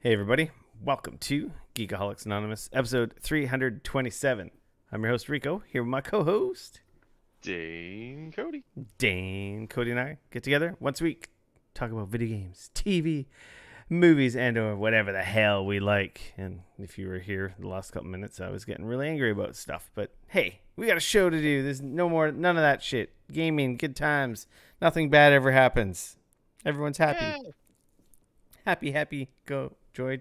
Hey everybody, welcome to Geekoholics Anonymous, episode 327. I'm your host Rico, here with my co-host Dane Cody. Dane. Cody and I get together once a week, talk about video games, TV, movies, and or whatever the hell we like. And if you were here the last couple minutes, I was getting really angry about stuff. But hey, we got a show to do. There's none of that shit. Gaming, good times. Nothing bad ever happens. Everyone's happy. Yeah. Happy, go. Joy.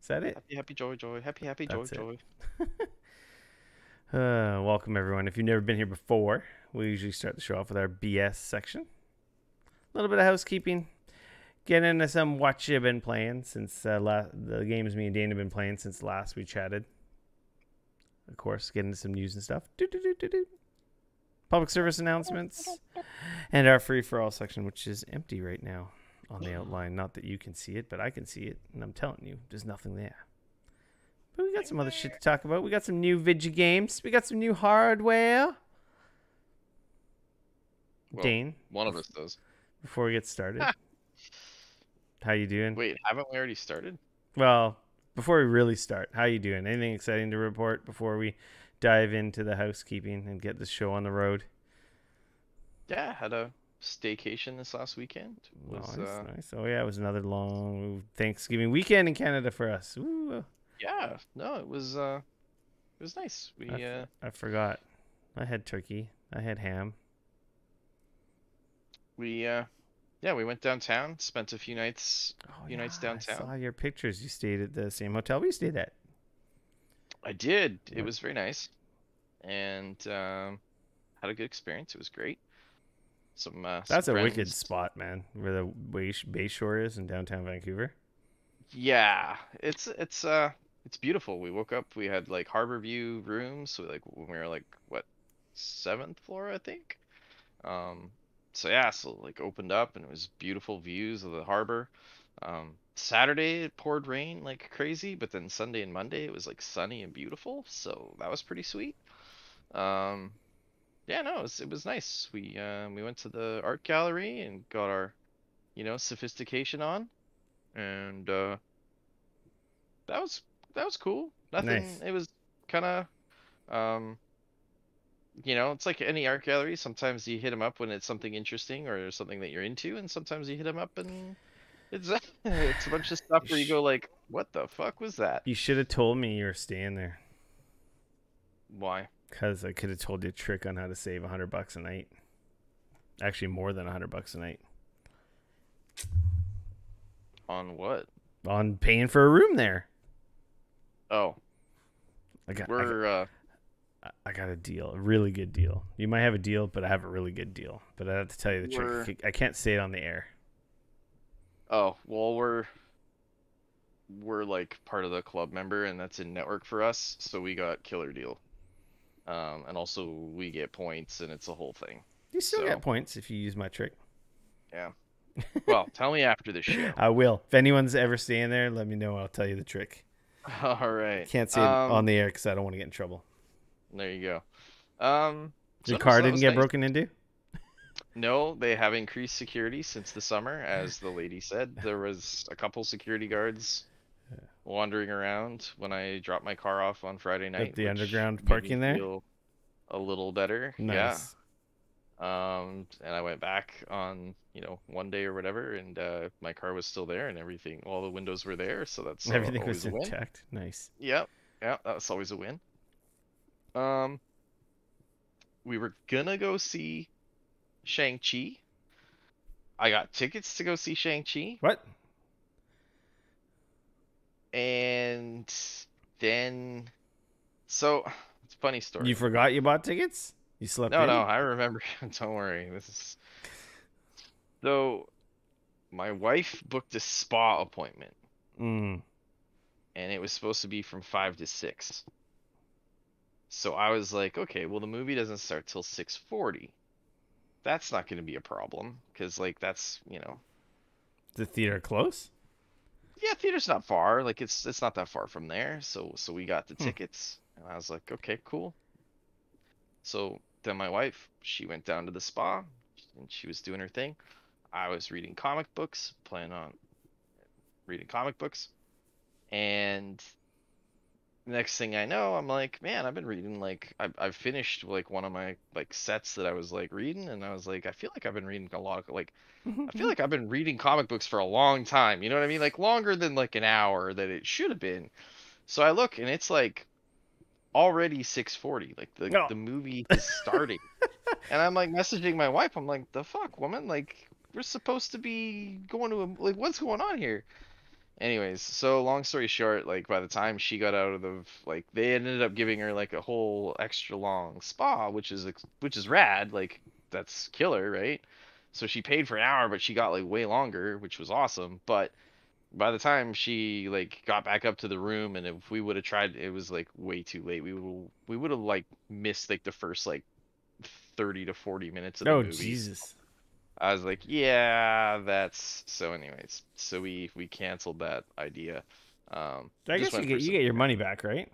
Is that it? Happy, joy. Happy, joy, That's it. joy. Welcome everyone. If you've never been here before, we usually start the show off with our BS section. A little bit of housekeeping. Get into some what you've been playing since the games me and Dane have been playing since last we chatted. Of course, get into some news and stuff. Public service announcements. And our free for all section, which is empty right now on the outline. Not that you can see it, but I can see it. And I'm telling you, there's nothing there. But we got some other shit to talk about. We got some new video games. We got some new hardware. Well, Dane, one of us does. before we get started, how you doing? Wait, haven't we already started? Well, before we really start, how you doing? Anything exciting to report before we dive into the housekeeping and get this show on the road? Yeah, I had a staycation this last weekend. It was, Nice. Oh yeah, it was another long Thanksgiving weekend in Canada for us. Ooh, yeah, no, it was nice. I forgot. I had turkey. I had ham. We went downtown, spent a few nighs downtown. I saw your pictures. You stayed at the same hotel we stayed at. I did. It Yep. was very nice, and had a good experience. It was great. That's Some a wicked friends. spot, man, where the Bay Shore is in downtown Vancouver. Yeah, it's beautiful. We woke up, we had like harbor view rooms, so like when we were like what, seventh floor, I think. So yeah, so like opened up and it was beautiful views of the harbor. Saturday it poured rain like crazy, but then Sunday and Monday it was like sunny and beautiful, so that was pretty sweet. Um, yeah, no, it was nice. We went to the art gallery and got our, sophistication on, and that was that was cool. Nothing. Nice. It was kind of um, it's like any art gallery. Sometimes you hit them up when it's something interesting or something that you're into, and sometimes you hit them up and it's it's a bunch of stuff where you go like, "What the fuck was that? You should have told me you were staying there, Why? because I could have told you a trick on how to save $100 a night. Actually, more than $100 a night On what? on paying for a room there. Oh, I got, I got, we're I got a deal, a really good deal. You might have a deal, but I have a really good deal. But I have to tell you the we're trick. I can't say it on the air. oh well we're like part of the club member and that's in network for us, so we got killer deal. And also we get points and it's a whole thing. You still get So points if you use my trick. yeah. Well, tell me after the show. I will. If anyone's ever staying there, let me know. I'll tell you the trick. All right. Can't say it on the air because I don't want to get in trouble. There you go. So Your no, so car that didn't was get nice. broken into? No, they have increased security since the summer, as the lady said. There was a couple security guards wandering around when I dropped my car off on Friday At night, the which underground made me parking there? feel a little better. Yeah. Nice. And I went back on, one day or whatever, and my car was still there and everything. All the windows were there, so that's Everything was always a win. intact. Nice. Yep. Yeah, that's always a win. Um, we were gonna go see Shang-Chi. I got tickets to go see Shang-Chi, What? and then so it's a funny You story. forgot you bought tickets? You slept No, in? I remember. Don't worry. So my wife booked a spa appointment, Mm. and it was supposed to be from 5 to 6. So I was like, okay, well the movie doesn't start till 6:40. That's not going to be a problem because like that's, The theater close? yeah, theater's not far. Like it's not that far from there. So we got the Hmm. tickets, and I was like, okay, cool. So then my wife, she went down to the spa, and she was doing her thing. I was reading comic books, planning on reading comic books, And next thing I know, I'm like, man, I've been reading like I've finished like one of my like sets that I was like reading, and I was like, I feel like I've been reading a lot of like I feel like I've been reading comic books for a long time. You know what I mean? Like longer than like an hour that it should have been. So I look and it's like already 6:40. Like No. the movie is starting. And I'm like messaging my wife. I'm like, the fuck, woman? Like we're supposed to be going to a like what's going on here? Anyways, so long story short, like by the time she got out of the like they ended up giving her like a whole extra long spa, which is rad, like that's killer, right? So she paid for an hour, but she got like way longer, which was awesome. But by the time she like got back up to the room, and if we would have tried, it was like way too late. We would have like missed like the first like 30 to 40 minutes of the Oh, movie. Jesus. I was like, yeah, that's so. Anyways, so we canceled that idea. I Just guess went for you some. get your money back, right?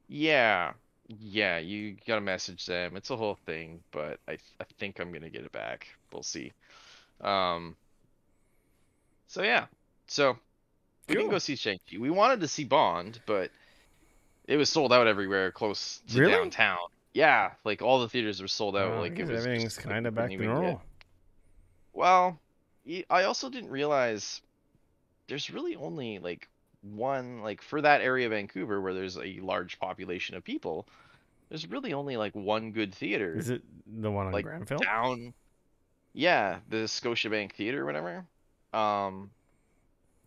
Yeah, yeah. You gotta message them. It's a whole thing, but I think I'm gonna get it back. We'll see. Um. So yeah. So we didn't Cool. go see Shang-Chi. We wanted to see Bond, but it was sold out everywhere close to Really? downtown. Yeah, like all the theaters were sold out. I Like it guess was everything's just like kind we of couldn't back to even get. normal. Well, I also didn't realize there's really only like one like for that area of Vancouver where there's a large population of people, there's really only like one good Is theater it the one on like Granville? down yeah, the Scotiabank Theater or whatever. Um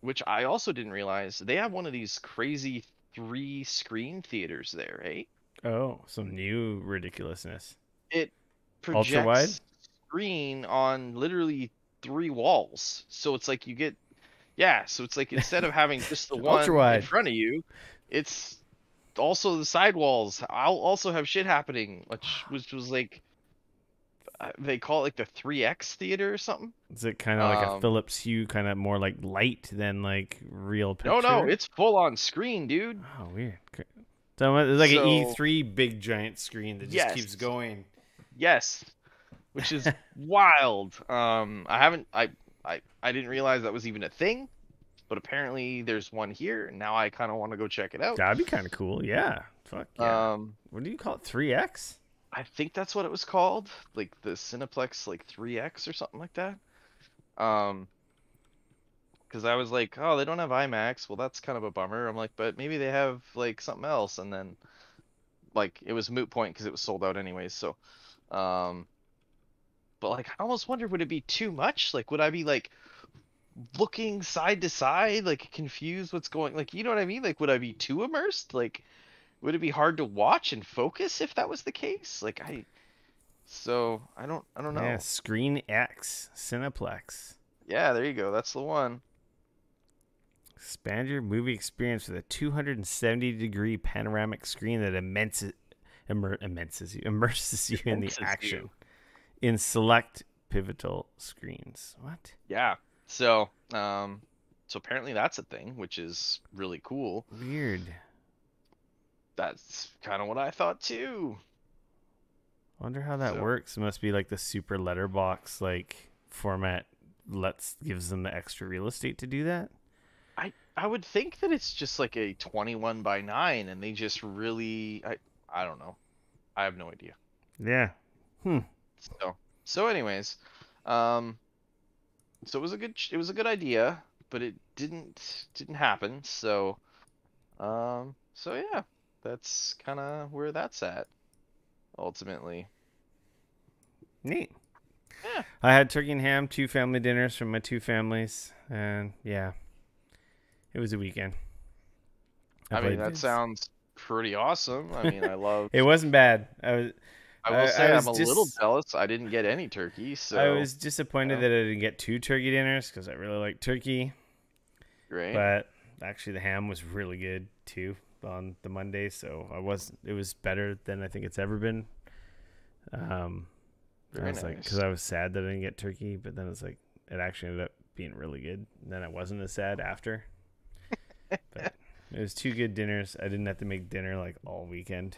which I also didn't realize they have one of these crazy three screen theaters there, right? Oh, some new ridiculousness. It Ultra wide? projects screen on literally three walls. So it's like you get yeah, so it's like instead of having just the Ultra one in wide. front of you, it's also the sidewalls. I'll also have shit happening, which was like they call it like the 3X theater or something. Is it kind of like a Um, Philips Hue, kind of more like light than like real no, picture? it's full on screen, dude. Oh, weird. So it's like an So E3 big giant screen that just yes, keeps going. yes, which is wild. I haven't, I didn't realize that was even a thing, but apparently there's one here, and now I kind of want to go check it out. That'd be kind of cool. Yeah. Fuck yeah. Um, What do you call it? 3X? I think that's what it was called, like the Cineplex like 3X or something like that. Um, because I was like, oh, they don't have IMAX. Well, that's kind of a bummer. I'm like, but maybe they have like something else. And then like it was moot point because it was sold out anyways. So, um, but like I almost wonder would it be too much? Like would I be like looking side to side, like confused what's going? Like you know what I mean? Like would I be too immersed? Like would it be hard to watch and focus if that was the case? Like I don't Yeah. know. Screen X. Cineplex. Yeah, there you go. That's the one. Expand your movie experience with a 270-degree panoramic screen that immerses you in the Convinces action you. in select pivotal screens. What? Yeah. So apparently that's a thing, which is really cool. Weird. That's kind of what I thought too. Wonder how that So works. It must be like the super letterbox like format gives them the extra real estate to do that. I would think that it's just like a 21 by 9 and they just really I don't know. I have no idea. Yeah. Hmm. So anyways, um so it was a good idea, but it didn't happen. So yeah, that's kind of where that's at ultimately. Neat. Yeah. I had turkey and ham, 2 family dinners from my 2 families, and yeah, it was a weekend. I I mean, played that Vids. sounds pretty awesome. I mean, I love It wasn't bad. I will I say I'm was a little just jealous. I didn't get any turkey, I so was disappointed yeah, that I didn't get 2 turkey dinners because I really like turkey. great. But actually, the ham was really good too on the Monday, so it was better than I think it's ever been. I Very was like, because nice. I was sad that I didn't get turkey, but then it's like it actually ended up being really good. And then I wasn't as sad after. But it was 2 good dinners. I didn't have to make dinner like all weekend,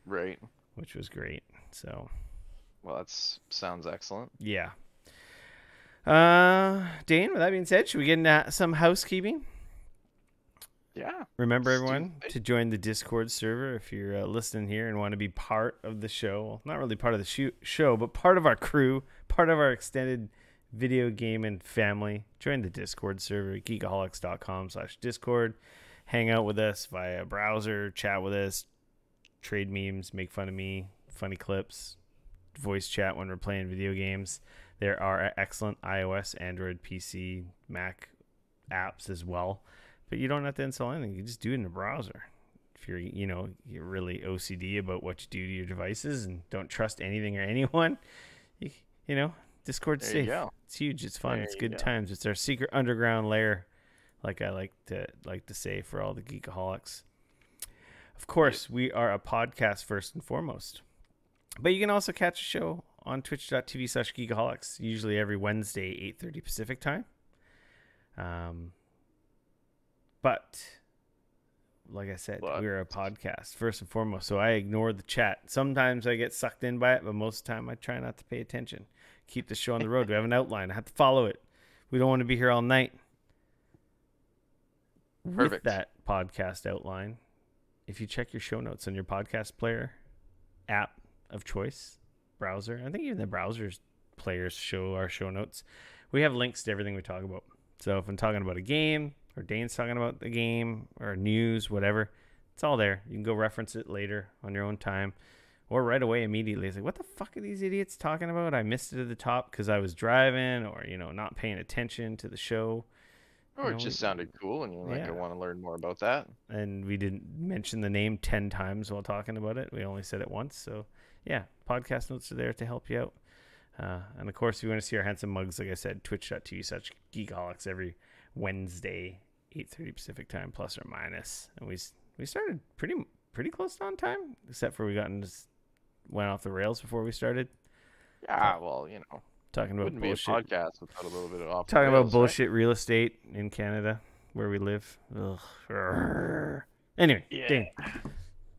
Right. which was great. So Well, that's sounds excellent. yeah. Dane, with that being said, should we get into some housekeeping? Yeah. Remember, Let's do everyone, to join the Discord server if you're listening here and want to be part of the show. Well, not really part of the show, but part of our crew, part of our extended video game and family. Join the Discord server, Geekoholics.com/Discord. Hang out with us via browser, chat with us, trade memes, make fun of me, funny clips, voice chat when we're playing video games. There are excellent iOS, Android, PC, Mac apps as well. But you don't have to install anything. You just do it in the browser. If you're, you're really OCD about what you do to your devices and don't trust anything or anyone, Discord's safe. It's huge. It's fun. It's good times. It's our secret underground lair, like I like to say for all the Geekaholics. Of course, we are a podcast first and foremost. But you can also catch a show on twitch.tv/Geekaholics, usually every Wednesday, 8:30 Pacific time. But like I said, we're a podcast first and foremost, so I ignore the chat. Sometimes I get sucked in by it, but most of the time I try not to pay attention. Keep the show on the road. We have an outline. I have to follow it. We don't want to be here all night. Perfect. With that podcast outline, if you check your show notes on your podcast player app of choice, browser, I think even the browser's players show our show notes. We have links to everything we talk about. So if I'm talking about a game, or Dane's talking about the game, or news, whatever, it's all there. You can go reference it later on your own time, or right away immediately. It's like, what the fuck are these idiots talking about? I missed it at the top because I was driving, or not paying attention to the show. Or it just sounded cool, and you're like, I want to learn more about that. And we didn't mention the name 10 times while talking about it. We only said it once. So, yeah, podcast notes are there to help you out. And, of course, if you want to see our handsome mugs, like I said, twitch.tv/Geekoholics every Wednesday, 8:30 Pacific time, plus or minus. And we started pretty close on time, except for we went off the rails before we started. Yeah, talking about bullshit. Wouldn't be a podcast without a little bit of off talking rails, about bullshit real estate in Canada where we live. Ugh. Anyway, Dane,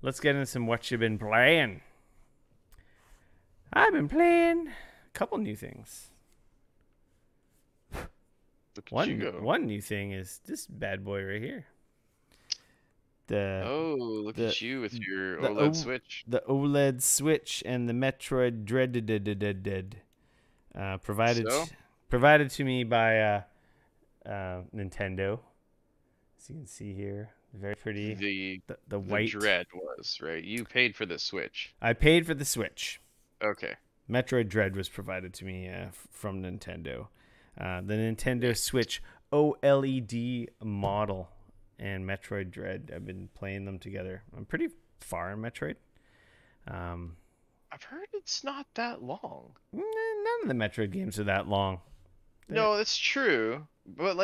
let's get into some what you've been playing. I've been playing a couple new things. One new thing is this bad boy right here. Look at you with your OLED Switch. The OLED Switch and the Metroid Dread provided to me by Nintendo. As you can see here, very pretty. The white Dread was right. You paid for the Switch. I paid for the Switch. Okay. Metroid Dread was provided to me from Nintendo. The Nintendo Switch OLED model and Metroid Dread. I've been playing them together. I'm pretty far in Metroid. I've heard it's not that long. None of the Metroid games are that long. No, that's true. But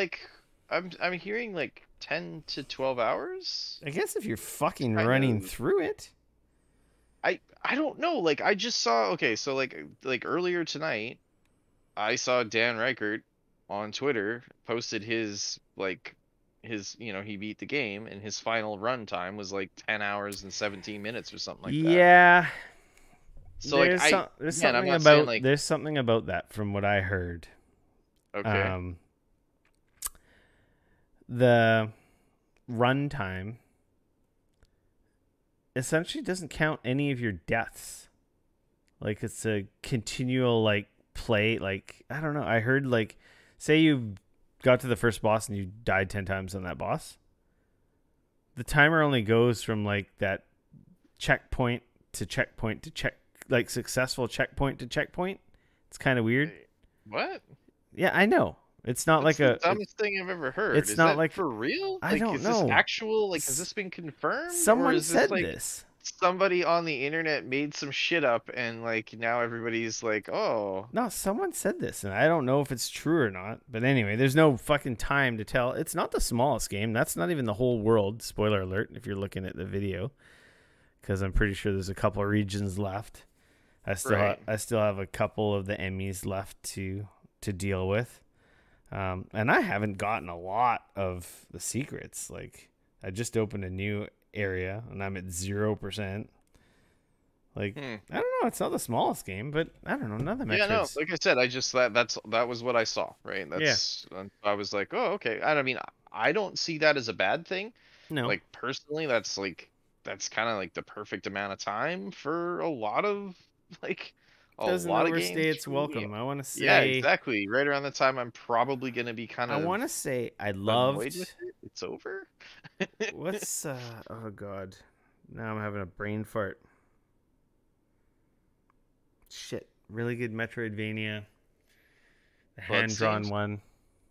I'm hearing 10 to 12 hours. I guess if you're fucking running through it. I don't know. I just saw. Okay, so earlier tonight, I saw Dan Reichert on Twitter posted his he beat the game and his final run time was 10 hours and 17 minutes or something like that. Yeah. So there's something about that from what I heard. Okay. The run time essentially doesn't count any of your deaths. It's a continual play. I don't know. I heard say you got to the first boss and you died 10 times on that boss. The timer only goes from that checkpoint to checkpoint to successful checkpoint to checkpoint. It's kind of weird. What? Yeah, I know. It's not the dumbest thing I've ever heard. It's not for real. I don't is know. This actual? Has this been confirmed? Someone said this. Somebody on the internet made some shit up, and now everybody's oh. No, someone said this, and I don't know if it's true or not. But anyway, there's no fucking time to tell. It's not the smallest game. That's not even the whole world. Spoiler alert! If you're looking at the video, because I'm pretty sure there's a couple of regions left. I still have a couple of the Emmys left to deal with. And I haven't gotten a lot of the secrets. I just opened a new area and I'm at 0%. I don't know. It's not the smallest game, but I don't know. None of the metrics. Yeah, no. Like I said, that was what I saw. Right. That's. Yeah. I was oh, okay. I mean, I don't see that as a bad thing. No, Like personally, that's kind of like the perfect amount of time for a lot of like a doesn't lot of games overstay its for me. welcome. I want to Yeah, say, exactly. Right around the time I'm probably gonna be kind I of want to say I annoyed with loved. it. It's over. What's oh god, now I'm having a brain fart. Shit, really good Metroidvania, the hand drawn Bloodstained, one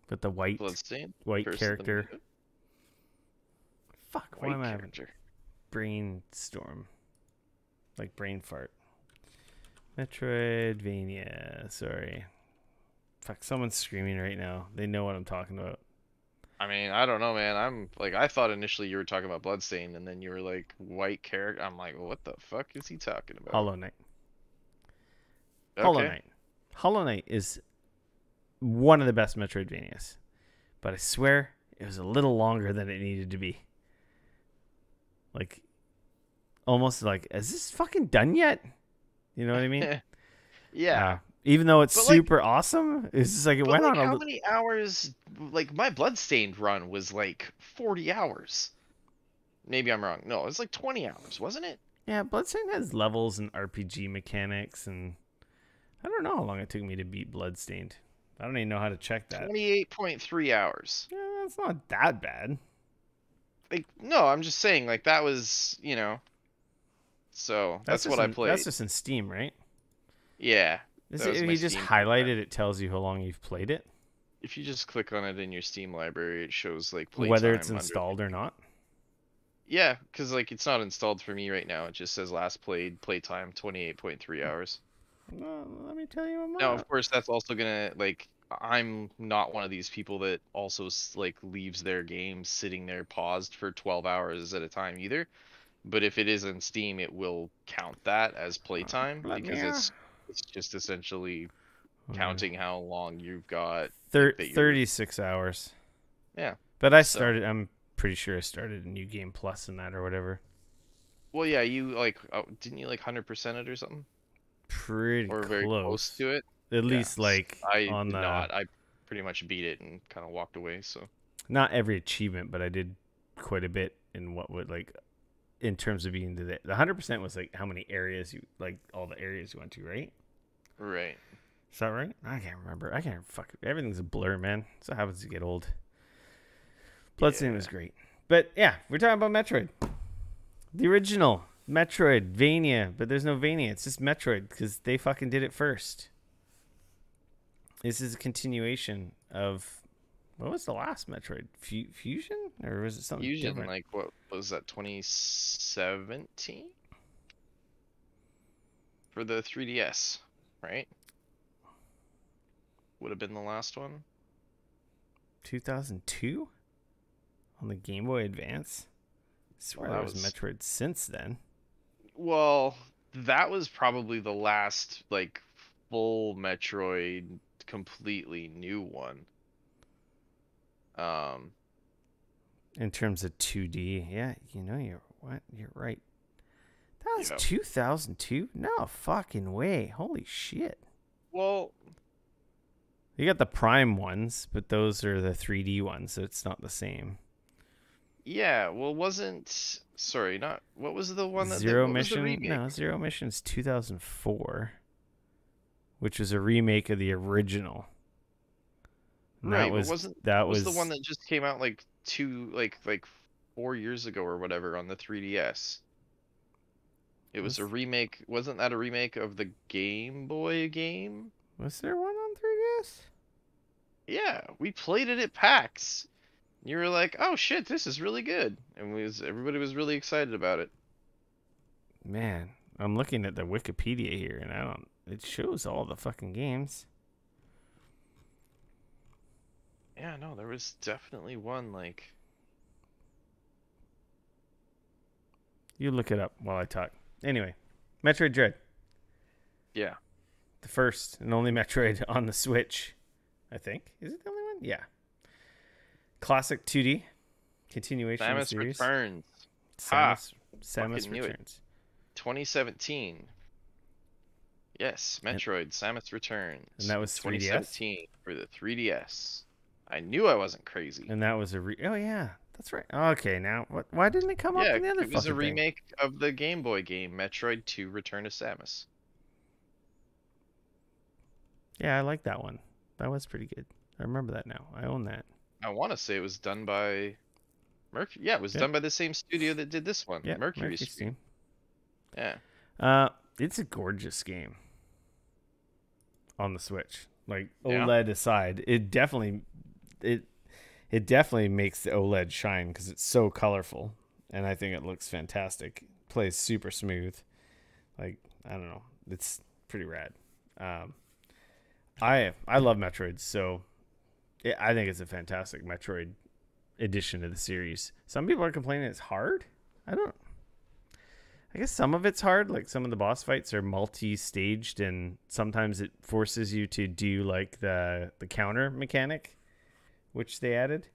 with the Bloodstained, white Curse of the Moon, character. Fuck, why am white I having character. brainstorm? Like brain fart. Metroidvania. Sorry. Fuck, someone's screaming right now. They know what I'm talking about. I mean, I don't know, man. I'm like, I thought initially you were talking about Bloodstained, and then you were like, white character. I'm like, well, what the fuck is he talking about? Hollow Knight. Hollow Okay. Knight. Hollow Knight is one of the best Metroidvanias. But I swear it was a little longer than it needed to be. Like, almost like, is this fucking done yet? You know what I mean? Yeah. Even though it's But like, super awesome, it's just like it but went like, on a how little. many hours? Like, my Bloodstained run was like 40 hours. Maybe I'm wrong. No, it was like 20 hours, wasn't it? Yeah, Bloodstained has levels and RPG mechanics, and I don't know how long it took me to beat Bloodstained. I don't even know how to check that. 28.3 hours. Yeah, that's not that bad. Like, no, I'm just saying, like, that was, you know, so that's what I That's played. just in Steam, right? Yeah, Is that it, was if my you just Steam highlight profile. it, it tells you how long you've played it, If you just click on it in your Steam library, it shows like whether it's playtime under. installed or not. Yeah, because like it's not installed for me right now. It just says last played playtime 28.3 hours. Well, let me tell you Now, what. of course, that's also gonna like I'm not one of these people that also like leaves their game sitting there paused for 12 hours at a time either. But if it is in Steam, it will count that as playtime Let me. because it's just essentially Uh, counting how long you've got like that you're 36 hours. yeah. But I So started. I'm pretty sure I started a new game plus in that or whatever. well, yeah, you like didn't you like 100% it or something? Pretty Or very close close. to it? At Yeah. least like I on did the not. I pretty much beat it and kind of walked away, so. not every achievement, but I did quite a bit in what would like in terms of being the 100% was like how many areas you like all the areas you went to, right? Right. Is that right? I can't remember. I can't fuck. Everything's a blur, man. That's what happens to get old. Bloodstained Yeah. was great, but yeah, we're talking about Metroid, the original Metroidvania, but there's no Vania. It's just Metroid because they fucking did it first. This is a continuation of what was the last Metroid? Fusion, or was it something Fusion, different? like what was that, 2017 for the 3DS, right? Would have been the last one. 2002 on the Game Boy Advance. I Well, swear there that was was Metroid since then. well, that was probably the last like full Metroid completely new one. Um, In terms of 2D, yeah, you know you're right. That was yeah. 2002? No fucking way. Holy shit. Well, You got the Prime ones, but those are the 3D ones, so it's not the same. yeah, well, wasn't sorry, not what was the one that Zero what was the Mission? remake? No, Zero Mission's 2004, which was a remake of the original. And Right, but wasn't that what was the one was that just came out like 4 years ago or whatever on the 3DS? It was a remake. Wasn't that a remake of the Game Boy game? was there one on 3DS? Yeah, we played it at PAX. You were like, "Oh shit, this is really good," and everybody was really excited about it. Man, I'm looking at the Wikipedia here, and I don't. It shows all the fucking games. Yeah, no, there was definitely one like. You look it up while I talk. Anyway, Metroid Dread, Yeah. the first and only Metroid on the Switch. I think is it the only one? Yeah. Classic 2D continuation of the Samus series. Returns. Ha! Samus Fucking knew it. Returns. 2017. Yes, And, Metroid Samus and Returns. that was 3DS. 2017 for the 3DS. I knew I wasn't crazy. And that was oh yeah, that's right. Okay, now what? Why didn't it come up Yeah, in the other it was a fucking thing? remake of the Game Boy game Metroid 2: Return to Samus. Yeah, I like that one. That was pretty good. I remember that now. I own that. I want to say it was done by Mercury. Yeah, it was Yep. done by the same studio that did this one, Yep. Mercury Mercury Stream. Steam. Yeah. It's a gorgeous game on the Switch. Like Yeah. OLED aside, it it definitely makes the OLED shine because it's so colorful, and I think it looks fantastic. Plays super smooth. Like I don't know, it's pretty rad. Um, I love Metroid, so I think it's a fantastic Metroid addition to the series. Some people are complaining it's hard. I don't. I guess some of it's hard. Like some of the boss fights are multi-staged, and sometimes it forces you to do like the counter mechanic, which they added.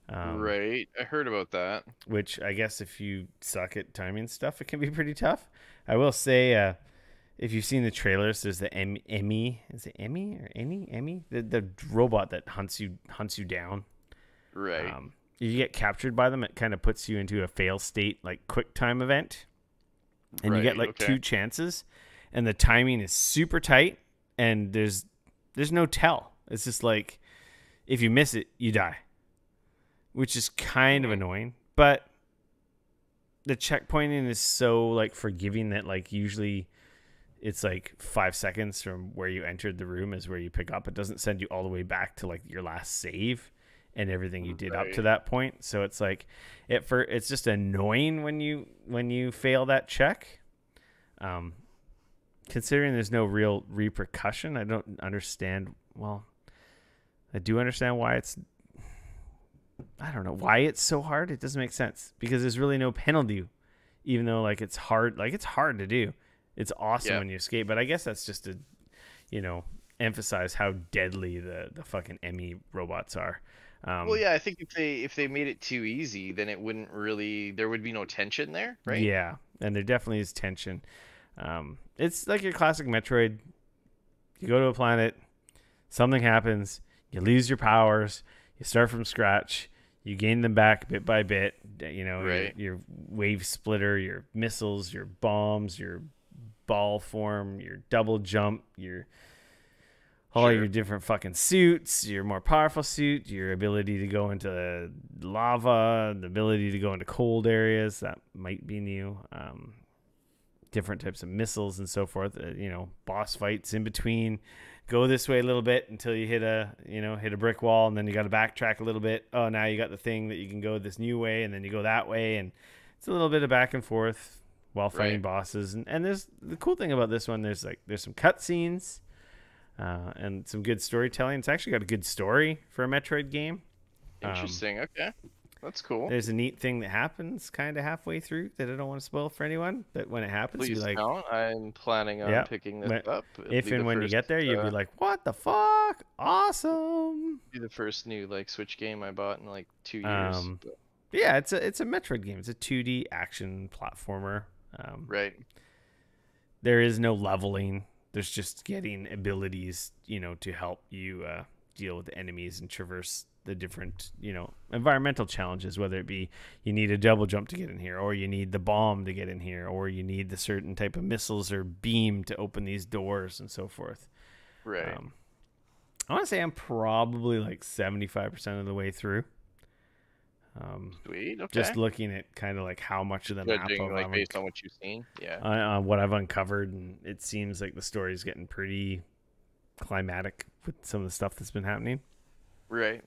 Right. I heard about that. Which I guess if you suck at timing stuff, it can be pretty tough. I will say, if you've seen the trailers, there's the Emmy. Is it Emmy or Emmy? The robot that hunts you down. Right. You get captured by them, it kind of puts you into a fail state, like quick time event, and you get like two chances, and the timing is super tight, and there's no tell. It's just like if you miss it, you die, which is kind of annoying. But the checkpointing is so like forgiving that like usually it's like 5 seconds from where you entered the room is where you pick up. It doesn't send you all the way back to like your last save and everything you did up to that point. So it's like it's just annoying when you fail that check. Considering there's no real repercussion, I don't understand. Well, I do understand why I don't know why it's so hard. It doesn't make sense because there's really no penalty, even though like it's hard. Like it's hard to do. It's awesome when you escape, but I guess that's just to, emphasize how deadly the fucking Emmy robots are. Well, yeah, I think if they made it too easy, then it wouldn't really there would be no tension there, right? Yeah, and there definitely is tension. It's like your classic Metroid. You go to a planet, something happens, you lose your powers, you start from scratch, you gain them back bit by bit. Your wave splitter, your missiles, your bombs, your ball form, your double jump, all your different fucking suits, your more powerful suit, your ability to go into lava, the ability to go into cold areas that might be new, different types of missiles and so forth. Boss fights in between. Go this way a little bit until you hit a brick wall, and then you got to backtrack a little bit. Oh, now you got the thing that you can go this new way, and then you go that way, and it's a little bit of back and forth while fighting bosses. And there's the cool thing about this one. There's some cutscenes. And some good storytelling. It's actually got a good story for a Metroid game. Interesting. Okay, that's cool. There's a neat thing that happens kind of halfway through that I don't want to spoil for anyone. But when it happens, Please you're like, don't. I'm planning on picking this up. If and when you get there, you'll be like, "What the fuck? Awesome!" Be the first new like Switch game I bought in like 2 years. Yeah, it's a Metroid game. It's a 2D action platformer. Right. There is no leveling. There's just getting abilities, to help you deal with the enemies and traverse the different, environmental challenges, whether it be you need a double jump to get in here, or you need the bomb to get in here, or you need the certain type of missiles or beam to open these doors and so forth. Right. I want to say I'm probably like 75% of the way through. Sweet. Okay. Just looking at kind of like how much of the map like based on what you've seen. Yeah. On what I've uncovered, and it seems like the story's getting pretty climatic with some of the stuff that's been happening. Right.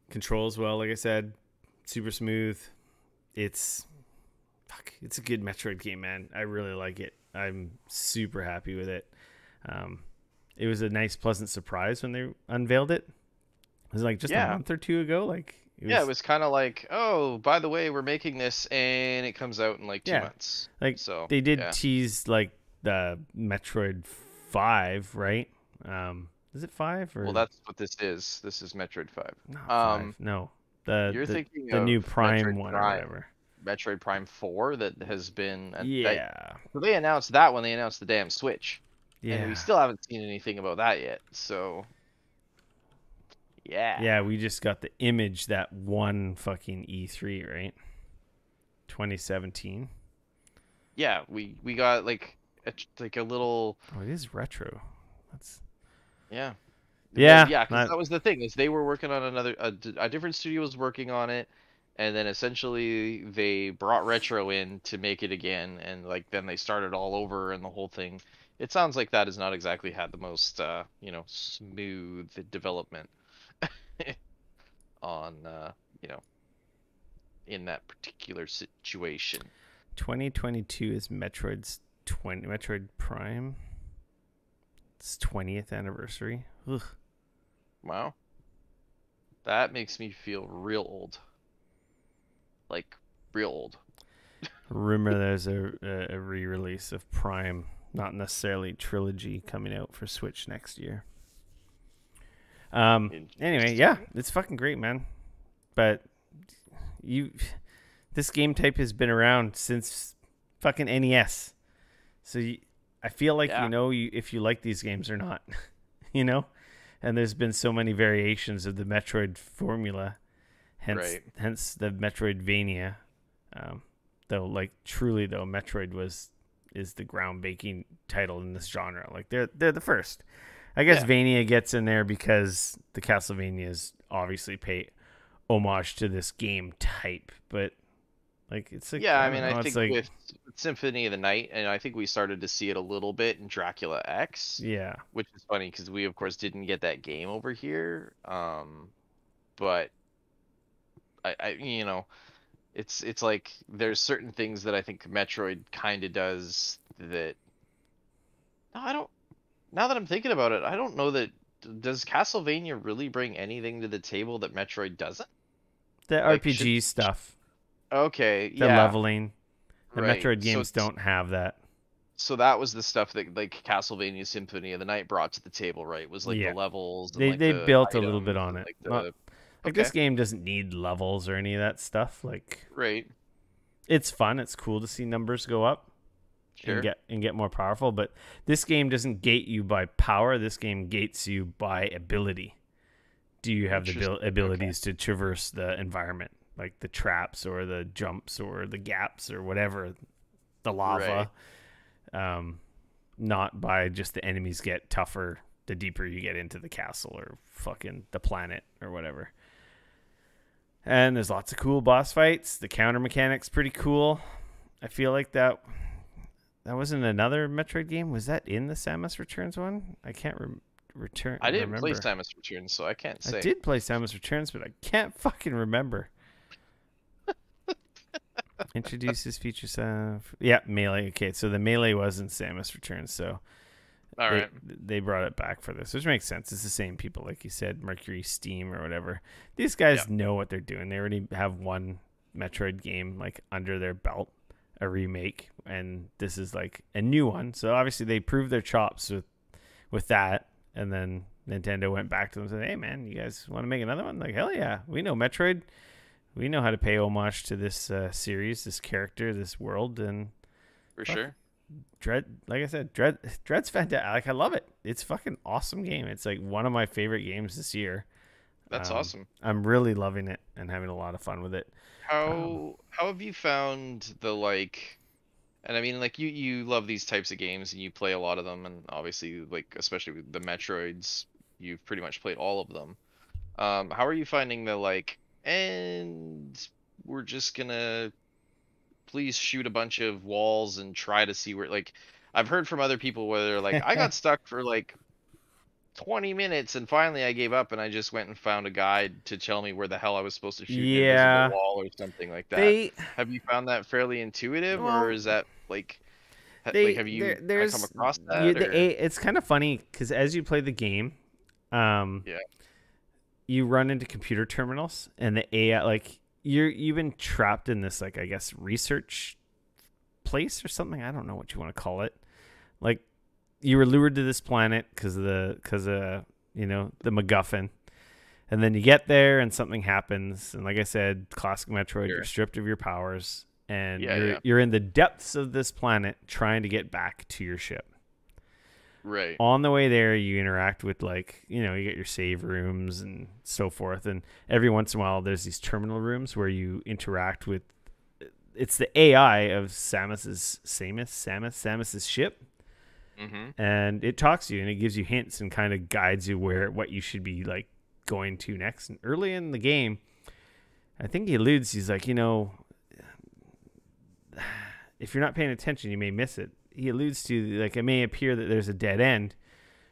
Controls well, like I said, super smooth. It's a good Metroid game, man. I really like it. I'm super happy with it. It was a nice, pleasant surprise when they unveiled it. It was like just a month or two ago. Like it was kind of like, oh, by the way, we're making this, and it comes out in like 2 months. Like so they did tease like the Metroid 5, right? Is it 5 or? Well, that's what this is. This is Metroid 5. Not 5. No, you're thinking the of new Prime Metroid one or whatever. Metroid Prime 4 that has been. So they announced that when they announced the damn Switch. Yeah. And we still haven't seen anything about that yet. So. Yeah. Yeah, we just got the image that one fucking E3, right? 2017. Yeah, we got like a little. Oh, it is retro. That's Yeah. Well, yeah, yeah, because not that was the thing is they were working on a different studio was working on it, and then essentially they brought retro in to make it again, and like then they started all over and the whole thing. It sounds like that has not exactly had the most smooth development on you know in that particular situation. 2022 is Metroid Prime. It's 20th anniversary. Ugh. Wow, that makes me feel real old, like real old. Rumor there's a re-release of Prime, not necessarily trilogy, coming out for Switch next year. Anyway, yeah, Interesting. it's fucking great, man. But you, this game type has been around since fucking NES. So I feel like Yeah. if you like these games or not, you know. And there's been so many variations of the Metroid formula, Right. hence the Metroidvania. Though, like truly though, Metroid is the groundbreaking title in this genre. Like they're the first. I guess Yeah. Vania gets in there because the Castlevanias obviously pay homage to this game type, but like it's like Yeah, I I don't mean, I know, it's think like with Symphony of the Night, and I think we started to see it a little bit in Dracula X, yeah. which is funny because we, of course, didn't get that game over here. But it's like there's certain things that I think Metroid kind of does that. No, I don't. Now that I'm thinking about it, I don't know that does Castlevania really bring anything to the table that Metroid doesn't? The Like, should RPG stuff, okay, the yeah, leveling, the right. Metroid games don't have that. So that was the stuff that like Castlevania Symphony of the Night brought to the table, right? Was like the Yeah. levels and like They the built a little bit items on and it. like Not the like this okay, game doesn't need levels or any of that stuff. Like right, it's fun. It's cool to see numbers go up and sure, get more powerful. But this game doesn't gate you by power. This game gates you by ability. Do you have the interesting. Okay, abilities to traverse the environment, like the traps or the jumps or the gaps or whatever, the right, lava? Not by just the enemies get tougher the deeper you get into the castle or fucking the planet or whatever. And there's lots of cool boss fights. The counter mechanic's pretty cool. I feel like that wasn't another Metroid game. Was that in the Samus Returns one? I can't I didn't play remember. Samus Returns, so I can't I say. did play Samus Returns, but I can't fucking remember. Introduces features of melee. Okay, so the melee was in Samus Returns, so All right, they brought it back for this, which makes sense. It's the same people, like you said, Mercury Steam or whatever. These guys yeah, know what they're doing. They already have one Metroid game like under their belt, a remake, and this is like a new one. So obviously they proved their chops with that, and then Nintendo went back to them and said, "Hey man, you guys want to make another one?" Like, hell yeah, we know Metroid. We know how to pay homage to this series, this character, this world, and for fuck, sure. Dread, like I said, Dread's fantastic. Like I love it. It's fucking awesome game. It's like one of my favorite games this year. That's awesome. I'm really loving it and having a lot of fun with it. How have you found the like? And I mean, like you love these types of games and you play a lot of them, and obviously, like especially with the Metroids, you've pretty much played all of them. How are you finding the like? And we're just gonna please shoot a bunch of walls and try to see where like I've heard from other people where they're like I got stuck for like 20 minutes and finally I gave up and I just went and found a guide to tell me where the hell I was supposed to shoot an invisible Yeah, wall or something like that. they Have you found that fairly intuitive or well, is that like have you kind of come there's across that or it's kind of funny because as you play the game, um, yeah, you run into computer terminals and the AI like you've been trapped in this like I guess research place or something. I don't know what you want to call it. Like you were lured to this planet because of the MacGuffin, and then you get there and something happens. And like I said, classic Metroid, sure. you're stripped of your powers, and Yeah, yeah. you're in the depths of this planet trying to get back to your ship. Right. On the way there, you interact with, like, you know, you get your save rooms and so forth. And every once in a while, there's these terminal rooms where you interact with, it's the AI of Samus's ship. Mm-hmm. And it talks to you and it gives you hints and kind of guides you what you should be like going to next. And early in the game, I think he alludes, he's like, you know, if you're not paying attention, you may miss it. He alludes to, like, it may appear that there's a dead end,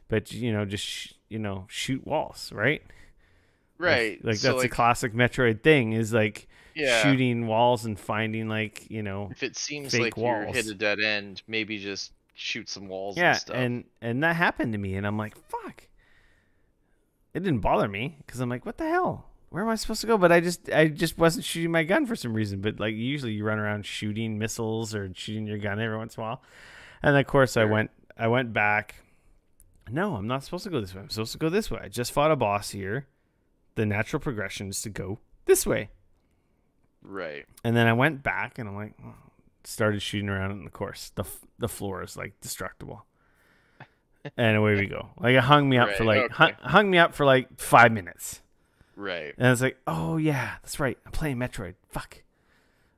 but, you know, just, you know, shoot walls, right? Right. Like So that's a like, classic Metroid thing, is like yeah, shooting walls and finding, like, you know, if it seems fake like you're hit walls. a dead end, maybe just shoot some walls and Yeah, stuff. and that happened to me, and I'm like, fuck. It didn't bother me because I'm like, what the hell? Where am I supposed to go? But I just wasn't shooting my gun for some reason. But like usually you run around shooting missiles or shooting your gun every once in a while. And of course Sure. I went back. No, I'm not supposed to go this way. I'm supposed to go this way. I just fought a boss here. The natural progression is to go this way. Right. And then I went back and I'm like, started shooting around, and of course the floor is like destructible. And away we go. Like it hung me up for Right. like Okay. hung me up for like 5 minutes. Right. And I was like, oh yeah, that's right. I'm playing Metroid. Fuck.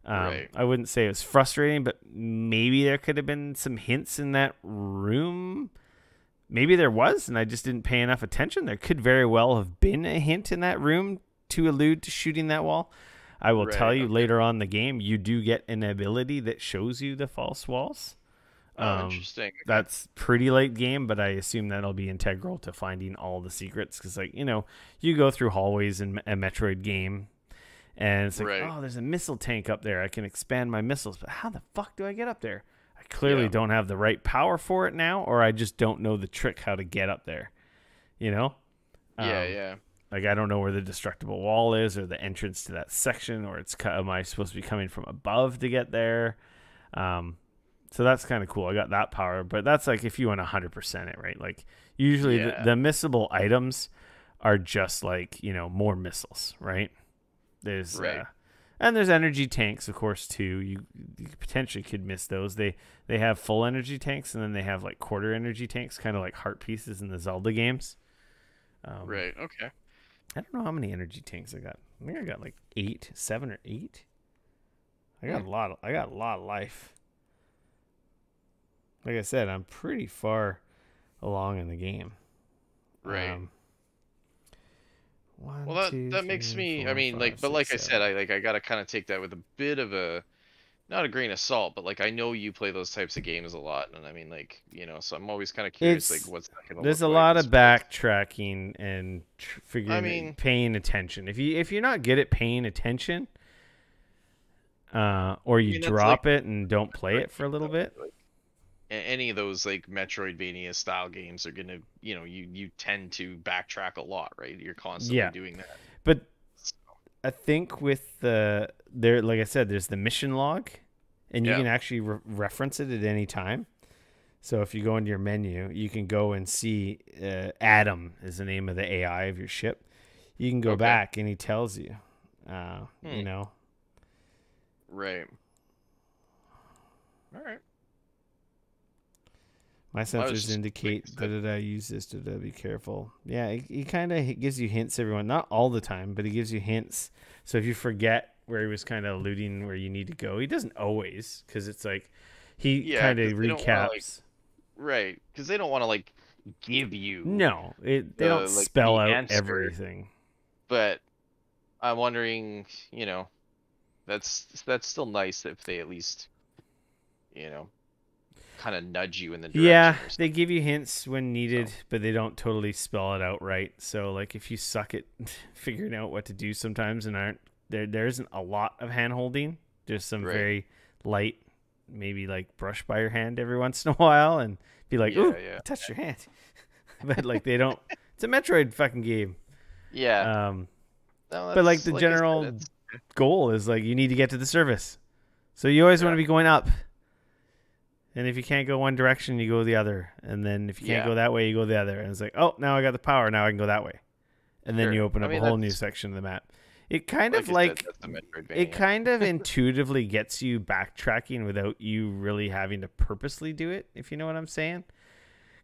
Right. I wouldn't say it was frustrating, but maybe there could have been some hints in that room. Maybe there was, and I just didn't pay enough attention. There could very well have been a hint in that room to allude to shooting that wall. I will tell Right. you Okay. later on in the game, you do get an ability that shows you the false walls. Oh, interesting. Okay. That's pretty late game, but I assume that'll be integral to finding all the secrets. Because, like, you know, you go through hallways in a Metroid game, and it's like, Right. oh, there's a missile tank up there. I can expand my missiles, but how the fuck do I get up there? I clearly Yeah. don't have the right power for it now, or I just don't know the trick how to get up there. You know? Yeah. Um, Yeah. Like, I don't know where the destructible wall is, or the entrance to that section, or am I supposed to be coming from above to get there? So that's kind of cool. I got that power, but that's like if you want 100% it, right? Like usually Yeah. the missable items are just like, you know, more missiles, right? There's Right. and there's energy tanks, of course, too. You potentially could miss those. They have full energy tanks, and then they have like quarter energy tanks, kind of like heart pieces in the Zelda games. Right. Okay. I don't know how many energy tanks I got. I think I got like 7 or 8. I got a lot. I got a lot of life. Like I said, I'm pretty far along in the game. Right. One, Well, two, that makes three, me. I four, mean, five, like, but six, like I said, seven. I gotta kind of take that with a bit of a, not a grain of salt, but like I know you play those types of games a lot, and I mean, like, you know, so I'm always kind of curious, like, It's what's that gonna there's look a like lot as of far as. backtracking and I figuring, mean, paying attention. If you're not good at paying attention, or you that's like drop it and don't play Metroid it for a game, little though. bit, Like, any of those like Metroidvania style games are gonna, you know, you tend to backtrack a lot, right? You're constantly yeah. doing that. But So, I think with like I said, there's the mission log, and you yeah. can actually reference it at any time. So if you go into your menu, you can go and see Adam is the name of the AI of your ship. You can go Okay. back and he tells you, you Hmm. know, Right. All right. my Well, I was sensors just like indicate I said. that I use this to be careful. Yeah, he kind of gives you hints, everyone. Not all the time, but he gives you hints. So if you forget where he was kind of alluding where you need to go, he doesn't always, because it's like he Yeah, kind of because they don't want to like. recaps. Right, because they don't want to like give you No, they don't like spell the out answer, everything. but I'm wondering, you know, that's still nice if they at least, you know, kind of nudge you in the Yeah, direction or they something. give you hints when needed, So, but they don't totally spell it out right. So, like, if you suck at figuring out what to do sometimes and aren't there isn't a lot of hand holding. There's some right. very light, maybe like brush by your hand every once in a while and be like, Yeah, ooh, yeah. touch your hand. But like they don't. It's a Metroid fucking game. Yeah. Um, No, but like that's the like I said, general it's goal is like you need to get to the surface. So you always want yeah. to be going up. And if you can't go one direction, you go the other. And then if you can't Yeah. go that way, you go the other. And it's like, oh, now I got the power. Now I can go that way. And then Sure. you open I up a mean, whole new that's section of the map. It kind like of I said, like that's the it Metroidvania. kind of intuitively gets you backtracking without you really having to purposely do it, if you know what I'm saying.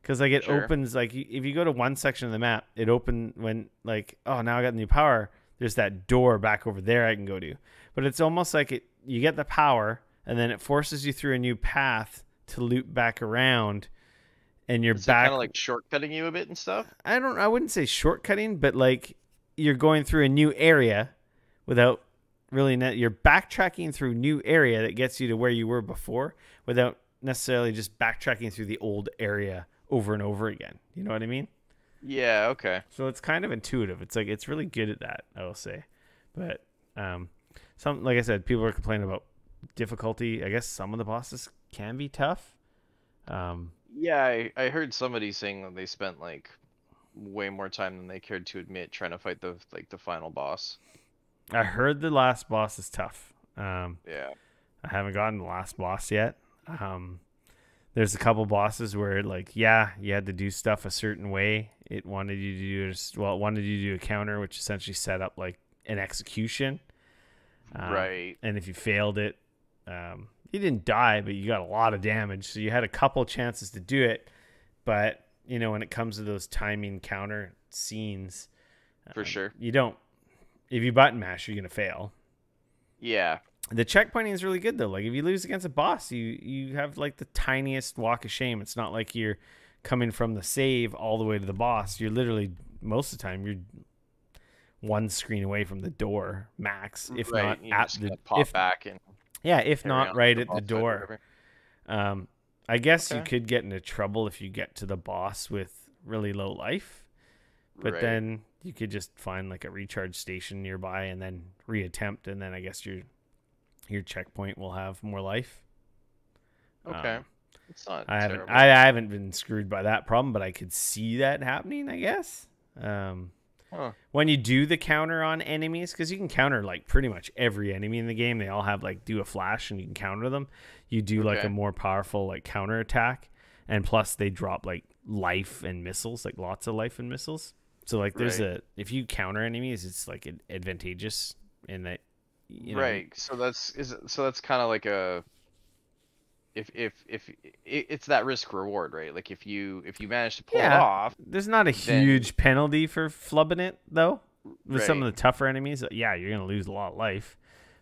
Because like it Sure. opens like if you go to one section of the map, it open when like, oh, now I got new power. There's that door back over there I can go to. But it's almost like you get the power and then it forces you through a new path to loop back around, and you're Is it back. kind of like shortcutting you a bit and stuff? I wouldn't say shortcutting, but like you're going through a new area without really you're backtracking through new area that gets you to where you were before without necessarily just backtracking through the old area over and over again. You know what I mean? Yeah, okay. So it's kind of intuitive. It's like it's really good at that, I will say. But some, like I said, people are complaining about difficulty. I guess some of the bosses can be tough. Yeah, I heard somebody saying that they spent like way more time than they cared to admit trying to fight the final boss. I heard the last boss is tough. Yeah. I haven't gotten the last boss yet. There's a couple bosses where like, yeah, you had to do stuff a certain way. It wanted you to it wanted you to do a counter, which essentially set up like an execution. Right. And if you failed it, you didn't die, but you got a lot of damage. So you had a couple chances to do it. But, you know, when it comes to those timing counter scenes, For sure. you don't, if you button mash, you're going to fail. Yeah. The checkpointing is really good though. Like if you lose against a boss, you have like the tiniest walk of shame. It's not like you're coming from the save all the way to the boss. You're literally, most of the time, you're one screen away from the door max, if Right. not You at just the gotta pop back and if carry not on right to at the boss fight or door. whatever. I guess you Okay. could get into trouble if you get to the boss with really low life, but Right. then you could just find like a recharge station nearby and then reattempt, and then I guess your checkpoint will have more life. Okay. It's not I terrible. haven't been screwed by that problem, but I could see that happening, I guess. Huh. When you do the counter on enemies, because you can counter like pretty much every enemy in the game, they all have like do a flash and you can counter them. You do like Okay. a more powerful like counter attack, and plus they drop like life and missiles, like lots of life and missiles. So like there's Right. if you counter enemies, it's like advantageous in that, you know. Right. So that's kind of like a if it's that risk reward, right? Like if you manage to pull it Yeah, off, there's not a then huge penalty for flubbing it though. With some right. of the tougher enemies, yeah, you're gonna lose a lot of life,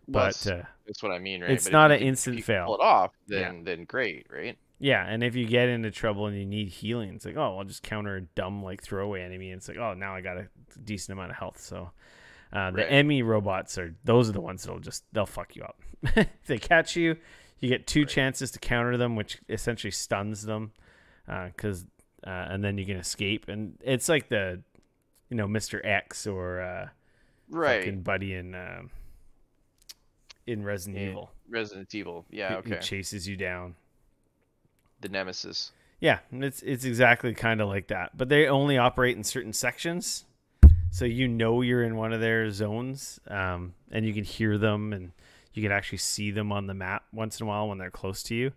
Well, but that's what I mean, right? it's But not an if instant you can pull fail. it off, Yeah. then great, right? Yeah, and if you get into trouble and you need healing, it's like, oh, I'll just counter a dumb like throwaway enemy. And it's like, oh, now I got a decent amount of health. So the Right. enemy robots those are the ones they'll fuck you up. If they catch you, you get two Right. chances to counter them, which essentially stuns them, and then you can escape. And it's like the, Mr. X or Right. fucking Buddy in Resident In Evil. Resident Evil. Yeah, Who okay. chases you down. The Nemesis. Yeah, it's exactly kind of like that. But they only operate in certain sections. So you're in one of their zones, and you can hear them, and you can actually see them on the map once in a while when they're close to you.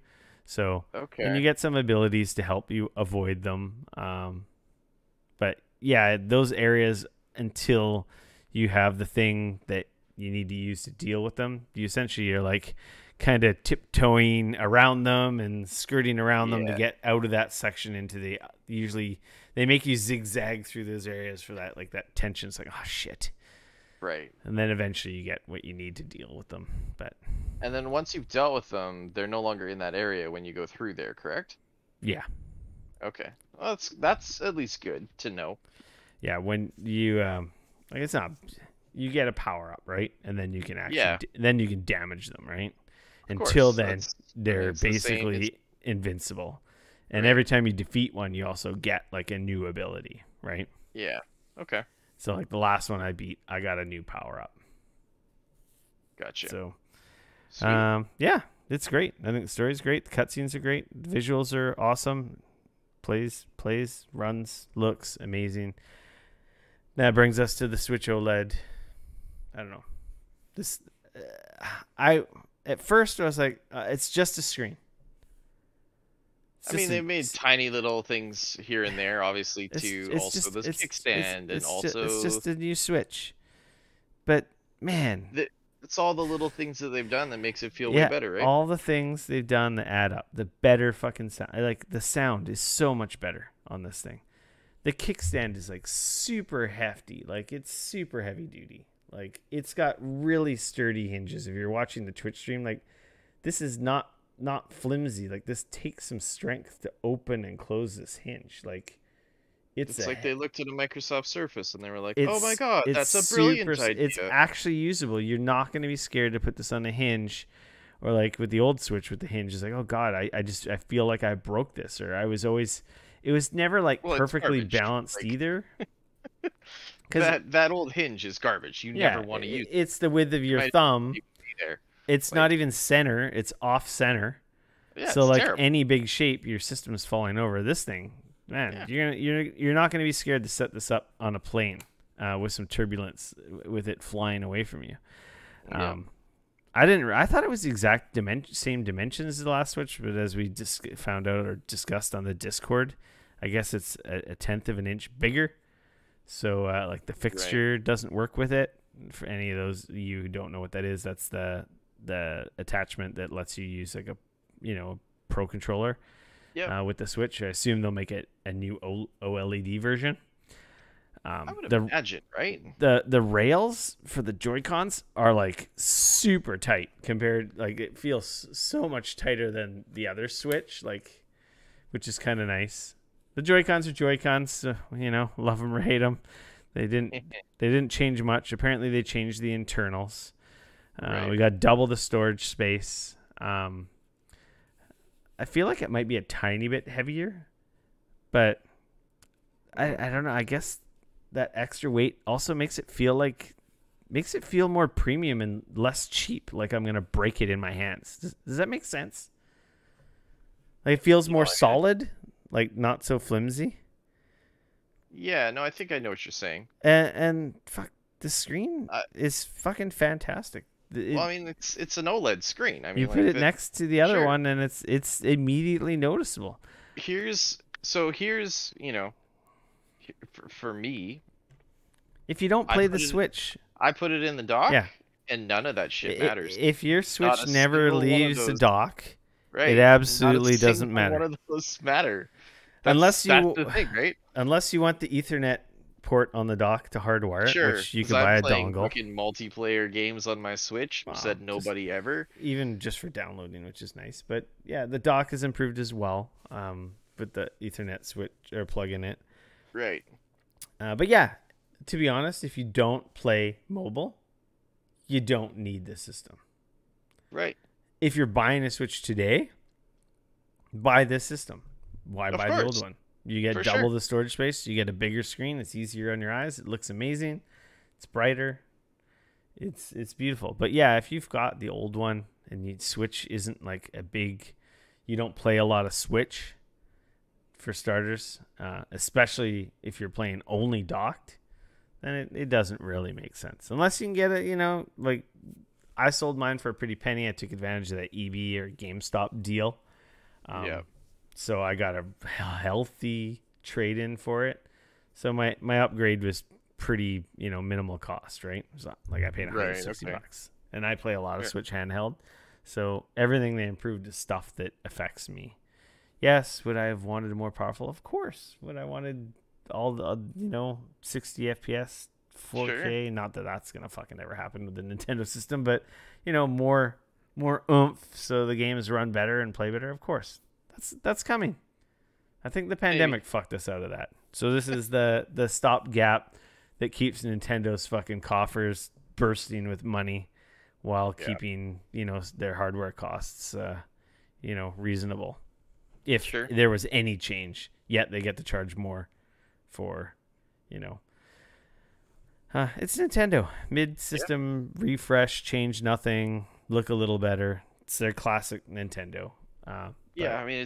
So, Okay. and you get some abilities to help you avoid them. But yeah, those areas, until you have the thing that you need to use to deal with them, you essentially are like kind of tiptoeing around them and skirting around them to Yeah. get out of that section into the, usually they make you zigzag through those areas for that, like that tension. It's like, oh shit. Right. And then eventually you get what you need to deal with them. But And then once you've dealt with them, they're no longer in that area when you go through there, correct? yeah. Okay. Well, that's at least good to know. Yeah. When you, like it's not, you get a power up, right? And then you can actually, Yeah. then you can damage them, right? Of Until course, then, they're it's the same- basically invincible. And Right. every time you defeat one, you also get like a new ability, right? Yeah. Okay. So like the last one I beat, I got a new power up. Gotcha. So, Sweet. yeah, it's great. I think the story's great. The cutscenes are great. The visuals are awesome. Plays, runs, looks amazing. That brings us to the Switch OLED. I don't know. This, at first I was like, it's just a screen. I mean, they made tiny little things here and there, obviously, too. Also, this kickstand, and also it's just a new Switch. But man, it's all the little things that they've done that makes it feel yeah, way better, right? all the things they've done that add up. The better fucking sound. Like the sound is so much better on this thing. The kickstand is like super hefty, like it's super heavy duty. Like it's got really sturdy hinges. If you're watching the Twitch stream, like this is not flimsy. Like this takes some strength to open and close this hinge. Like it's It's a like they looked at a Microsoft Surface and they were like, "Oh my it's God, it's that's a super. brilliant It's idea." actually usable. You're not going to be scared to put this on a hinge, or like with the old Switch with the hinge. It's like, oh god, I feel like I broke this, or I was always. It was never like Well, it's perfectly garbage. balanced Like either. Because that old hinge is garbage. You yeah, never want to use it. it's the width of You your might thumb. even be there. It's not Like, even center. It's off center. yeah, So it's like terrible. any big shape, your system is falling over. This thing, man, Yeah. you're not gonna be scared to set this up on a plane with some turbulence with it flying away from you. Yeah. I thought it was the exact same dimensions as the last Switch, but as we found out or discussed on the Discord, I guess it's a tenth of an inch bigger. So like the fixture doesn't work with it. For any of those you who don't know what that is, that's the attachment that lets you use like a pro controller with the Switch. I assume they'll make it a new OLED version. I would imagine, right? The rails for the Joy-Cons are like super tight compared, like it feels so much tighter than the other Switch, like, which is kind of nice. The Joy-Cons are Joy-Cons, so, love them or hate them. They didn't change much. Apparently they changed the internals. Right. We got double the storage space. I feel like it might be a tiny bit heavier, but I don't know. I guess that extra weight also makes it feel more premium and less cheap. Like I'm gonna break it in my hands. Does that make sense? Like it feels more solid, like not so flimsy. Yeah, no, I think I know what you're saying. And fuck, the screen Uh, is fucking fantastic. Well, I mean, it's an OLED screen. I mean, You like put it next to the other sure. one, and it's immediately noticeable. Here's for me, If you don't I play put the it Switch, I put it in the dock, yeah, and none of that shit matters. if your Switch Not a never single one of leaves the those. dock, Right. it Not a absolutely doesn't single matter. one of those matter. Unless That's you the thing, right? unless you want the Ethernet port on the dock to hardwire it, Sure, which you 'cause can buy I'm a playing dongle, fucking multiplayer games on my Switch. Wow, Said nobody ever. even just for downloading, which is nice. But yeah, the dock is improved as well, with the Ethernet switch or plug in it. Right. But yeah, to be honest, if you don't play mobile, you don't need this system. Right. If you're buying a Switch today, buy this system. Why Of buy the old course. one? You get For double sure. the storage space. You get a bigger screen. It's easier on your eyes. It looks amazing. It's brighter. It's beautiful. But yeah, if you've got the old one and you Switch isn't like a big, you don't play a lot of Switch for starters, especially if you're playing only docked, then it doesn't really make sense. Unless you can get it, like I sold mine for a pretty penny. I took advantage of that EB or GameStop deal. Yeah. So I got a healthy trade in for it. So my upgrade was pretty, minimal cost, right? It was like I paid Right, 160 okay. bucks. And I play a lot of Yeah. Switch handheld. So everything they improved is stuff that affects me. Yes, would I have wanted more powerful? Of course. Would I wanted all the 60 FPS, 4K? Sure. Not that that's gonna fucking ever happen with the Nintendo system, but more oomph so the games run better and play better. Of course, that's coming. I think the pandemic fucked us out of that. So this is the stopgap that keeps Nintendo's fucking coffers bursting with money while keeping their hardware costs reasonable. If Sure. there was any change, yet they get to charge more for, it's Nintendo. Mid-system refresh, change nothing, look a little better. It's their classic Nintendo. Yeah, I mean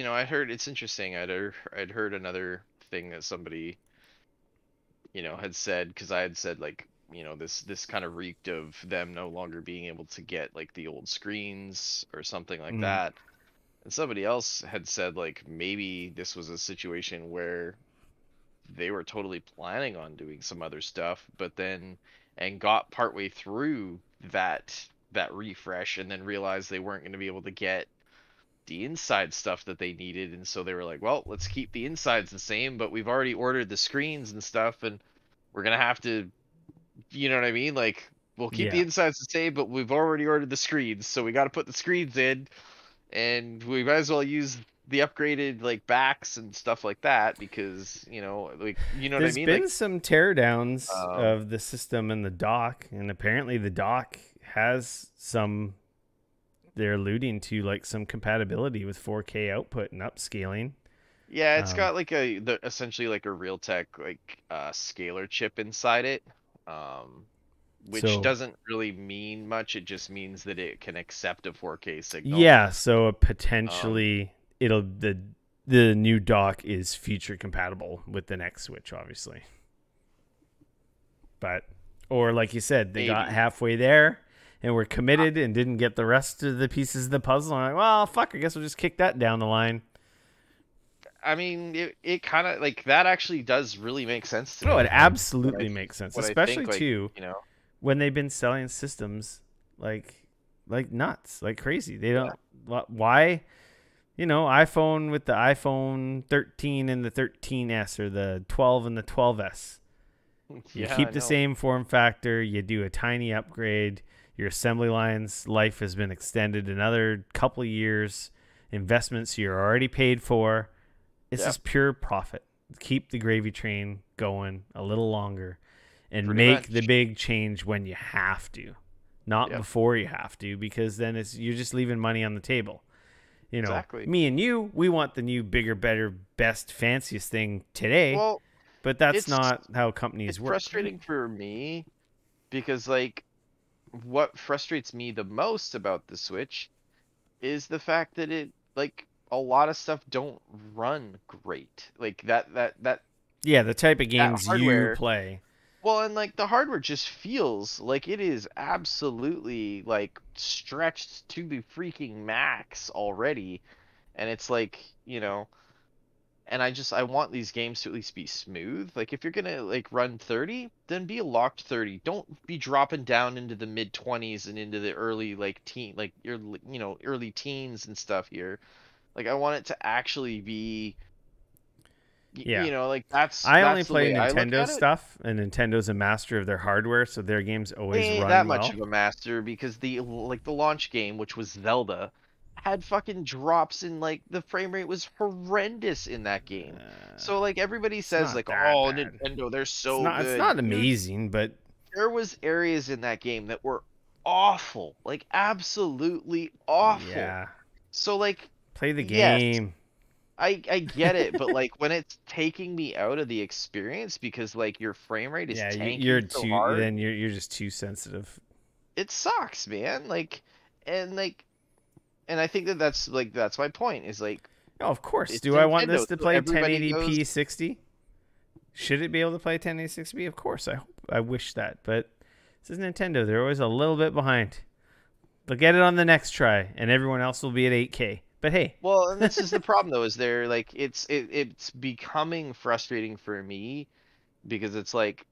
I heard it's interesting. I'd heard another thing that somebody had said, because I had said like this kind of reeked of them no longer being able to get like the old screens or something like that. And somebody else had said like maybe this was a situation where they were totally planning on doing some other stuff, but then and got partway through that refresh and then realized they weren't going to be able to get the inside stuff that they needed, and so they were like, well, let's keep the insides the same, but we've already ordered the screens and stuff, and we're gonna have to, you know what I mean? Like, we'll keep the Yeah. insides the same, but we've already ordered the screens, so we got to put the screens in, and we might as well use the upgraded like backs and stuff like that because like what I There's mean? been Like, some teardowns um, of the system and the dock, and apparently the dock has some. They're alluding to like some compatibility with 4K output and upscaling. yeah, it's Um, got like essentially like a Realtek like scalar chip inside it, um, which so doesn't really mean much. It just means that it can accept a 4K signal. yeah, so Um, potentially it'll the new dock is future compatible with the next Switch, obviously. But or like you said, they got Maybe. halfway there and were committed and didn't get the rest of the pieces of the puzzle. I'm like, well, fuck, I guess we'll just kick that down the line. I mean, it kind of like that actually does really make sense to Oh, me. it Like absolutely makes sense, what I especially think, like, too when they've been selling systems like nuts, like crazy. They yeah, don't why iPhone with the iPhone 13 and the 13s or the 12 and the 12s. You yeah, I keep the know. same form factor, you do a tiny upgrade, your assembly line's life has been extended another couple of years, investments you're already paid for. It's Yeah, just pure profit. Keep the gravy train going a little longer and pretty make the much. big change when you have to, not Yep, before you have to, because then you're just leaving money on the table. exactly. Me and you, we want the new, bigger, better, best, fanciest thing today, Well, but that's it's not how companies it's work, right? frustrating for me because like what frustrates me the most about the Switch is the fact that it like a lot of stuff don't run great. Like Yeah, the type of that games you hardware. play. Well, and like the hardware just feels like it is absolutely like stretched to the freaking max already. And it's like, and I want these games to at least be smooth. Like if you're gonna like run 30, then be a locked 30. Don't be dropping down into the mid 20s and into the early like early teens and stuff here. Like I want it to actually be Yeah. like that's I only that's the play way I look Nintendo at it. stuff, and Nintendo's a master of their hardware, so their games They always ain't run that much well. of a master because the launch game, which was Zelda, had fucking drops in like the frame rate was horrendous in that game. So like everybody It's says not like, that "Oh, bad. Nintendo, they're It's so not. It's good." not Dude, amazing, but there was areas in that game that were awful, like absolutely awful. yeah. So like, Play the yes, game. I get it, but like when it's taking me out of the experience because like your frame rate is Yeah, you're tanking so too. hard, Then you're just too sensitive. it sucks, man. And like, and I think that that's my point is like Oh, of course. it's Do I want Nintendo, this to so play everybody goes 1080p 60? Should it be able to play 1080 60? Of course. I wish that, but this is Nintendo. They're always a little bit behind. They'll get it on the next try, and everyone else will be at 8K. But hey, well, and this is the problem though, is they're like it's becoming frustrating for me because it's like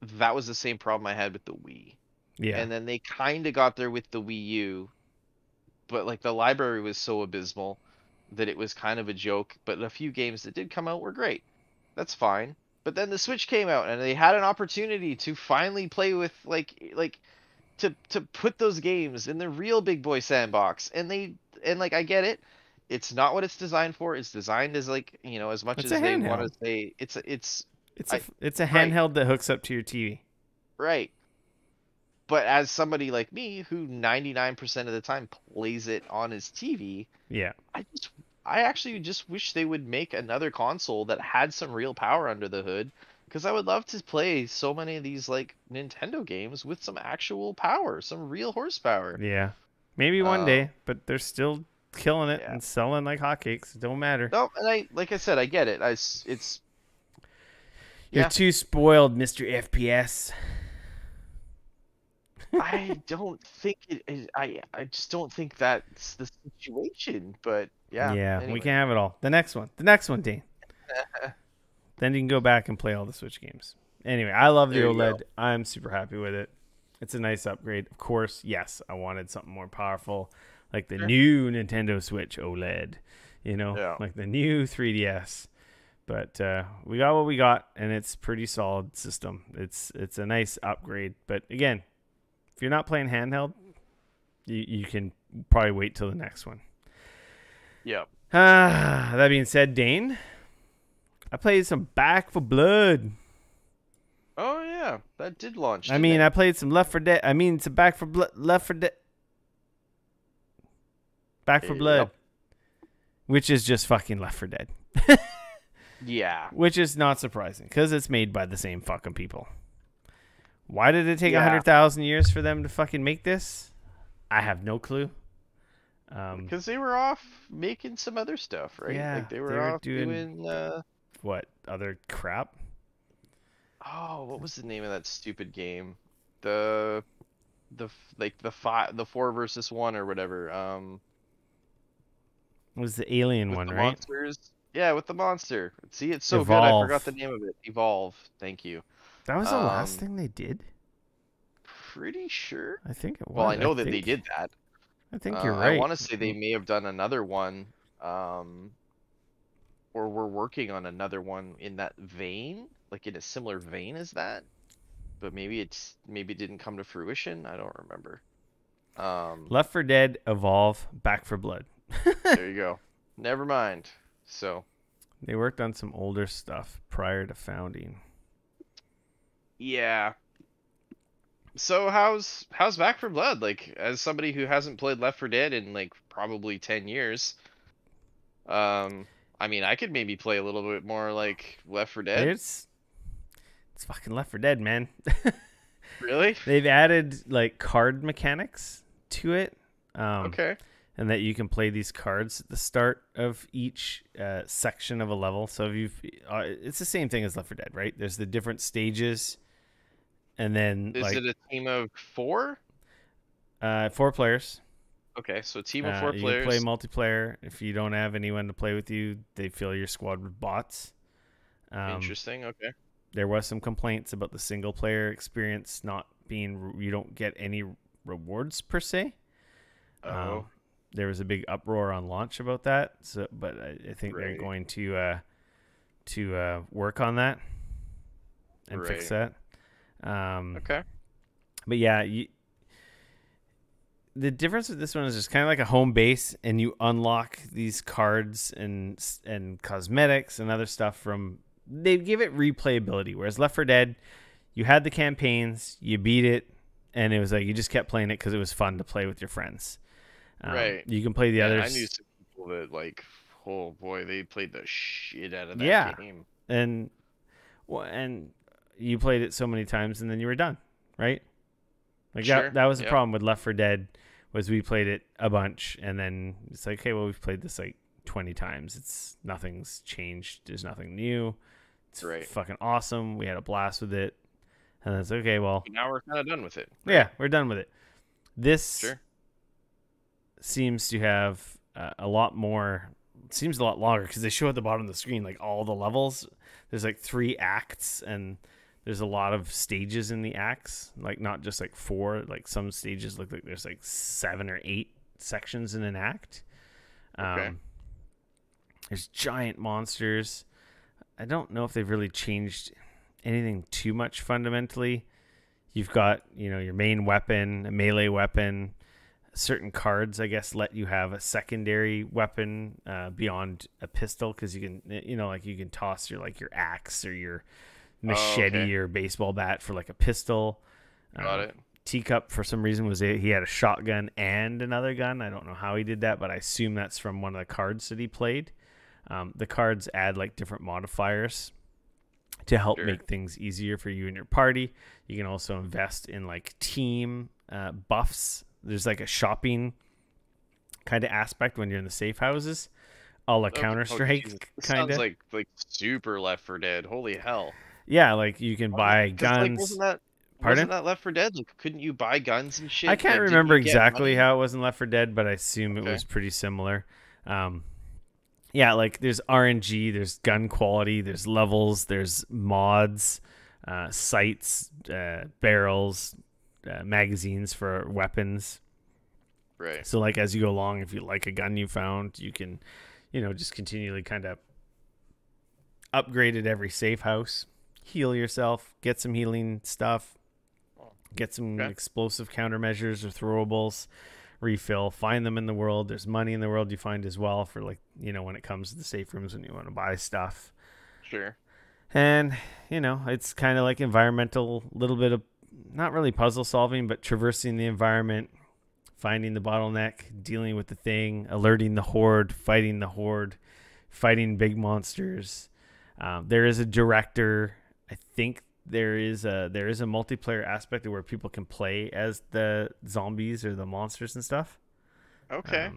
that was the same problem I had with the Wii. yeah, And then they kind of got there with the Wii U, but like the library was so abysmal that it was kind of a joke, but a few games that did come out were great. That's fine. But then the Switch came out and they had an opportunity to finally play with like to put those games in the real big boy sandbox and like I get it. It's not what it's designed for. It's designed as like, as much it's a as they want handheld. to say it's It's a I it's a right, handheld that hooks up to your TV. right. But as somebody like me who 99% of the time plays it on his TV, Yeah, I just I actually just wish they would make another console that had some real power under the hood because I would love to play so many of these like Nintendo games with some actual power, some real horsepower. yeah. Maybe one Um, day, but they're still killing it yeah. and selling like hotcakes. It don't matter. No, and like I said, I get it. It's You're yeah. too spoiled, Mr. FPS. I don't think it is. I just don't think that's the situation. But yeah. Yeah, we Anyway. can have it all. The next one. The next one, Dean. Then you can go back and play all the Switch games. Anyway, I love the There you OLED. go. I'm super happy with it. It's a nice upgrade. Of course, yes, I wanted something more powerful. like the Sure. new Nintendo Switch OLED, Yeah. like the new 3DS. But we got what we got, and it's pretty solid system. It's a nice upgrade. But again, if you're not playing handheld, you can probably wait till the next one. Yeah. That being said, Dane, I played some Back for Blood. Oh yeah, that did launch. I Didn't mean, it? I played some Left for Dead. I mean, some Back for Blood. Left for Dead. Back for Blood, Yep. which is just fucking Left for Dead. Yeah. Which is not surprising because it's made by the same fucking people. Why did it take Yeah. 100,000 years for them to fucking make this? I have no clue. Because they were off making some other stuff, right? Yeah, Like they they were were off doing what other crap? oh, what was the name of that stupid game? The 4 versus 1 or whatever. It was the alien With one, the right? monsters. Yeah, with the monster. See, it's so good. I Evolve. forgot the name of it. Evolve. Thank you. That was the last thing they did. Pretty sure. I think it was. Well, I know that they did that. I think you're I right. want to say they may have done another one, or we're working on another one in that vein, like in a similar vein as that. But maybe it didn't come to fruition. I don't remember. Left 4 Dead, Evolve, Back for Blood. There you go. Never mind. So They worked on some older stuff prior to founding. yeah. So how's Back for Blood? Like, as somebody who hasn't played Left 4 Dead in like probably 10 years, I mean, I could maybe play a little bit more like Left 4 Dead. It's fucking Left 4 Dead, man. Really? They've added like card mechanics to it. Okay. And that you can play these cards at the start of each section of a level. So if it's the same thing as Left 4 Dead, right? There's the different stages, and then Is it a team of 4? 4 players. Okay, so a team of 4 You players. can play multiplayer. If you don't have anyone to play with you, they fill your squad with bots. Interesting. Okay. There was some complaints about the single player experience not being. You don't get any rewards per se. Oh. There was a big uproar on launch about that. So, but I think they're Right. going to work on that and fix that. Okay. But yeah, the difference with this one is just kind of like a home base, and you unlock these cards and cosmetics and other stuff from. They give it replayability, whereas Left 4 Dead, you had the campaigns, you beat it, and it was like you just kept playing it because it was fun to play with your friends. Right. You can play the others. I knew some people that like, oh boy, they played the shit out of that game. And you played it so many times, and then you were done, right? Like Sure. that was the Yep. problem with Left 4 Dead, was we played it a bunch, and then it's like, okay, well, we've played this like 20 times. Nothing's changed. There's nothing new. It's Right. fucking awesome. We had a blast with it, and it's okay. Well, Now we're kind of done with it. yeah, we're done with it. This Sure. seems to have a lot more. Seems a lot longer because they show at the bottom of the screen like all the levels. There's like 3 acts, and there's a lot of stages in the acts. Like not just like 4. Like some stages look like there's like 7 or 8 sections in an act. Okay. There's giant monsters. I don't know if they've really changed anything too much fundamentally. You've got, your main weapon, a melee weapon. Certain cards, I guess, let you have a secondary weapon beyond a pistol, because you can, like you can toss your axe or your machete or baseball bat for like a pistol. Got it. Teacup, for some reason, he had a shotgun and another gun. I don't know how he did that, but I assume that's from one of the cards that he played. The cards add like different modifiers to help make things easier for you and your party. You can also invest in like team buffs. There's like a shopping kind of aspect when you're in the safe houses, a la Counter-Strike kind of. Sounds like super Left 4 Dead. Holy hell. Yeah, like you can buy guns. Wasn't that Left 4 Dead? Like, couldn't you buy guns and shit? I can't Like, remember didn't you get exactly money? how it was in Left 4 Dead, but I assume it was pretty similar. Yeah, like there's RNG, there's gun quality, there's levels, there's mods, sights, barrels, magazines for weapons. Right. So like as you go along, if you like a gun you found, you can, just continually kind of upgrade at every safe house, heal yourself, get some healing stuff, Oh, get some okay. explosive countermeasures or throwables, refill, find them in the world. There's money in the world you find as well for like, when it comes to the safe rooms when you want to buy stuff. Sure. And, it's kind of like environmental, little bit of not really puzzle solving, but traversing the environment, finding the bottleneck, dealing with the thing, alerting the horde, fighting big monsters. There is a director. I think there is a multiplayer aspect of where people can play as the zombies or the monsters and stuff. Okay.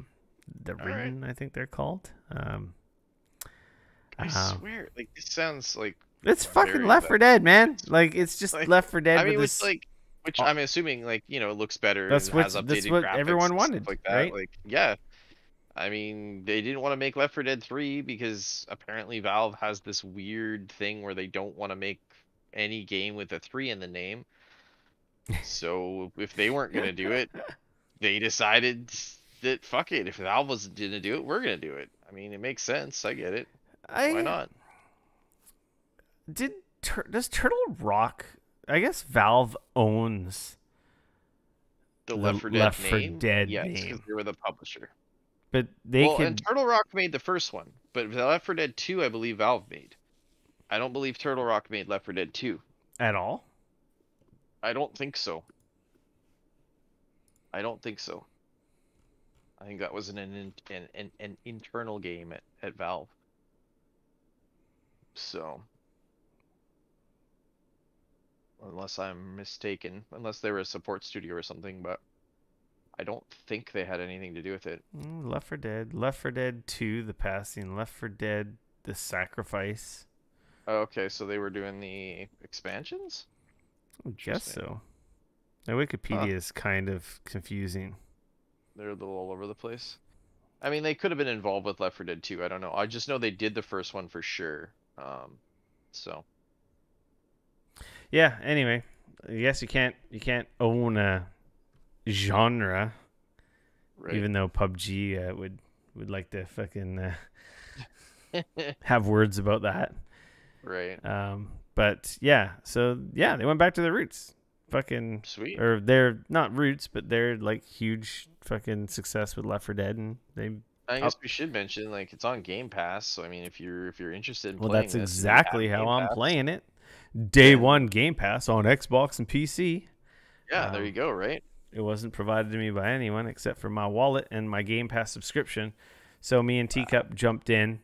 The All right. Ridden, I think they're called. I swear, like this sounds like It's fucking very Left bad. 4 Dead, man. Like it's just Like, Left 4 Dead I with mean, this. which I'm assuming, like, it looks better That's and has that's updated what graphics everyone and stuff wanted, like that. right? Like, yeah. I mean, they didn't want to make Left 4 Dead 3 because apparently Valve has this weird thing where they don't want to make any game with a 3 in the name. So if they weren't gonna do it, they decided that fuck it. If Valve was gonna do it, we're gonna do it. I mean, it makes sense. I get it. Why I not? did. Does Turtle Rock? I guess Valve owns The the Left 4 Dead Left 4 name? Dead Yes, because name, they were the publisher. but they Well, and could Turtle Rock made the first one, but the Left 4 Dead 2, I believe Valve made. I don't believe Turtle Rock made Left 4 Dead 2. at all. I don't think so. I don't think so. I think that was an internal game at Valve. So, unless I'm mistaken, unless they were a support studio or something, but I don't think they had anything to do with it. Left 4 Dead, Left 4 Dead 2, The Passing, Left 4 Dead, The Sacrifice. Oh, okay, so they were doing the expansions? I guess Interesting. so. The Wikipedia Huh. is kind of confusing. They're a little all over the place. I mean, they could have been involved with Left 4 Dead 2. I don't know. I just know they did the first one for sure. So Yeah. Anyway, I guess you can't own a genre, right. even though PUBG would like to fucking have words about that. Right. But yeah, so yeah, they went back to their roots. Fucking, Sweet. or they're not roots, but they're like huge fucking success with Left 4 Dead, and they. I guess we should mention, like, it's on Game Pass, so I mean, if you're interested in Well, playing that's this and you have exactly how Game I'm Pass, playing it. Day then one Game Pass on Xbox and PC. yeah, there you go, right? It wasn't provided to me by anyone except for my wallet and my Game Pass subscription. So me and Teacup jumped in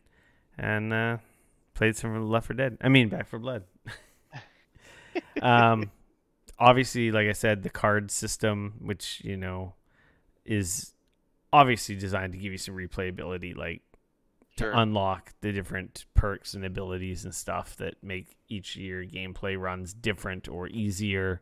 and played some Left 4 Dead. I mean, Back 4 Blood. Obviously, like I said, the card system, which is obviously designed to give you some replayability, like to Sure. unlock the different perks and abilities and stuff that make each of your gameplay runs different or easier.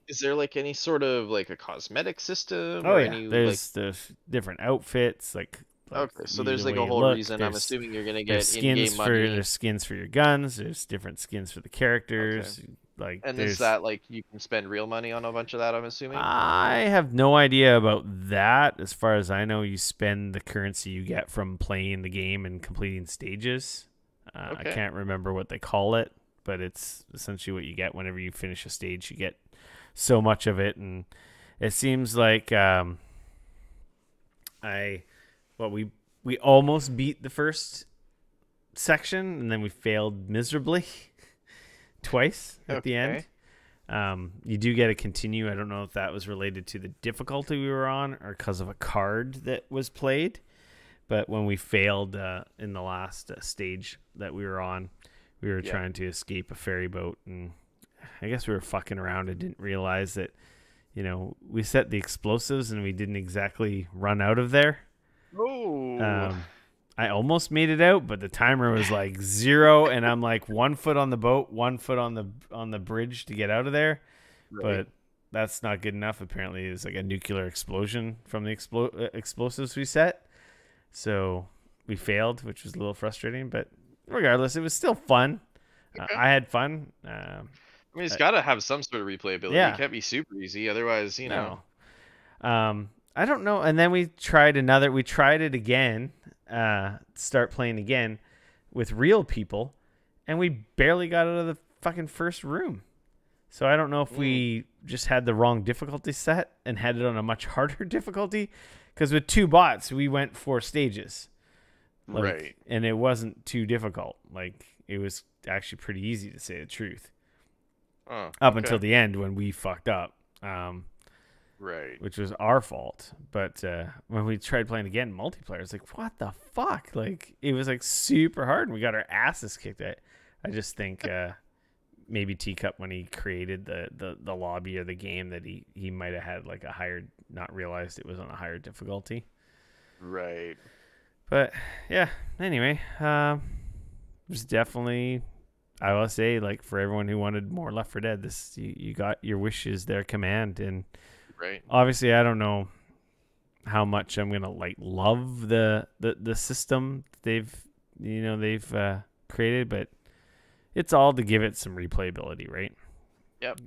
Is there like any sort of like a cosmetic system Oh or yeah, any like there's the different outfits, like okay, so the there's like way a you whole look. reason I'm assuming you're gonna There's get in-game money. there's skins for your guns. There's different skins for the characters. Okay. Like And is there's. that like you can spend real money on a bunch of that, I'm assuming? I have no idea about that. As far as I know, you spend the currency you get from playing the game and completing stages. I Okay. can't remember what they call it, but it's essentially what you get whenever you finish a stage. You get so much of it, and it seems like we almost beat the first section, and then we failed miserably twice at the end. You do get to continue. I don't know if that was related to the difficulty we were on or because of a card that was played. But when we failed in the last stage that we were on, we were trying to escape a ferry boat, and I guess we were fucking around and didn't realize that, we set the explosives and we didn't exactly run out of there. Oh. I almost made it out, but the timer was like 0, and I'm like 1 foot on the boat, 1 foot on the bridge to get out of there. Right. But that's not good enough. Apparently, it's like a nuclear explosion from the explosives we set. So we failed, which was a little frustrating. But regardless, it was still fun. Okay. I had fun. I mean, it's got to have some sort of replayability. Yeah. It can't be super easy, otherwise, No. I don't know. And then we tried it again, start playing again with real people, and we barely got out of the fucking first room. So I don't know if we just had the wrong difficulty set and had it on a much harder difficulty. Because with 2 bots, we went 4 stages. Right. And it wasn't too difficult. Like, it was actually pretty easy, to say the truth. Up until the end when we fucked up. Right. Which was our fault. But when we tried playing again multiplayer, it's like, what the fuck? Like, it was like super hard, and we got our asses kicked. I just think maybe Teacup, when he created the lobby or the game, that he might have had like a higher, not realized it was on a higher difficulty. Right. But yeah, anyway, it was definitely, I will say, like, for everyone who wanted more Left 4 Dead, this you got your wishes, their command. And right. Obviously, I don't know how much I'm gonna like love the system they've created, but it's all to give it some replayability, right? Yep.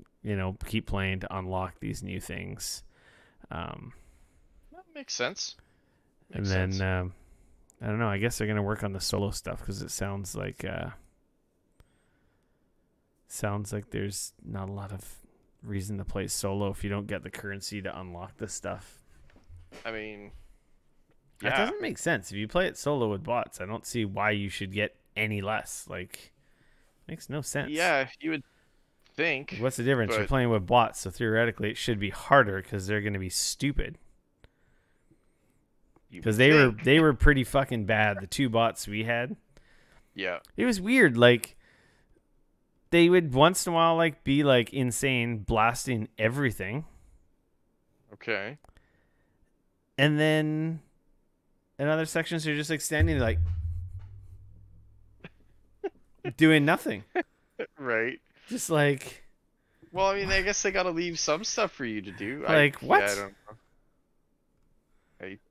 Keep playing to unlock these new things. That makes sense. I don't know. I guess they're gonna work on the solo stuff, because it sounds like there's not a lot of reason to play solo if you don't get the currency to unlock this stuff. I mean, that doesn't make sense. If you play it solo with bots, I don't see why you should get any less. Like, makes no sense. Yeah, you would think. What's the difference? You're playing with bots, so theoretically it should be harder because they're going to be stupid. Because they were pretty fucking bad. The 2 bots we had. Yeah. It was weird. Like, they would once in a while like be like insane, blasting everything. Okay. And then in other sections they're just like standing like doing nothing. Right. Just like, well, I mean, I guess they got to leave some stuff for you to do. Like, what? Yeah, I don't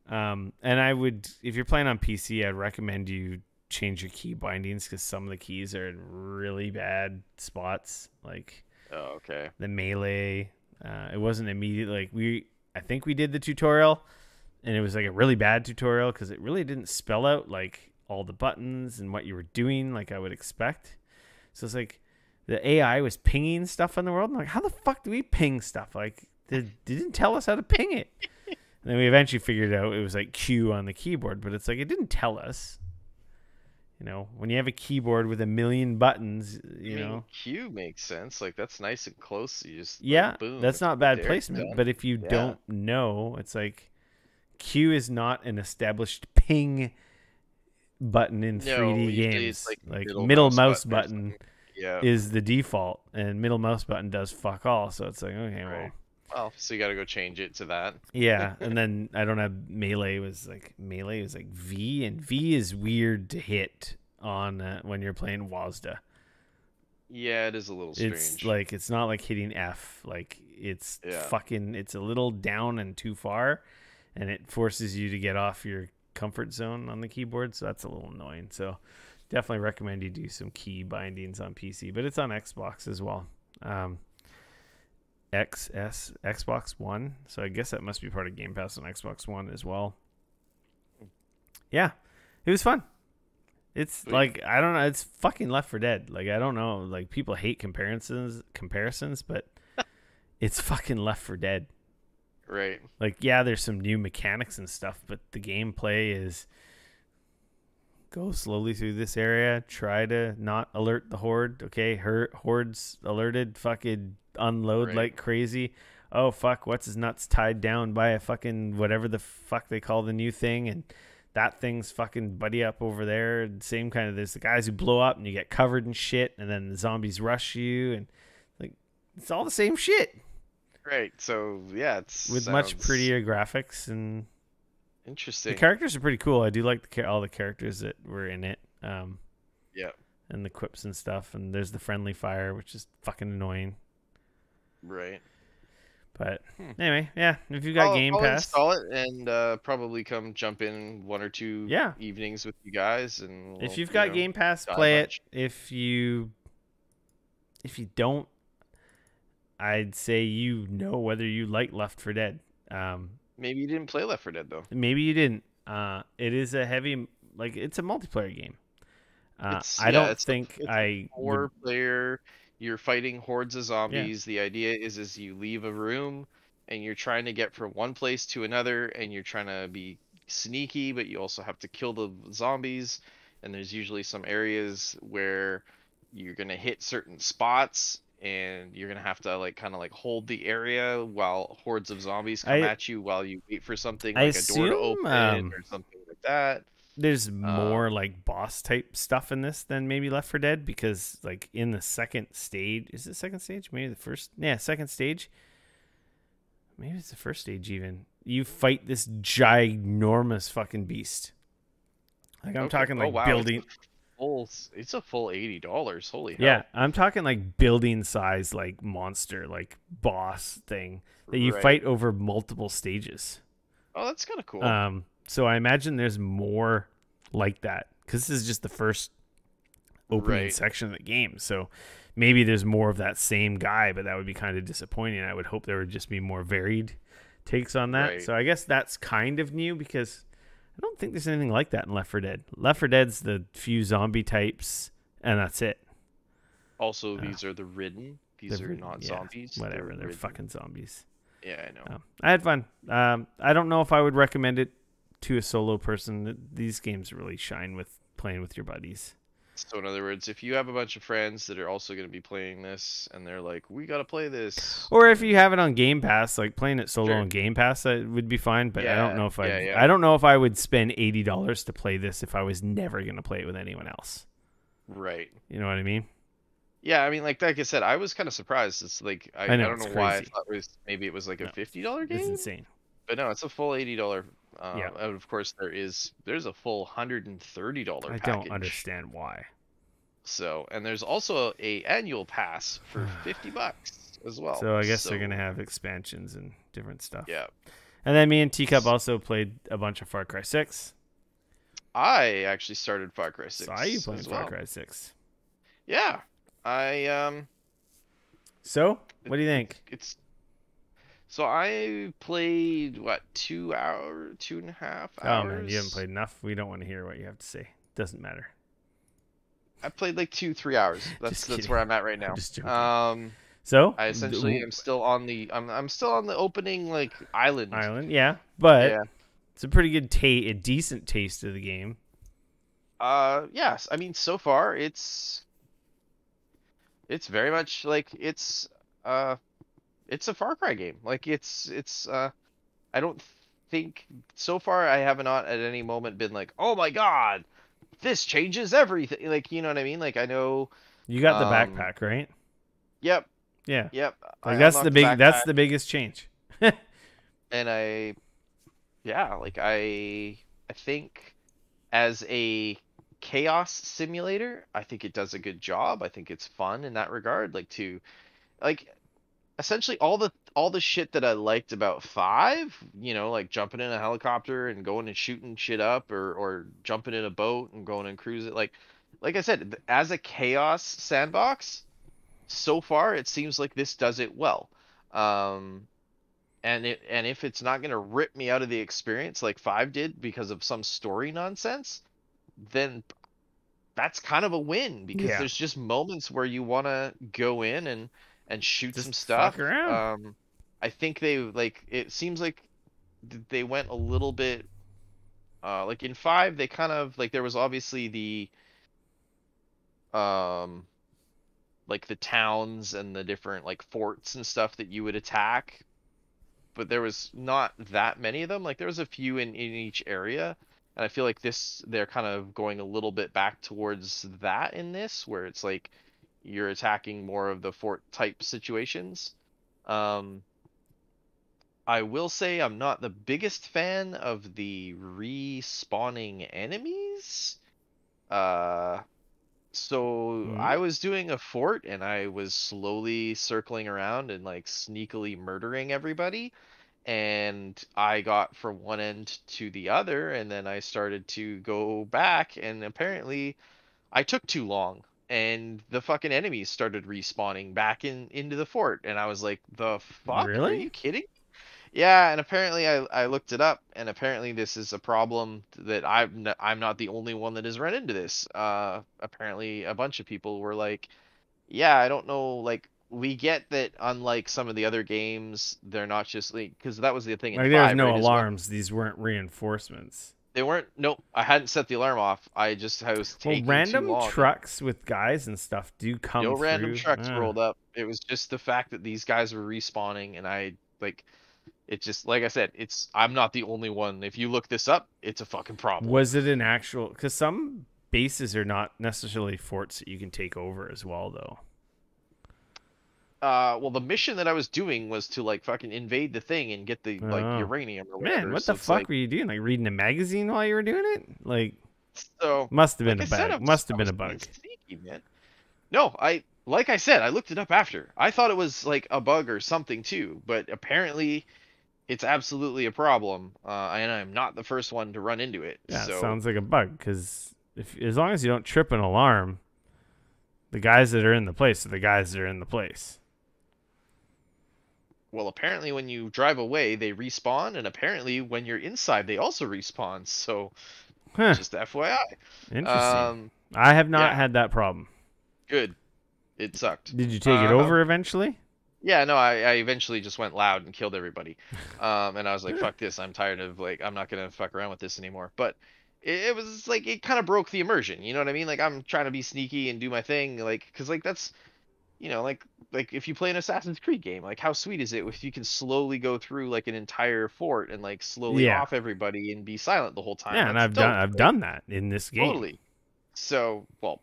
know. And I would, if you're playing on PC, I'd recommend you change your key bindings, because some of the keys are in really bad spots. Like, okay. The melee, it wasn't immediate. Like, I think we did the tutorial, and it was like a really bad tutorial because it really didn't spell out like all the buttons and what you were doing like I would expect. So it's like the AI was pinging stuff in the world. I'm like, how the fuck do we ping stuff? Like, they didn't tell us how to ping it. And then we eventually figured out it was like Q on the keyboard, but it's like, it didn't tell us. When you have a keyboard with 1 million buttons, Q makes sense. Like, that's nice and close. You just boom. That's not bad placement. But if you don't know, it's like Q is not an established ping button in 3D games. Like middle mouse button is the default, and middle mouse button does fuck all. So it's like, okay, well, so you got to go change it to that. Yeah, and then I don't have melee was like V, and V is weird to hit on when you're playing WASD. Yeah, it is a little strange. It's like, it's not like hitting F. Like, it's it's a little down and too far, and it forces you to get off your comfort zone on the keyboard, so that's a little annoying. So definitely recommend you do some key bindings on PC, but it's on Xbox as well. Xbox One, so I guess that must be part of Game Pass on Xbox One as well. Yeah, it was fun. It's like, I don't know, it's fucking Left 4 Dead. Like, I don't know, like, people hate comparisons, but it's fucking Left 4 Dead. Right. Like, yeah, there's some new mechanics and stuff, but the gameplay is go slowly through this area, try to not alert the horde. Okay, horde's alerted, fucking unload like crazy. Oh fuck, what's his nuts tied down by a fucking whatever the fuck they call the new thing, and that thing's fucking buddy up over there. Same kind of, there's the guys who blow up and you get covered in shit, and then the zombies rush you, and like, it's all the same shit. Right. So yeah, it's with much prettier graphics and interesting. The characters are pretty cool. I do like all the characters that were in it. Yeah. And the quips and stuff, and there's the friendly fire, which is fucking annoying. Right. But anyway, yeah, if you got Game Pass, install it and probably come jump in 1 or 2 evenings with you guys. And if you've got Game Pass, play it. If you don't, I'd say whether you like Left 4 Dead. Maybe you didn't play Left 4 Dead though. Maybe you didn't. It is a heavy, like it's a multiplayer game. It's I yeah, don't think it's a I would. 4 player. You're fighting hordes of Yeah, zombies. The idea is you leave a room and you're trying to get from one place to another, and you're trying to be sneaky, but you also have to kill the zombies. And there's usually some areas where you're gonna hit certain spots, and you're gonna have to like kind of like hold the area while hordes of zombies come I at you while you wait for something I like a door to assume open or something like that. there's Um, more like boss type stuff in this than maybe Left 4 Dead, because like in the second stage, is it second stage? Maybe the first. Yeah, second stage. Maybe it's the first stage even. You fight this ginormous fucking beast. Like I'm okay. talking Oh like wow, building. it's a full $80. Holy Yeah, hell. I'm talking like building size, like monster, like boss thing that you Right. fight over multiple stages. Oh, that's kind of cool. So I imagine there's more like that, because this is just the first opening Right. section of the game. So maybe there's more of that same guy, but that would be kind of disappointing. I would hope there would just be more varied takes on that. Right. So I guess that's kind of new, because I don't think there's anything like that in Left 4 Dead. Left 4 Dead's the few zombie types, and that's it. Also, Uh, these are the ridden. These are not yeah, zombies. whatever. They're Ridden. fucking zombies. Yeah, I know. I had fun. I don't know if I would recommend it to a solo person. These games really shine with playing with your buddies. So in other words, if you have a bunch of friends that are also going to be playing this and they're like, "We got to play this." Or if you have it on Game Pass, like playing it solo Sure. on Game Pass, that would be fine. But I don't Yeah, know if yeah, yeah. I don't know if I would spend $80 to play this if I was never gonna play it with anyone else. Right. You know what I mean? Yeah, I mean, like I said, I was kind of surprised. It's like I I know don't it's know why I crazy. thought it was maybe it was like a No, $50 it's game, insane. but no, it's a full $80. Yeah, And of course there's a full $130 I don't package. understand why. So, and there's also a annual pass for $50 as well. So I guess they're So, gonna have expansions and different stuff. yeah. And then me and Teacup also played a bunch of Far Cry 6. I actually started Far Cry Saw you 6 playing as Far well. Cry 6. Yeah. I So, it, what do you think? it's so I played what, 2.5 Oh man, you haven't hours? played enough. We don't want to hear what you have to say. Doesn't matter. I played like 3 hours. Just That's kidding. where I'm at right I'm now. just joking. So, I essentially am still on the I'm still on the opening like island. Island, yeah, but Yeah. it's a pretty good a decent taste of the game. Yes. I mean, so far it's very much like it's a Far Cry game. Like it's I don't think so far I have not at any moment been like, "Oh my God, this changes everything." Like, you know what I mean? Like I know You got the um backpack, right? yep, Yeah, yep. I like unlocked the that's backpack the biggest change. and yeah, like I think as a chaos simulator, I think it does a good job. I think it's fun in that regard, like to like essentially all the shit that I liked about 5, like jumping in a helicopter and going and shooting shit up or jumping in a boat and going and cruising like I said, as a chaos sandbox, so far it seems like this does it well. Um and if it's not going to rip me out of the experience like 5 did because of some story nonsense, then that's kind of a win because Yeah, there's just moments where you want to go in and shoot some just stuff. fuck around. I think they like it seems like they went a little bit like in 5 they kind of like there was obviously the um like the towns and the different like forts and stuff that you would attack, but there was not that many of them. Like there was a few in each area, and I feel like this they're kind of going a little bit back towards that in this, where it's like you're attacking more of the fort type situations. Um, I will say I'm not the biggest fan of the respawning enemies. Uh, so Mm, I was doing a fort and I was slowly circling around and like sneakily murdering everybody, and I got from one end to the other, and then I started to go back, and apparently I took too long, and the fucking enemies started respawning back into the fort, and I was like, "The fuck? Are really? you kidding?" Yeah, and apparently I looked it up, and apparently this is a problem that I'm not the only one that has run into this. Apparently a bunch of people were like, yeah, I don't know, like we get that unlike some of the other games, they're not just like because that was the thing in Like there was 5, no right? Is when alarms. These weren't reinforcements. they weren't. Nope, I hadn't set the alarm off. I was Well, taking too random long. trucks with guys and stuff do come No random through. trucks rolled up. It was just the fact that these guys were respawning, and I like it. Just like I said, it's I'm not the only one. If you look this up, it's a fucking problem. Was it an actual? Because some bases are not necessarily forts that you can take over as well, though. Well, the mission that I was doing was to like fucking invade the thing and get the like Oh uranium or man, whatever. what So the it's fuck like were you doing? Like reading a magazine while you were doing it? Like so. must have been Like a I said, bug. Must have I been was a being bug. sneaky, man. No, I like I said, I looked it up after. I thought it was like a bug or something too, but apparently it's absolutely a problem, and I'm not the first one to run into it. Yeah, it So, sounds like a bug. Because if as long as you don't trip an alarm, the guys that are in the place are the guys that are in the place. well, apparently when you drive away, they respawn, and apparently when you're inside, they also respawn. So, Huh. just FYI. Interesting. I have not Yeah, had that problem. good. It sucked. Did you take it over Um, eventually? yeah, no, I eventually just went loud and killed everybody. And I was like, fuck this. I'm tired of like, I'm not gonna fuck around with this anymore. But it was like, it kind of broke the immersion. You know what I mean? Like, I'm trying to be sneaky and do my thing, like, cause like that's like if you play an Assassin's Creed game, like how sweet is it if you can slowly go through like an entire fort and like slowly Yeah. off everybody and be silent the whole time? Yeah, and That's I've done dope, I've right? done that in this game. Totally. So, well,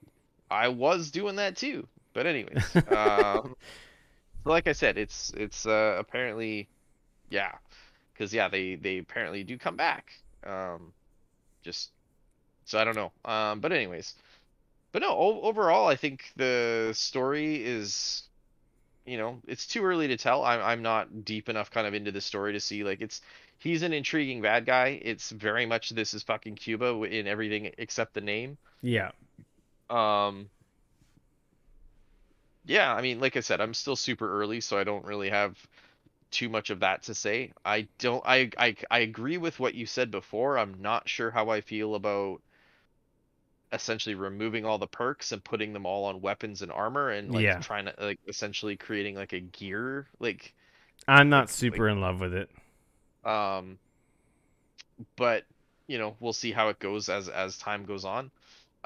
I was doing that too. But anyways, like I said, it's apparently yeah, because yeah, they apparently do come back. Just so I don't know. But anyways, but no, overall, I think the story is, it's too early to tell. I'm not deep enough kind of into the story to see like he's an intriguing bad guy. It's very much this is fucking Cuba in everything except the name. Yeah. Um, yeah, I mean, like I said, I'm still super early, so I don't really have too much of that to say. I don't I agree with what you said before. I'm not sure how I feel about essentially removing all the perks and putting them all on weapons and armor and like Yeah. trying to like essentially creating like a gear I'm not like super in love with it. um but we'll see how it goes as time goes on.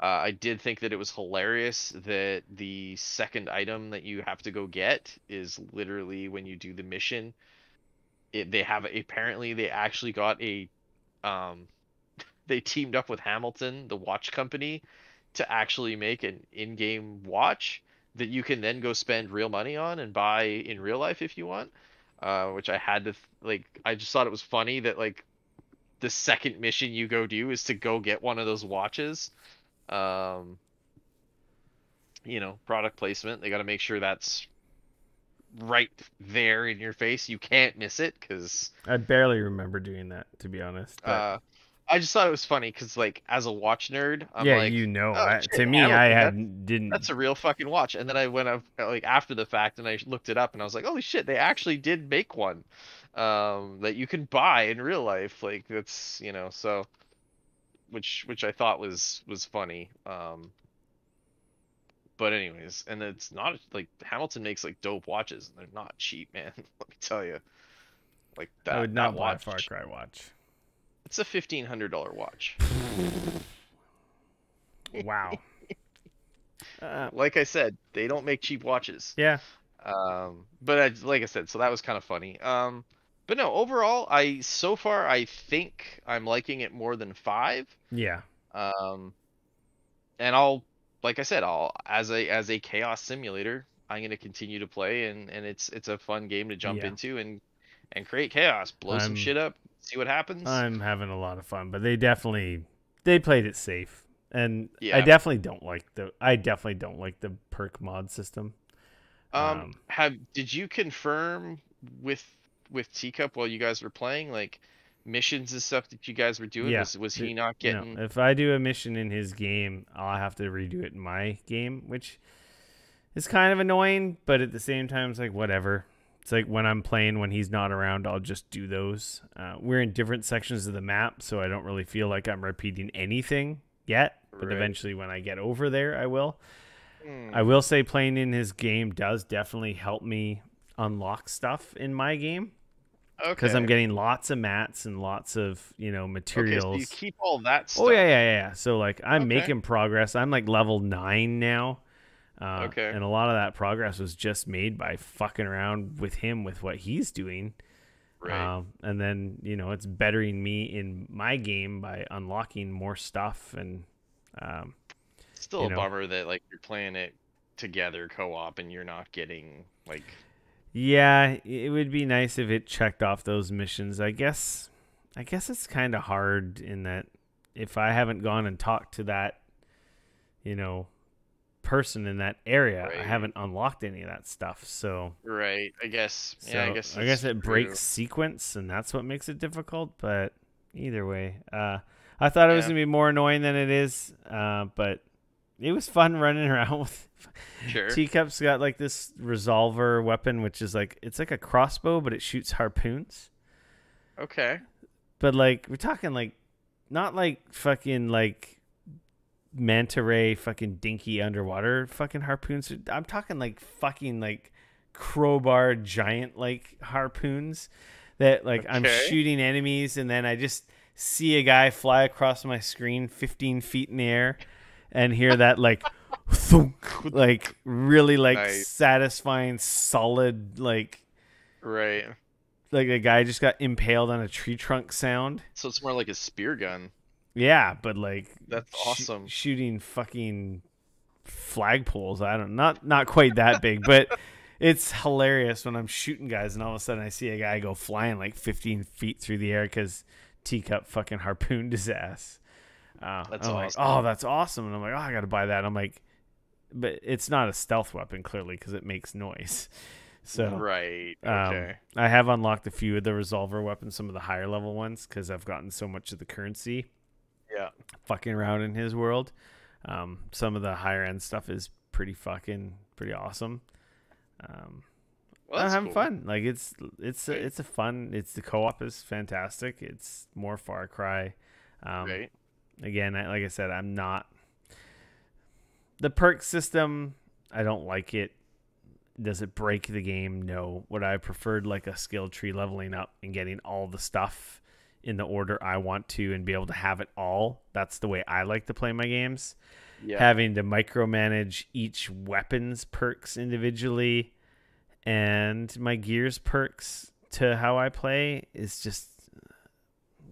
I did think that it was hilarious that the second item that you have to go get is literally when you do the mission. They have apparently they actually got a um they teamed up with Hamilton, the watch company, to actually make an in-game watch that you can then go spend real money on and buy in real life if you want. Which I had to like. I just thought it was funny that like the second mission you go do is to go get one of those watches. Um, product placement. They got to make sure that's right there in your face. You can't miss it because I barely remember doing that, to be honest. But I just thought it was funny because like as a watch nerd, I'm yeah, like, oh to shit, me, I Hamilton, had didn't. that's a real fucking watch. And then I went up like after the fact and I looked it up and I was like, holy shit, they actually did make one that you can buy in real life. Like that's so which I thought was funny. But anyways, and it's not like Hamilton makes like dope watches and they're not cheap, man. Let me tell you, like I that would that not buy a Far watch, Cry watch. it's a $1,500 watch. Wow. Like I said, they don't make cheap watches. Yeah. But like I said, so that was kind of funny. But no, overall, so far I think I'm liking it more than 5. Yeah. Um, and I'll, like I said, I'll as a chaos simulator, I'm gonna continue to play, and it's a fun game to jump Yeah. into and create chaos, blow some I'm shit up, see what happens. I'm having a lot of fun, but they played it safe. And Yeah. I definitely don't like the perk mod system. Did you confirm with Teacup while you guys were playing, like missions and stuff that you guys were doing? Yeah. Was he not No, getting? if I do a mission in his game, I'll have to redo it in my game, which is kind of annoying, but at the same time, it's like whatever. It's like when I'm playing when he's not around, I'll just do those. We're in different sections of the map, so I don't really feel like I'm repeating anything yet. But Right. eventually, when I get over there, I will. I Hmm. will say playing in his game does definitely help me unlock stuff in my game because I'm Okay. getting lots of mats and lots of Okay, so you materials. keep all that Oh yeah, stuff. yeah, yeah, yeah. So like I'm Okay. making progress. I'm like level 9 now. Okay. And a lot of that progress was just made by fucking around with him with what he's doing. Right. And then, it's bettering me in my game by unlocking more stuff. And, um, Still you a know, bummer that like you're playing it together co-op and you're not getting like yeah, it would be nice if it checked off those missions. I guess it's kind of hard in that if I haven't gone and talked to that, you know, person in that area, I right. haven't unlocked any of that stuff. So, Right. I guess. Yeah, I So guess I guess that's it true. breaks sequence, and that's what makes it difficult. But either way, I thought it was Yeah. gonna be more annoying than it is. But it was fun running around with. Sure. Teacup's got like this resolver weapon, which is like it's like a crossbow, but it shoots harpoons. Okay. But like we're talking like not like fucking like manta ray fucking dinky underwater fucking harpoons. I'm talking like fucking like crowbar giant like harpoons that like I'm Okay. shooting enemies and then I just see a guy fly across my screen 15 feet in the air and hear that like thunk, like really like Nice. satisfying solid Right. like a guy just got impaled on a tree trunk sound. So it's more like a spear gun. Yeah, but like That's awesome. shooting fucking flagpoles. I don't not quite that big, but it's hilarious when I'm shooting guys and all of a sudden I see a guy go flying like 15 feet through the air because Teacup fucking harpooned his ass. That's I'm like, awesome. oh, that's awesome, and I'm like, oh, I gotta buy that. I'm like, but it's not a stealth weapon clearly because it makes noise. So Right. Okay. I have unlocked a few of the resolver weapons, some of the higher level ones, because I've gotten so much of the currency Yeah. fucking around in his world. Some of the higher end stuff is pretty awesome. Um, Well, I'm that's having cool. fun. Like Right. it's a fun. It's the co-op is fantastic. It's more Far Cry. Um, Right. Again, like I said, I'm not the perk system. I don't like it. Does it break the game? No. Would I preferred like a skill tree leveling up and getting all the stuff in the order I want to and be able to have it all? That's the way I like to play my games. Yeah. Having to micromanage each weapon's perks individually and my gears perks to how I play is just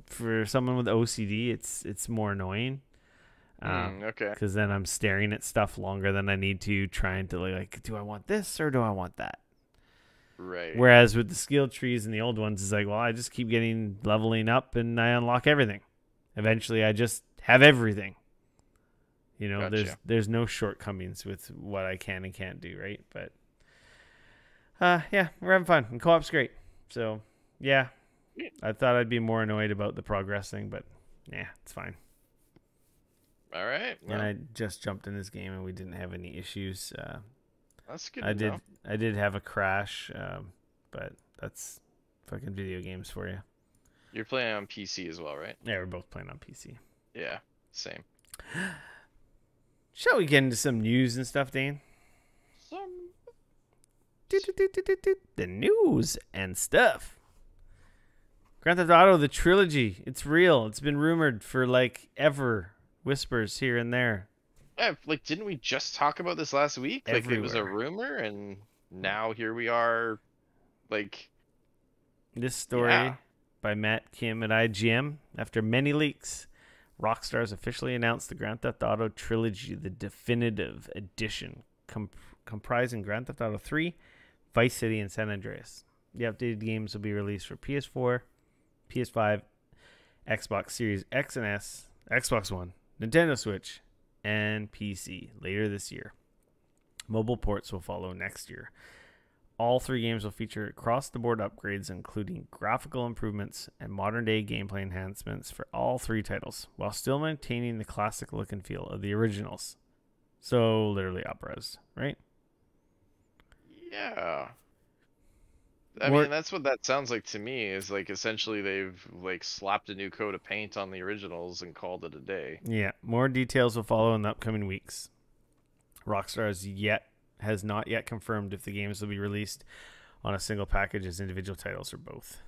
for someone with OCD. It's more annoying Okay. because then I'm staring at stuff longer than I need to, trying to like, do I want this or do I want that? Right. Whereas with the skill trees and the old ones, it's like, well, I just keep getting leveling up and I unlock everything. Eventually, I just have everything. Gotcha. There's no shortcomings with what I can and can't do, right? But yeah, we're having fun and co-op's great. So yeah, Yeah. I thought I'd be more annoyed about the progress thing, but yeah, it's fine. All right. And Well, I just jumped in this game and we didn't have any issues. that's good I to did know. I did have a crash, but that's fucking video games for you. You're playing on PC as well, right? Yeah, we're both playing on PC. Yeah. Same. Shall we get into some news and stuff, Dane? Some. The news and stuff. Grand Theft Auto, the trilogy. It's real. It's been rumored for like ever. Whispers here and there. Yeah, like didn't we just talk about this last week? Like it was a Everywhere. rumor, and now here we are. Like, This yeah. story by Matt Kim at IGM. After many leaks, Rockstar has officially announced the Grand Theft Auto trilogy, the definitive edition, comprising Grand Theft Auto 3, Vice City, and San Andreas. The updated games will be released for PS4, PS5, Xbox Series X and S, Xbox One, Nintendo Switch, and PC later this year. Mobile ports will follow next year. All three games will feature across-the-board upgrades, including graphical improvements and modern-day gameplay enhancements for all three titles, while still maintaining the classic look and feel of the originals. So, literally up-res, right? Yeah. I More mean, that's what that sounds like to me, is like essentially they've like slapped a new coat of paint on the originals and called it a day. Yeah, more details will follow in the upcoming weeks. Rockstar has not yet confirmed if the games will be released on a single package as individual titles or both.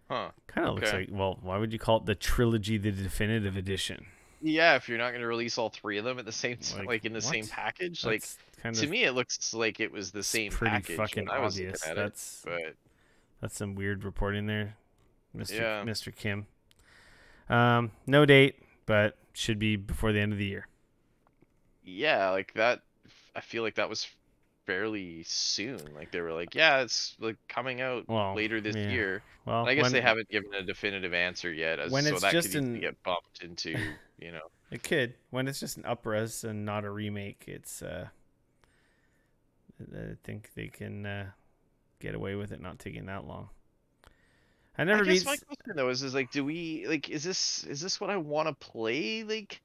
Huh. Kind of looks Okay. like, well, why would you call it the trilogy, the definitive edition? Yeah, if you're not going to release all three of them at the same time, Like, like in the same what? package, like That's kind to of me it looks like it was the it's same pretty package fucking when I was looking obvious. at it. But That's some weird reporting there, yeah, Mr. Kim. No date, but should be before the end of the year. yeah, like that. I feel like that was fairly soon. Like they were like, yeah, it's like coming out Well, later this yeah. year. And Well, I guess they haven't given a definitive answer yet, as when so it's that could just easily an get bumped into, you know. it could when it's just an upres and not a remake. It's I think they can get away with it not taking that long. I I never guess beat. my question though is like, do we like, is this what I want to play? Like,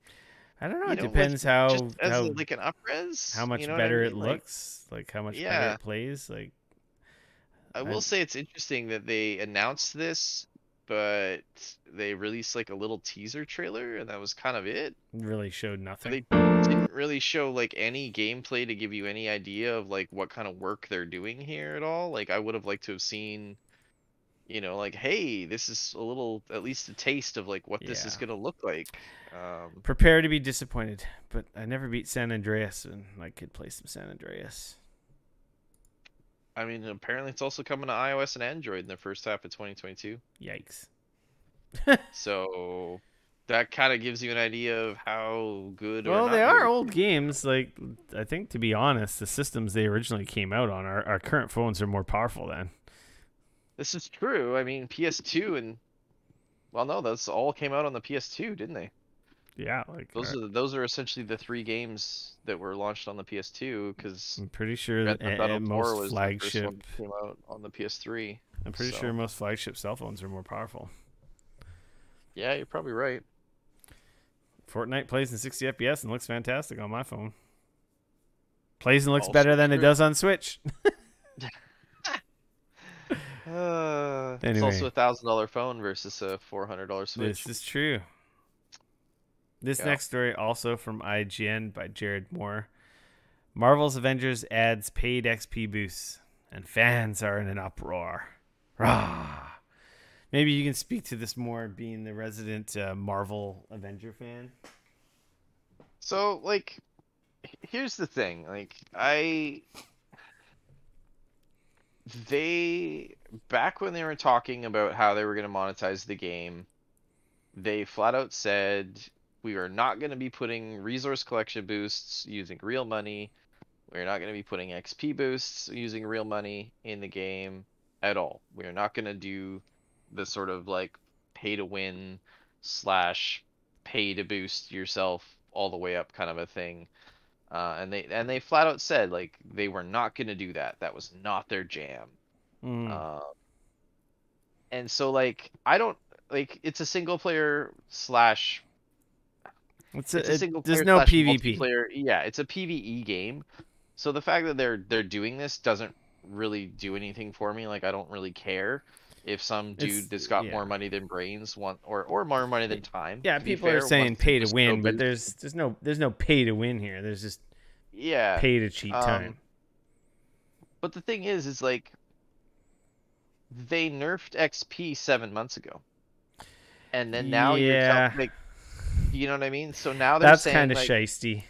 I don't know. you It know, like depends just as like an how upres, you much know what I better it mean? Like, looks, like how much better yeah, it plays. Like I I will say it's interesting that they announced this, but they released like a little teaser trailer, and that was kind of it. really showed nothing. They didn't really show like any gameplay to give you any idea of like what kind of work they're doing here at all. Like I would have liked to have seen, you know, like, hey, this is a little, at least a taste of like what this is Yeah. gonna look like. Prepare to be disappointed, but I never beat San Andreas, and I could play some San Andreas. I mean, apparently it's also coming to iOS and Android in the first half of 2022. Yikes. So that kind of gives you an idea of how good or Well, they not good are it old could be. games. Like, I think, to be honest, the systems they originally came out on, our current phones are more powerful than. This is true. I mean, PS2 and well, no, those all came out on the PS2, didn't they? Yeah, like, Those are essentially the three games that were launched on the PS2 because I'm pretty sure Grand Theft Auto 4 most was the first one flagship. that came out on the PS3. I'm pretty sure So, most flagship cell phones are more powerful. yeah, you're probably right. Fortnite plays in 60 FPS and looks fantastic on my phone. Plays and looks Also better than it true. does on Switch. It's also Anyway, $1,000 phone versus a $400 Switch. this is true. This Yeah. next story, also from IGN by Jared Moore. Marvel's Avengers adds paid XP boosts, and fans are in an uproar. Rah. Maybe you can speak to this more, being the resident Marvel Avenger fan. So, like, here's the thing. Like, they, back when they were talking about how they were going to monetize the game, they flat out said, we are not going to be putting resource collection boosts using real money. We're not going to be putting XP boosts using real money in the game at all. We are not going to do the sort of like pay to win slash pay to boost yourself all the way up kind of a thing. And they flat out said like they were not going to do that. That was not their jam. Mm. Uh, and so like I don't like it's a single player slash it's a single There's player no slash PvP. multiplayer. Yeah, it's a PvE game. So the fact that they're doing this doesn't really do anything for me. Like I don't really care if some It's dude that's got more yeah. money than brains want or more money than time, Yeah, to be people are fair, saying wants to pay to just go win, but boost. there's no pay to win here. There's just Yeah. pay to cheat time. But the thing is like they nerfed XP 7 months ago. And then now you're telling Yeah, like you know what I mean? So now they're that's saying kind of like shisty.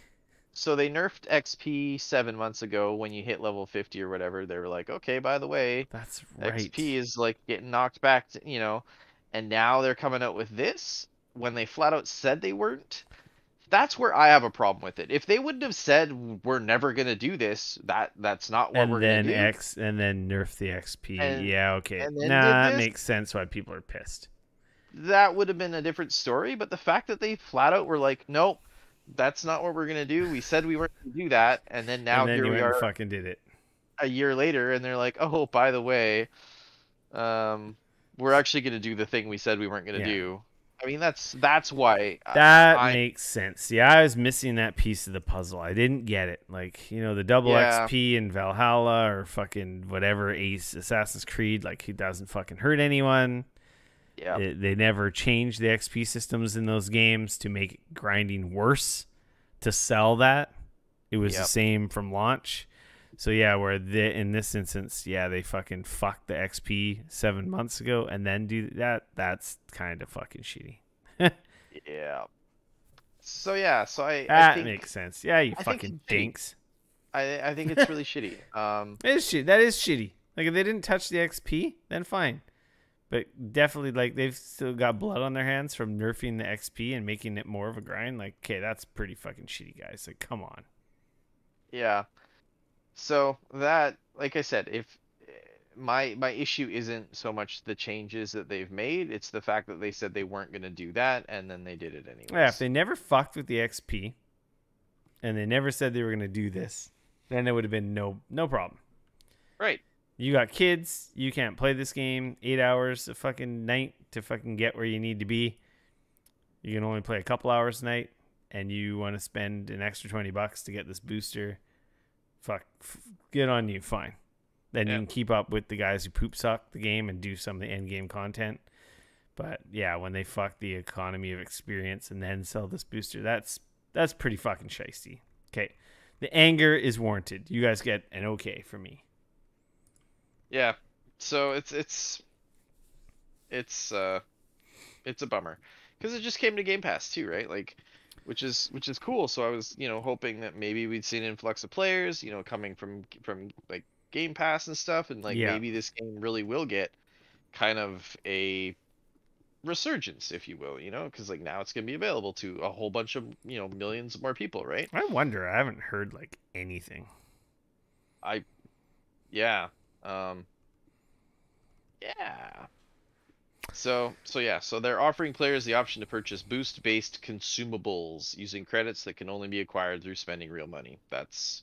so they nerfed XP 7 months ago when you hit level 50 or whatever. They were like, okay, by the way, That's right. XP is like getting knocked back, you know, and now they're coming out with this when they flat out said they weren't. That's where I have a problem with it. If they wouldn't have said we're never gonna do this, that's not what we're gonna do, And then nerf the XP. and Yeah, okay. and then did Nah, that this, makes sense why people are pissed. that would have been a different story. But the fact that they flat out were like, nope, that's not what we're gonna do. We said we weren't gonna do that, and then And now then here you we went and are fucking did it. a year later, and they're like, oh, by the way, um, we're actually gonna do the thing we said we weren't gonna Yeah. do. I mean, that's why That I makes sense. Yeah, I was missing that piece of the puzzle. I didn't get it. Like, the double yeah, XP in Valhalla or fucking whatever Ace Assassin's Creed, like he doesn't fucking hurt anyone. yeah, They never changed the XP systems in those games to make grinding worse to sell that. It was the yeah, same from launch. So yeah, in this instance, yeah, they fucking fucked the XP 7 months ago and then do that. That's kind of fucking shitty. yeah. So yeah, so I That think makes sense. Yeah, you I think it's fucking shitty. dinks. I think it's really shitty. It is shit. That is shitty. Like if they didn't touch the XP, then fine. But definitely, like they've still got blood on their hands from nerfing the XP and making it more of a grind. Like, okay, that's pretty fucking shitty, guys. Like, come on. Yeah. So that, like I said, if my issue isn't so much the changes that they've made, it's the fact that they said they weren't going to do that and then they did it Yeah, if anyways. they never fucked with the XP and they never said they were gonna do this, then it would have been no problem. Right. You got kids, you can't play this game 8 hours a fucking night to fucking get where you need to be. You can only play a couple hours a night, and you want to spend an extra $20 to get this booster. Get on you, fine. Then you Yeah. can keep up with the guys who poop suck the game and do some of the end game content. But yeah, when they fuck the economy of experience and then sell this booster, that's pretty fucking shisty. Okay, the anger is warranted. You guys get an okay from me. Yeah. So it's it's a bummer because it just came to Game Pass too, right? Like, which is cool. So I was, hoping that maybe we'd see an influx of players, coming from like Game Pass and stuff, and like Yeah, maybe this game really will get kind of a resurgence, if you will, because like now it's gonna be available to a whole bunch of, millions more people, right? I wonder. I haven't heard like anything. I yeah, um, yeah. So yeah, so they're offering players the option to purchase boost-based consumables using credits that can only be acquired through spending real money. That's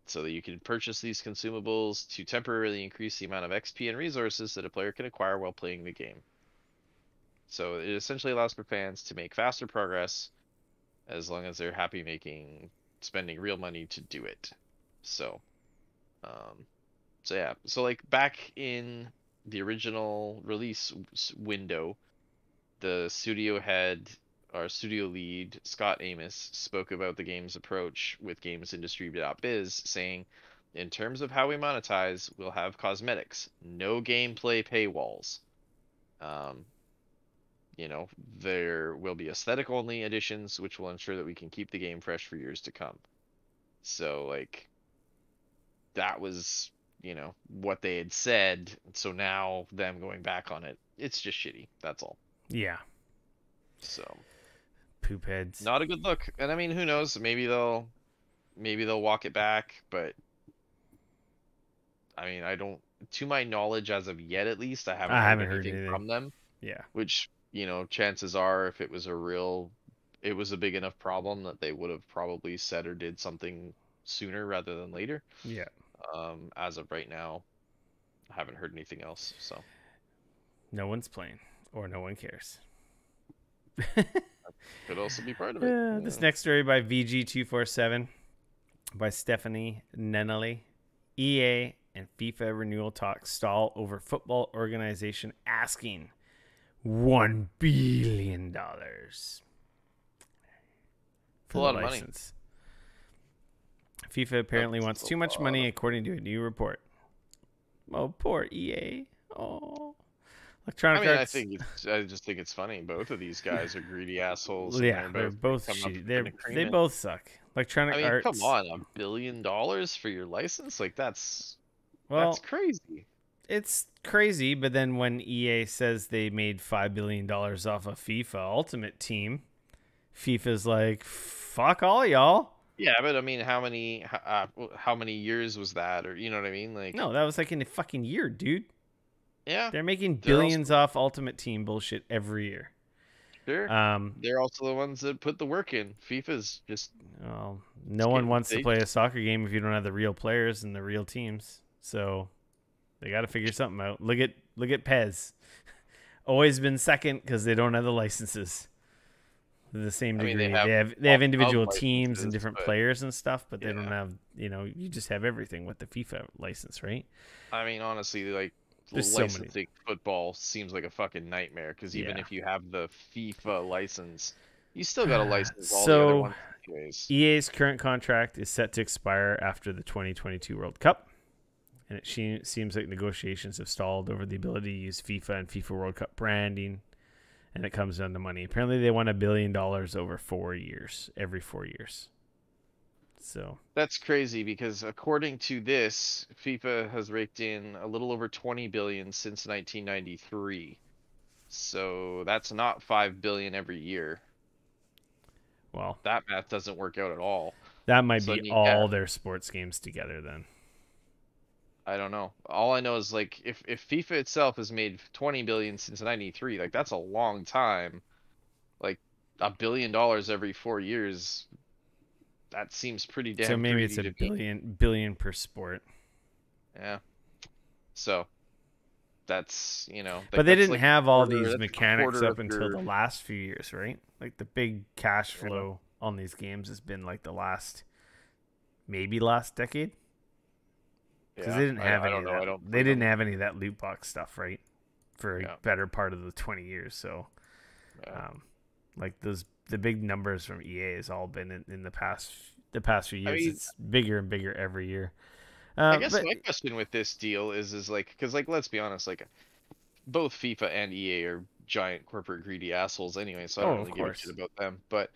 so that you can purchase these consumables to temporarily increase the amount of XP and resources that a player can acquire while playing the game. So it essentially allows for fans to make faster progress as long as they're happy spending real money to do it. So, um, so yeah, so like back in the original release window, the studio head, our studio lead, Scott Amos, spoke about the game's approach with GamesIndustry.biz, saying, in terms of how we monetize, we'll have cosmetics, no gameplay paywalls. Um, there will be aesthetic only additions, which will ensure that we can keep the game fresh for years to come. So, like, that was, what they had said. So now them going back on it, it's just shitty. That's all. Yeah, So. poop heads. Not a good look. And I mean, who knows? Maybe they'll walk it back, but I mean, I don't to my knowledge as of yet at least, I haven't I heard haven't heard anything anything. from them, Yeah, which, chances are if it was a big enough problem that they would have probably said or did something sooner rather than later. yeah. As of right now, I haven't heard anything else, so No one's playing, or no one cares. could also be part of it. This next story by VG247 by Stephanie Nenali. EA and FIFA renewal talks stall over football organization asking $1 billion It's a for the lot of money. license. FIFA apparently That's wants a too much lot money, of according to a new report. Oh, poor EA. Oh, I Electronic mean, Arts. I just think it's funny. Both of these guys are greedy assholes, and Yeah, they're they're both both coming up shitty. with an They agreement. both suck. I Electronic mean, come Arts. on, $1 billion for your license? Like that's Well, crazy. it's crazy, but then when EA says they made $5 billion off of FIFA Ultimate Team, FIFA's like, fuck all y'all. Yeah, but I mean, how many years was that, or you know what I mean? Like, No, that was like in a fucking year, dude. yeah, They're making they're also billions off Ultimate Team bullshit every year. sure Um, they're also the ones that put the work in. FIFA's just well, no one wants to they play a soccer game if you don't have the real players and the real teams. So they got to figure something out. Look at Pez. always been second because they don't have the licenses to the same I mean, they degree. have They have of individual teams and licenses, different but players and stuff, but they don't yeah. have, you just have everything with the FIFA license, right? I mean, honestly, like There's so many. licensing football seems like a fucking nightmare because even Yeah. if you have the FIFA license, you still got to license all the other So ones anyways. EA's current contract is set to expire after the 2022 World Cup, and it seems like negotiations have stalled over the ability to use FIFA and FIFA World Cup branding, and it comes down to money. Apparently, they want $1 billion over 4 years, every 4 years. So That's crazy because according to this, FIFA has raked in a little over 20 billion since 1993. So that's not 5 billion every year. well, That math doesn't work out at all. that might So I be mean, yeah, all their sports games together then. I don't know. All I know is like if FIFA itself has made 20 billion since 93, like that's a long time. Like $1 billion every 4 years, that seems pretty So damn maybe it's greedy a to me. billion per sport. Yeah. So that's, But like they that's didn't like have all these that's like a mechanics quarter up of until your the last few years, right? Like the big cash you know, flow on these games has been like maybe last decade, because they yeah. didn't I have I any don't of know. that. I don't They play didn't them. have any of that loot box stuff, right? For a Yeah. better part of the 20 years. So, Yeah. um, like the big numbers from EA has all been in the past few I years. mean, It's bigger and bigger every year. I guess But my question with this deal is like, because like let's be honest, like both FIFA and EA are giant corporate greedy assholes anyway, so I don't oh, of really give a shit course, about them. But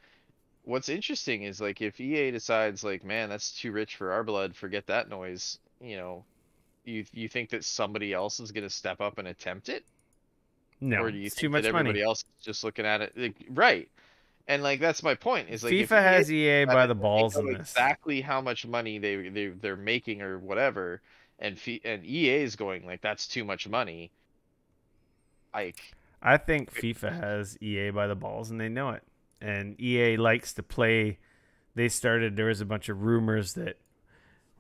what's interesting is like if EA decides like, man, that's too rich for our blood, forget that noise, you think that somebody else is gonna step up and attempt it? Or no, do you it's too think that much money. everybody else is just looking at it like, right? And like that's my point is like if FIFA EA has EA at by it the and they balls know in this. exactly how much money they're making or whatever, and EA is going like that's too much money, like I think FIFA has EA by the balls, and they know it. And EA likes to play. There was a bunch of rumors that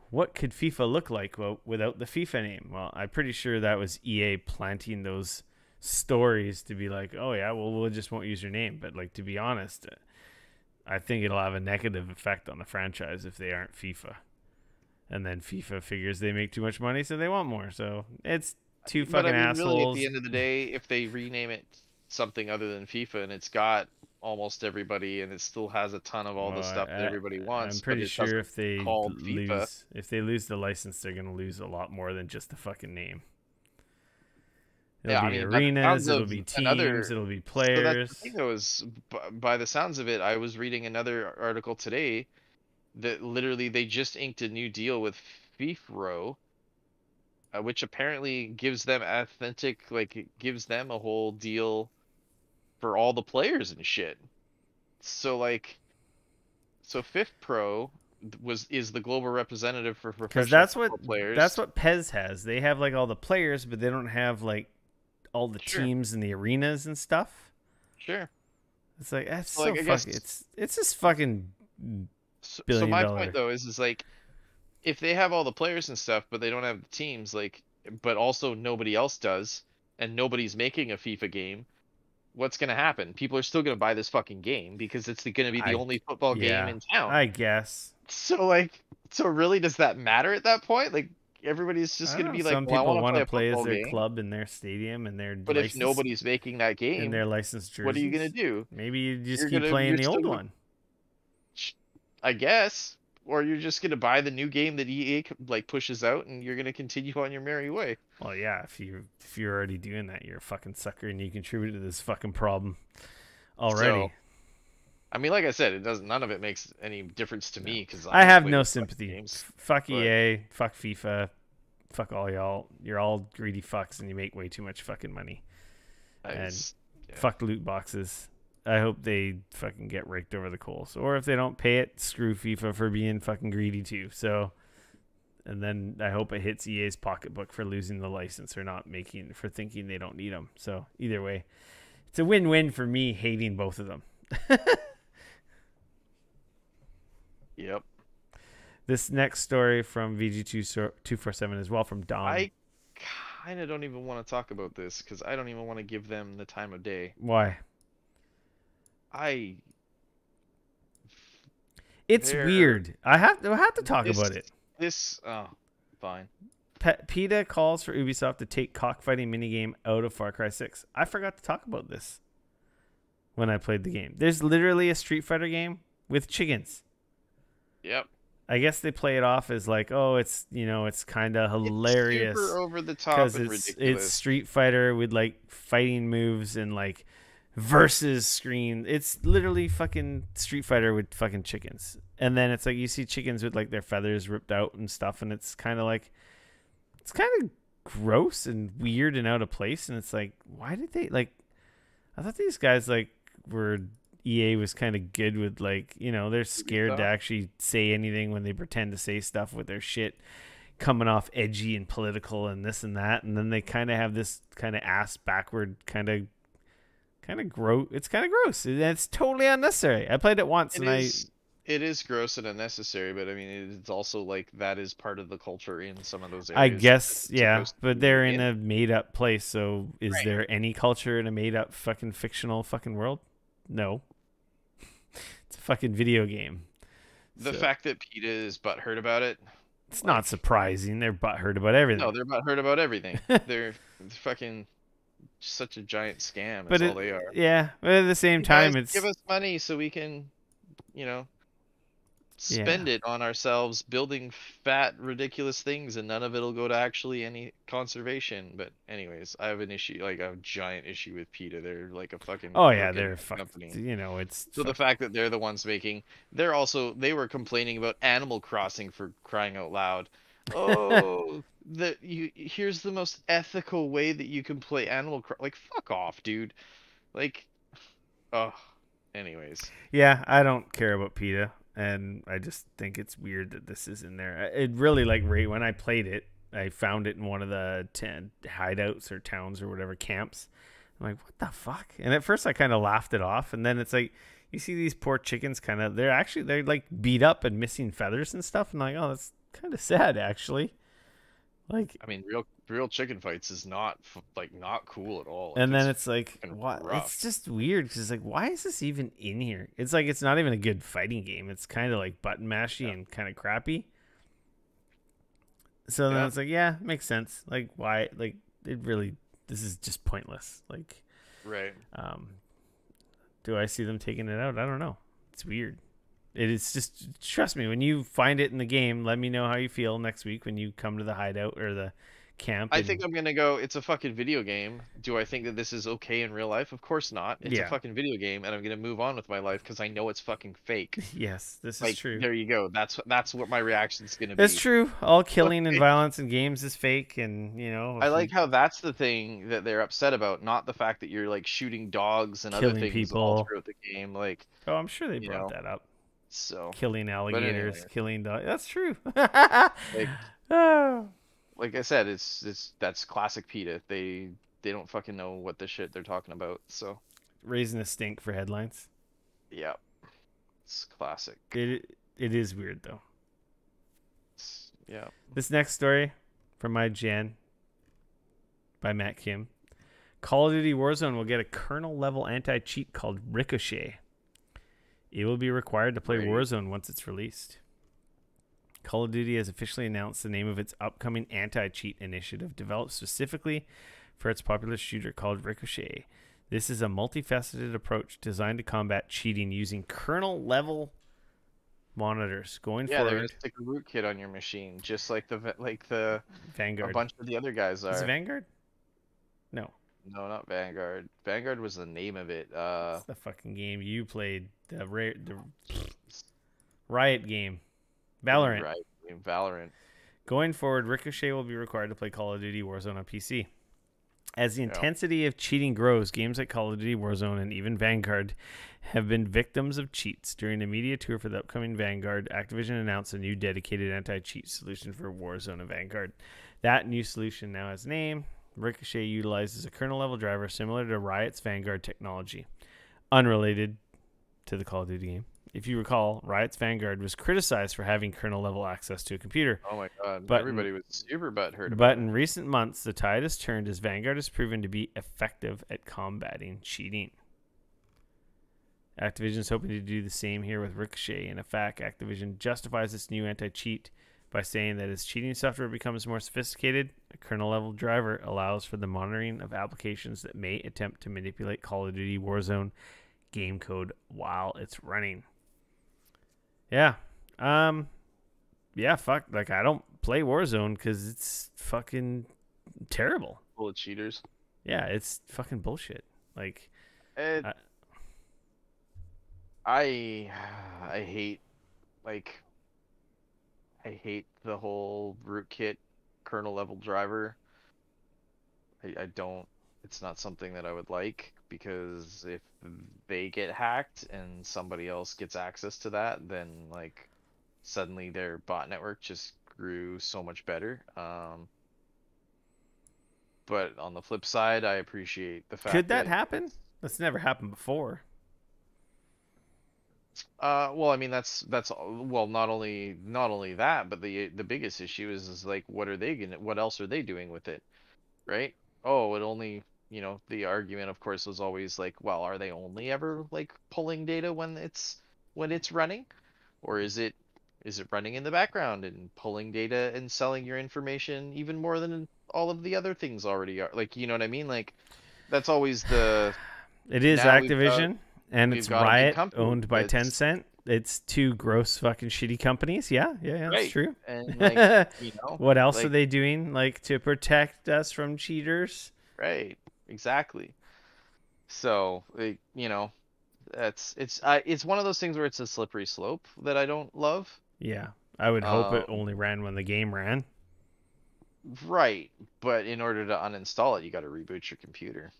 what could FIFA look like without the FIFA name? Well, I'm pretty sure that was EA planting those stories to be like, oh yeah, well we'll just won't use your name. But like to be honest, I think it'll have a negative effect on the franchise if they aren't FIFA. And then FIFA figures they make too much money, so they want more. So it's two but I fucking mean really at the assholes. end of the day, if they rename it something other than FIFA and it's got almost everybody and it still has a ton of all Well, the stuff that everybody I'm wants, but pretty it sure doesn't called FIFA. if they lose the license, they're gonna lose a lot more than just the fucking name. It'll Yeah, I be mean, by the sounds arenas, it'll of be teams, another, it'll be so that's the thing players. though is by the sounds of it, I was reading another article today that literally they just inked a new deal with FIFRO, which apparently gives them authentic, like it gives them a whole deal for all the players and shit. So like, so Fifth Pro is the global representative for Because professional football that's players. what Pez has. They have like all the players, but they don't have like all the Sure, teams and the arenas and stuff. sure. It's like that's So so like, I guess fucking. It's just fucking so billion my point dollar. though is like if they have all the players and stuff, but they don't have the teams, like, but also nobody else does, and nobody's making a FIFA game, what's gonna happen? People are still gonna buy this fucking game because it's gonna be the I only football game yeah, in town. I guess. So like, so really, does that matter at that point? Like, everybody's just I gonna don't know. be like, Some well, I people want to want play to a play as football their game, club in their stadium and their but if license nobody's making that in game, their licensed what are you gonna jerseys. do? Maybe you just You're keep gonna, playing you're the still old gonna, one. I guess, or you're just gonna buy the new game that EA like pushes out, and you're gonna continue on your merry way. Well, yeah, if you're already doing that, you're a fucking sucker and you contribute to this fucking problem already. So, I mean, like I said, it doesn't. None of it makes any difference to No, me because I I don't have play no those fucking sympathy. games. Fuck But EA, fuck FIFA, fuck all y'all. You're all greedy fucks and you make way too much fucking money. I And just, yeah, fuck loot boxes. I hope they fucking get raked over the coals. Or if they don't pay it, screw FIFA for being fucking greedy too. So, and then I hope it hits EA's pocketbook for losing the license or not making for thinking they don't need them. So either way, it's a win-win for me hating both of them. yep. This next story from VG247 as well from Dom. I kind of don't even want to talk about this because I don't even want to give them the time of day. Why? I It's they're weird. I have to talk this about it. this oh fine. PETA calls for Ubisoft to take cockfighting minigame out of Far Cry 6. I forgot to talk about this when I played the game. There's literally a Street Fighter game with chickens. Yep. I guess they play it off as like, oh, it's kind of It's super hilarious over the top because and it's ridiculous. Street Fighter with like fighting moves and like versus screen. It's literally fucking Street Fighter with fucking chickens. And then it's like you see chickens with like their feathers ripped out and stuff, and it's kind of gross and weird and out of place. And it's like, why did they like? I thought these guys like were EA was kind of good with like, they're scared to Ubisoft? actually say anything when they pretend to say stuff with their shit coming off edgy and political and this and that, and then they kind of have this kind of ass backward kind of gross. It's kind of gross. It's totally unnecessary. I played it once It and is it is gross and unnecessary, but I mean it's also like that is part of the culture in some of those I areas. guess It's yeah, supposed to but they're be in a made up place. So is right. there any culture in a made up fucking fictional fucking world? No. It's a fucking video game. The So fact that PETA is butthurt about it, it's like, not surprising. They're butthurt about no, everything. they're butthurt about everything. They're fucking such a giant scam. Is But all they are. yeah, but at the same You guys time, give it's us money so we can, you know, yeah, spend it on ourselves building fat, ridiculous things, and none of it'll go to actually any conservation. But anyways, I have an issue, like a giant issue with PETA. They're like a fucking oh yeah, crooked they're fucked. company. It's So the fact that they're the ones making, they were complaining about Animal Crossing for crying out loud. Oh, here's the most ethical way that you can play Animal Crossing. Like fuck off, dude. Like, oh. Anyways, yeah. I don't care about PETA, and I just think it's weird that this is in there. It really like right when I played it, I found it in one of the hideouts or towns or whatever camps. I'm like, what the fuck? And at first I kind of laughed it off, and then it's like you see these poor chickens kind of they're like beat up and missing feathers and stuff, and I'm like, oh, that's kind of sad actually. Like, I mean, real chicken fights is not cool at all. Like, and then it's it's like, fucking what? It's rough. just weird because it's like, why is this even in here? It's like it's not even a good fighting game. It's kind of like button mashy Yeah. and kind of crappy. So then Yeah. it's like, yeah, makes sense. Like, why? Like, this is just pointless. Like, Right. um, do I see them taking it out? I don't know. It's weird. It is just trust me. When you find it in the game, let me know how you feel next week when you come to the hideout or the camp. I And think I'm gonna go. It's a fucking video game. Do I think that this is okay in real life? Of course not. It's a yeah, fucking video game, and I'm gonna move on with my life because I know it's fucking fake. yes, this is Like, true. there you go. That's what my reaction's gonna That's be. true. All killing and Okay. violence in games is fake, and I if like you how that's the thing that they're upset about, not the fact that you're like shooting dogs and other killing things all people. throughout the game. Like, Oh, I'm sure they you brought know. that up. So, Killing but alligators, anyway, killing dogs. That's true. like Oh. like I said, that's classic PETA. They don't fucking know what the shit they're talking about. So Raising a stink for headlines. yeah, it's classic. It is weird though. Yeah. This next story from my gen by Matt Kim. Call of Duty Warzone will get a kernel level anti-cheat called Ricochet. It will be required to play Right. Warzone once it's released. Call of Duty has officially announced the name of its upcoming anti-cheat initiative developed specifically for its popular shooter called Ricochet. This is a multifaceted approach designed to combat cheating using kernel level monitors. Going Yeah, they're gonna forward, stick a rootkit on your machine, just like a Vanguard. bunch of the other guys Is it are. Vanguard? No. No, not Vanguard. Vanguard was the name of it. It's the fucking game you played. The Riot game. Valorant. Right. Valorant. Going forward, Ricochet will be required to play Call of Duty Warzone on PC. As the Yeah. intensity of cheating grows, games like Call of Duty Warzone and even Vanguard have been victims of cheats. During the media tour for the upcoming Vanguard, Activision announced a new dedicated anti-cheat solution for Warzone and Vanguard. That new solution now has a name. Ricochet utilizes a kernel-level driver similar to Riot's Vanguard technology, unrelated to the Call of Duty game. If you recall, Riot's Vanguard was criticized for having kernel-level access to a computer. Oh my god, But everybody was super butthurt but about it. in recent months, the tide has turned as Vanguard has proven to be effective at combating cheating. Activision is hoping to do the same here with Ricochet. In fact, Activision justifies its new anti-cheat by saying that as cheating software becomes more sophisticated, a kernel-level driver allows for the monitoring of applications that may attempt to manipulate Call of Duty Warzone game code while it's running. Yeah. Yeah, fuck. Like, I don't play Warzone because it's fucking terrible. Full of cheaters. Yeah, it's fucking bullshit. Like, It, I, I hate like I hate the whole rootkit kernel level driver. I don't. It's not something that I would like because if they get hacked and somebody else gets access to that, then like suddenly their bot network just grew so much better. But on the flip side, I appreciate the could fact that that happen? That's never happened before. well, I mean that's well, not only that, but the biggest issue is like what else are they doing with it, right? Oh, it only, the argument of course was always like, well, are they only ever like pulling data when it's running, or is it running in the background and pulling data and selling your information even more than all of the other things already are? Like, you know what I mean? Like that's always the It is now we've got Activision, and we've it's got a big Riot, company owned by that's Tencent. It's two gross fucking shitty companies. Yeah, that's right. true. And like, What else are like they doing, like, to protect us from cheaters? right, exactly. So, it's one of those things where it's a slippery slope that I don't love. Yeah, I would hope it Um, only ran when the game ran. right, but in order to uninstall it, you got to reboot your computer,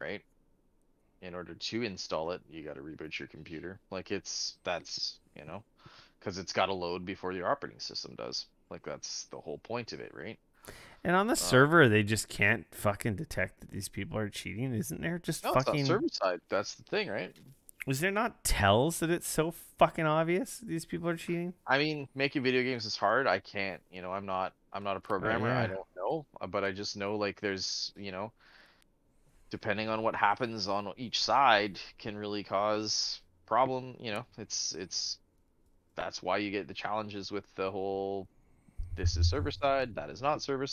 right? In order to install it, you got to reboot your computer. Like that's, because it's got to load before your operating system does. Like that's the whole point of it, right? And on the Uh, server, they just can't fucking detect that these people are cheating, isn't there? Just no, it's not fucking. server side. That's the thing, right? Is there not tells that it's so fucking obvious that these people are cheating? I mean, making video games is hard. I can't, I'm not a programmer. I Yeah. don't know, but I just know like there's, depending on what happens on each side can really cause problem, it's that's why you get the challenges with the whole this is server side, that is not server,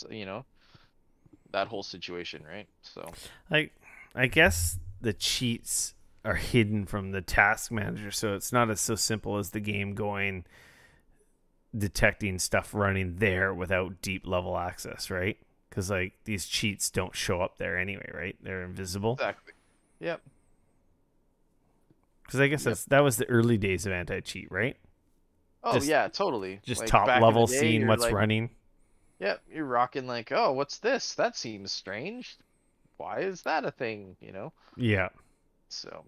that whole situation, right? So, Like, I guess the cheats are hidden from the task manager, so it's not as so simple as the game going detecting stuff running there without deep level access, right? Because, like, these cheats don't show up there anyway, right? They're invisible. exactly. Yep. Because I guess Yep. that was the early days of anti-cheat, right? Oh Just yeah, totally. just Like top back in the level day, seeing you're what's like, running. yep, you're rocking like, oh, what's this? That seems strange. Why is that a thing? Yeah. So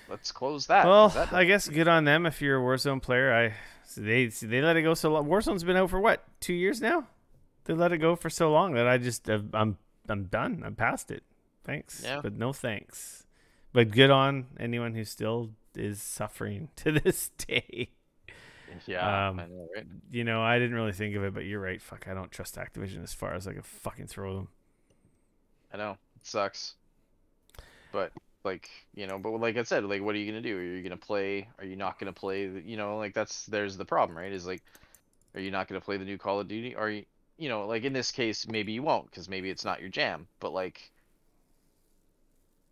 let's close that Well, because that I doesn't. guess good on them if you're a Warzone player. They let it go so long. Warzone's been out for what, 2 years now? They let it go for so long that I'm done. I'm past it. Thanks, Yeah. but no thanks. But good on anyone who still is suffering to this day. Yeah, I know, right? I didn't really think of it, but you're right. Fuck, I don't trust Activision as far as I could fucking throw them. I know. It sucks. But like, but like I said, like what are you gonna do? Are you gonna play? Are you not gonna play? Like there's the problem, right? Is like, are you not gonna play the new Call of Duty? Are you, like in this case, maybe you won't because maybe it's not your jam.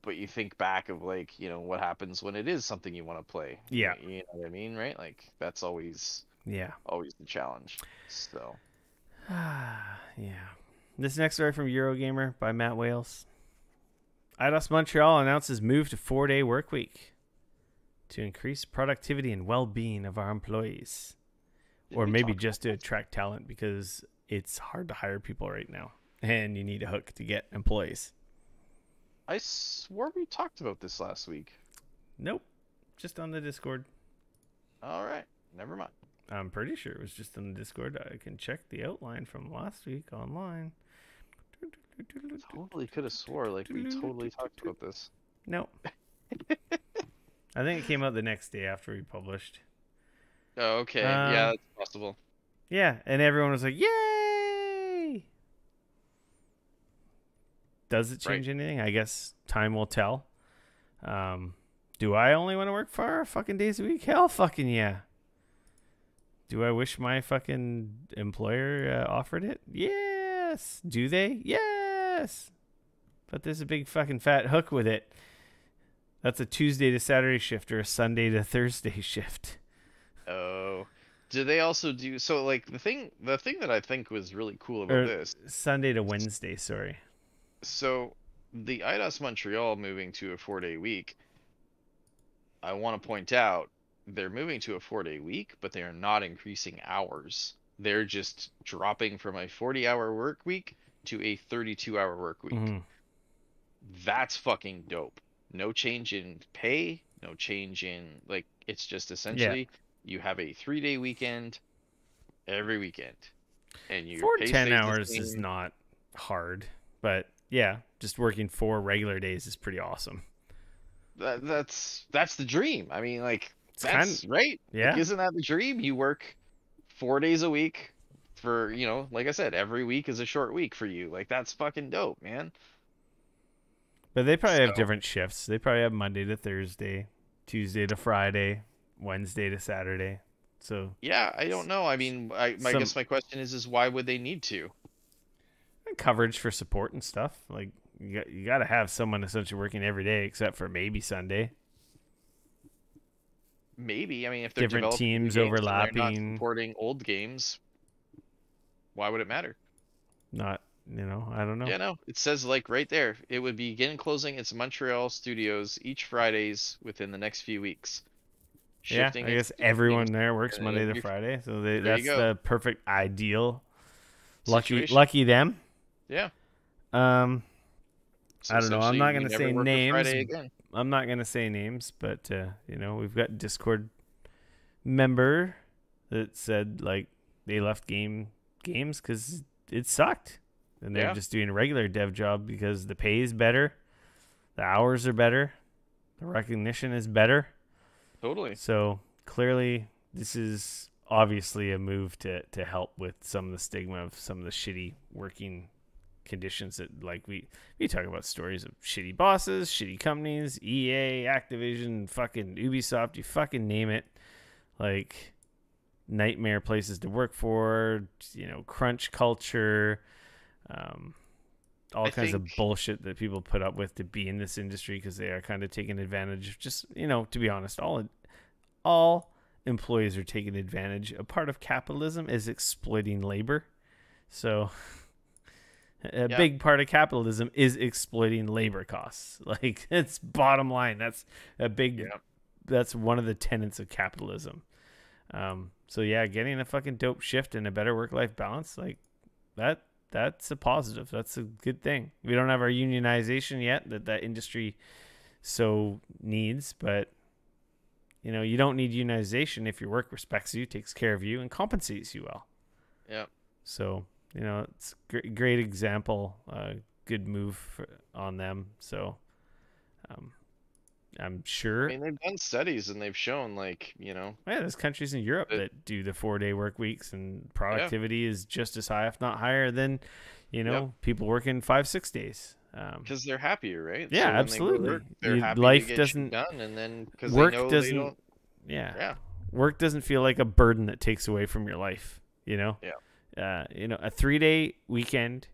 But you think back of like, what happens when it is something you want to play. Yeah, You know what I mean, right? Like that's always yeah, always the challenge. So yeah. This next story from Eurogamer by Matt Wales. IDOS Montreal announces move to 4-day work week to increase productivity and well-being of our employees. did Or we maybe talk just to about attract talent because it's hard to hire people right now. And you need a hook to get employees. I swore we talked about this last week. Nope. Just on the Discord. All right, never mind. I'm pretty sure it was just on the Discord. I can check the outline from last week online. Totally could have swore like we totally talked about this. No. I think it came out the next day after we published. Oh, okay. Yeah, Um, that's possible. yeah, and everyone was like, "Yay!" Does it Right. change anything? I guess time will tell. Um, do I only want to work 4 fucking days a week? Hell, fucking yeah. Do I wish my fucking employer offered it? Yes. Do they? Yes. But there's a big fucking fat hook with it. That's a Tuesday to Saturday shift or a Sunday to Thursday shift. Oh. Do they also do so like the thing that I think was really cool about Or this. Sunday to Wednesday, sorry. So the IDOS Montreal moving to a 4-day week, I want to point out they're moving to a 4-day week, but they are not increasing hours. They're just dropping from a 40-hour work week to a 32-hour work week. Mm-hmm. That's fucking dope. No change in pay, no change in like it's just Yeah. essentially you have a 3-day weekend every weekend and your Four pay 10 stays the hours is same. not hard. But yeah, just working 4 regular days is pretty awesome. That's the dream. I mean, like It's kind of, that's right. Like, yeah. isn't that the dream? You work 4 days a week for, like I said, every week is a short week for you. Like that's fucking dope, man. But they probably have So different shifts. They probably have Monday to Thursday, Tuesday to Friday, Wednesday to Saturday. So yeah, I don't know. I mean, I some guess my question is why would they need to? coverage for support and stuff. Like you got to have someone essentially working every day except for maybe Sunday. Maybe. I mean, if they're Different developing new teams games and they're not overlapping. supporting old games, why would it matter? Not, I don't know. Yeah, no. It says like right there, it would begin closing its Montreal studios each Fridays within the next few weeks, Yeah, shifting I its guess everyone teams, there works and Monday it'll to be Friday, so there you that's go. the perfect ideal. Lucky, Situation. lucky them. Yeah. Um, So I don't know. I'm essentially, not we gonna never say work a names. Friday again. I'm not gonna say names, but we've got Discord member that said like they left games because it sucked, and they're Yeah, just doing a regular dev job because the pay is better, the hours are better, the recognition is better. totally. So clearly, this is obviously a move to help with some of the stigma of some of the shitty working conditions that like we talk about stories of shitty bosses, shitty companies, EA, Activision, fucking Ubisoft, you fucking name it, like nightmare places to work for, crunch culture, um, all I kinds think, of bullshit that people put up with to be in this industry because they are kind of taking advantage of just, to be honest, all employees are taking advantage. A part of capitalism is exploiting labor. So a yeah, big part of capitalism is exploiting labor costs. Like it's bottom line. yeah, That's one of the tenets of capitalism. So yeah, getting a fucking dope shift and a better work-life balance, like that's a positive. That's a good thing. We don't have our unionization yet that industry so needs, but you don't need unionization if your work respects you, takes care of you, and compensates you well. yeah. So it's great example, good move on them. So I'm I sure. mean, they've done studies and they've shown like, Yeah, there's countries in Europe that, that do the 4-day work weeks, and yeah, productivity is just as high, if not higher, than yep, people working 5-6 days. because they're happier, right? Yeah, So when they go to absolutely. work, they're happy to Life get shit doesn't done, and then because they work know they doesn't don't, yeah yeah, work doesn't feel like a burden that takes away from your life. yeah, A 3-day weekend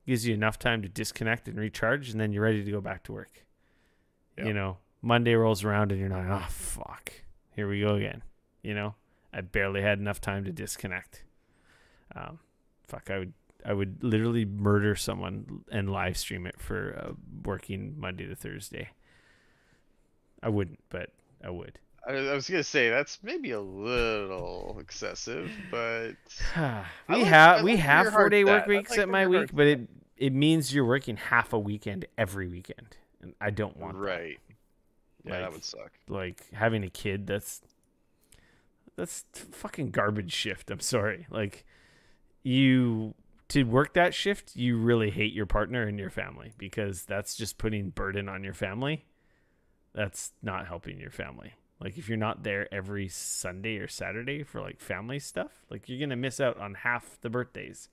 gives you enough time to disconnect and recharge, and then you're ready to go back to work. yeah. Monday rolls around and you're like, oh fuck, here we go again. I barely had enough time to disconnect. Fuck, I would literally murder someone and live stream it for working Monday to Thursday. I wouldn't, but I would. I was gonna say that's maybe a little excessive, but we I have like where your 4-day heart's work at. I weeks like at where my your week, heart's but at. it means you're working half a weekend every weekend, and I don't want that. Right. Yeah, that would suck. Like having a kid, that's fucking garbage shift. I'm sorry. Like you to work that shift, you really hate your partner and your family, because that's just putting burden on your family. that's not helping your family. Like if you're not there every Sunday or Saturday for like family stuff, like you're gonna miss out on half the birthdays,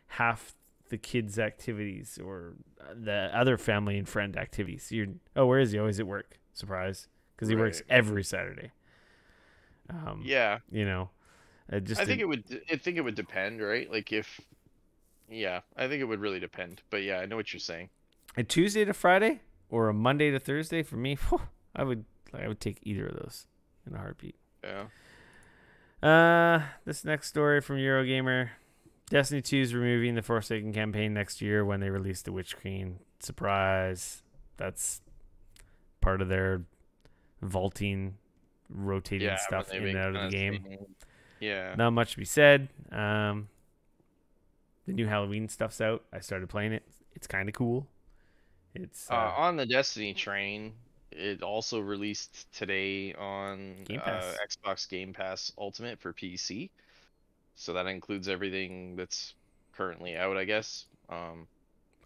half the kids' activities, or the other family and friend activities. Where is he? Oh, he's at work. Surprise, because he works Right. every Saturday. Yeah. You know, I think it would depend, right? Like if, yeah, I think it would really depend. But yeah, I know what you're saying. a Tuesday to Friday or a Monday to Thursday for me. I would take either of those in a heartbeat. Yeah. This next story from Eurogamer. Destiny 2 is removing the Forsaken campaign next year when they release the Witch Queen. Surprise. That's part of their vaulting, rotating Yeah, when stuff they in and make out of the kind of game. thing. Yeah. Not much to be said. The new Halloween stuff's out. I started playing it. It's kind of cool. It's On the Destiny train, it also released today on Game Pass. Xbox Game Pass Ultimate for PC. So that includes everything that's currently out, I guess. All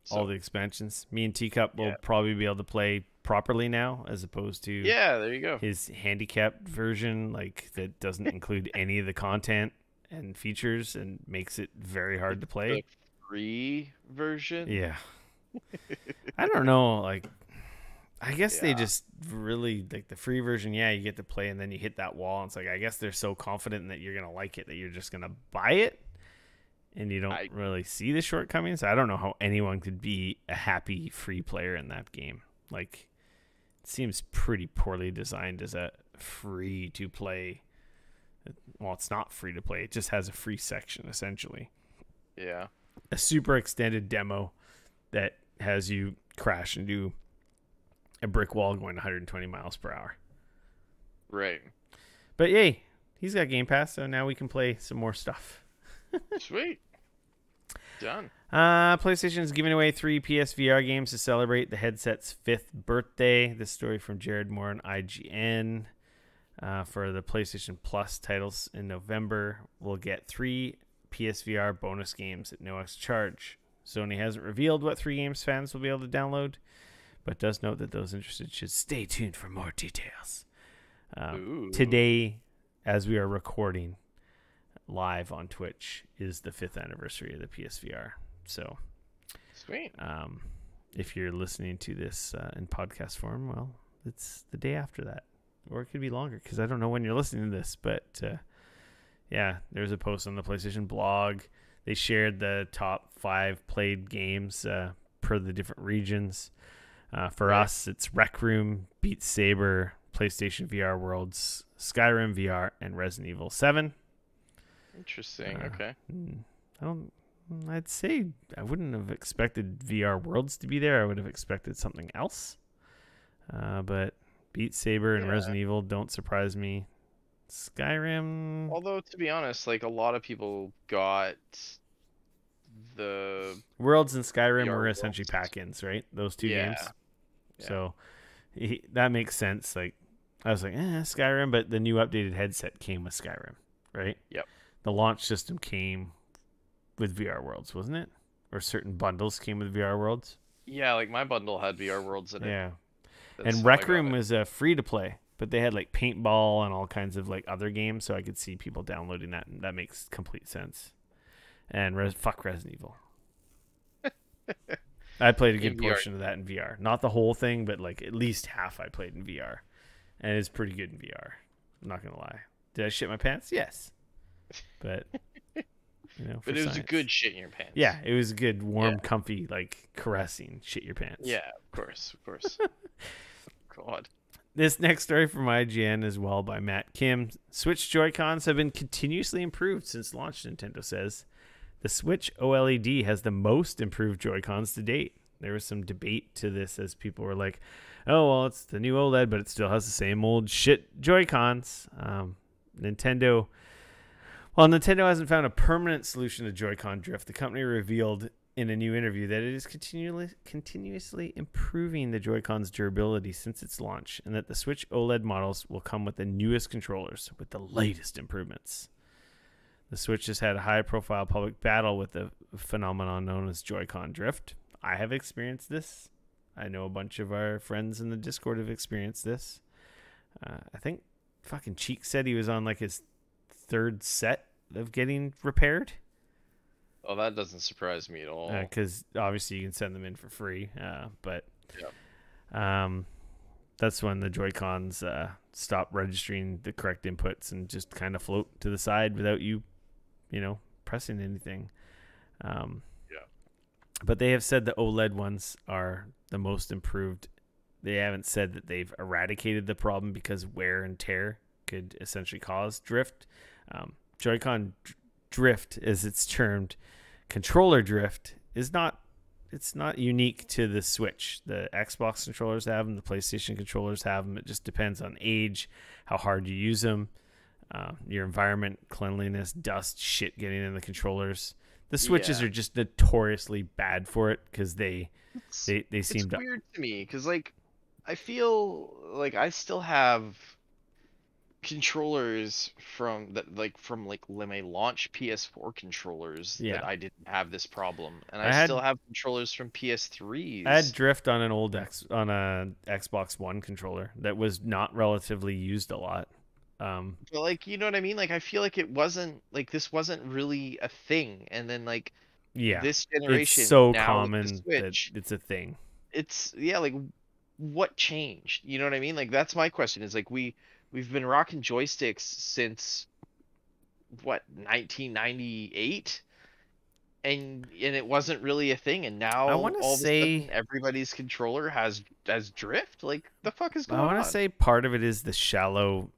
So the expansions. Me and Teacup will yeah. probably be able to play properly now, as opposed to Yeah, there you go. his handicapped version, like that doesn't include any of the content and features and makes it very hard to play. The free version. Yeah. I don't know, like I guess they Yeah. just really like the free version, yeah, you get to play and then you hit that wall. And it's like I guess they're so confident that you're gonna like it that you're just gonna buy it and you don't really see the shortcomings. I don't know how anyone could be a happy free player in that game. Like it seems pretty poorly designed as a free to play. Well, it's not free to play. It just has a free section essentially. Yeah. A super extended demo that has you crash and do a brick wall going 120 miles per hour. Right. But yay, he's got Game Pass, so now we can play some more stuff. Sweet. Done. PlayStation is giving away 3 PSVR games to celebrate the headset's 5th birthday. This story from Jared Moore on IGN. For the PlayStation Plus titles in November, we'll get 3 PSVR bonus games at no extra charge. Sony hasn't revealed what 3 games fans will be able to download, but does note that those interested should stay tuned for more details. Today, as we are recording live on Twitch, is the 5th anniversary of the PSVR. So, sweet. If you're listening to this in podcast form, well, it's the day after that. Or it could be longer because I don't know when you're listening to this. But, yeah, there's a post on the PlayStation blog. They shared the top 5 played games per the different regions. For us, it's Rec Room, Beat Saber, PlayStation VR Worlds, Skyrim VR, and Resident Evil 7. Interesting. Okay. I'd say I wouldn't have expected VR Worlds to be there. I would have expected something else. But Beat Saber and Resident Evil don't surprise me. Skyrim. Although, to be honest, like a lot of people got the Worlds and Skyrim VR were essentially Worlds. pack-ins, right? Those 2 games. Yeah. So that makes sense. Like I was like, Skyrim, but the new updated headset came with Skyrim, right? Yep. The launch system came with VR Worlds, wasn't it? Or certain bundles came with VR Worlds. Yeah, like my bundle had VR Worlds in it. Yeah. That's And how I Rec got Room it. was free to play, but they had like paintball and all kinds of like other games, so I could see people downloading that, and that makes complete sense. And fuck Resident Evil. I played a good portion of that in VR. Not the whole thing, but like at least half I played in VR. And it's pretty good in VR. I'm not going to lie. Did I shit my pants? Yes. But, But it was a good shit in your pants. Yeah, it was a good, warm, comfy, like caressing shit your pants. Yeah, of course. God. This next story from IGN as well by Matt Kim. Switch Joy-Cons have been continuously improved since launch, Nintendo says. The Switch OLED has the most improved Joy-Cons to date. There was some debate to this as people were like, oh, well, it's the new OLED, but it still has the same old shit Joy-Cons. Nintendo hasn't found a permanent solution to Joy-Con drift. The company revealed in a new interview that it is continuously improving the Joy-Con's durability since its launch, and that the Switch OLED models will come with the newest controllers with the latest improvements. The Switch has had a high-profile public battle with the phenomenon known as Joy-Con drift. I have experienced this I know a bunch of our friends in the Discord have experienced this. I think fucking Cheek said he was on like his third set of getting repaired. Oh, that doesn't surprise me at all. Because obviously you can send them in for free. But Yeah. that's when the Joy-Cons stop registering the correct inputs and just kind of float to the side without you, pressing anything. Yeah. But they have said the OLED ones are the most improved. They haven't said that they've eradicated the problem because wear and tear could essentially cause drift. Joy-Con drift, as it's termed, controller drift, it's not unique to the Switch. The Xbox controllers have them, the PlayStation controllers have them. It just depends on age, how hard you use them, your environment, cleanliness, dust, shit getting in the controllers. The Switches are just notoriously bad for it because they seem It's weird to me because like I feel like I still have controllers from my launch PS4 controllers that I didn't have this problem, and I still have controllers from PS3s. I had drift on an old on a Xbox One controller that was not relatively used a lot. But like, you know what I mean? Like I feel like this wasn't really a thing, and then like this generation it's so now common with the Switch, that it's a thing. It's like what changed? You know what I mean? Like that's my question. Is like we've been rocking joysticks since what 1998, and it wasn't really a thing, and now I want to all say of a sudden everybody's controller has drift. Like the fuck is going on? I want to say part of it is the shallow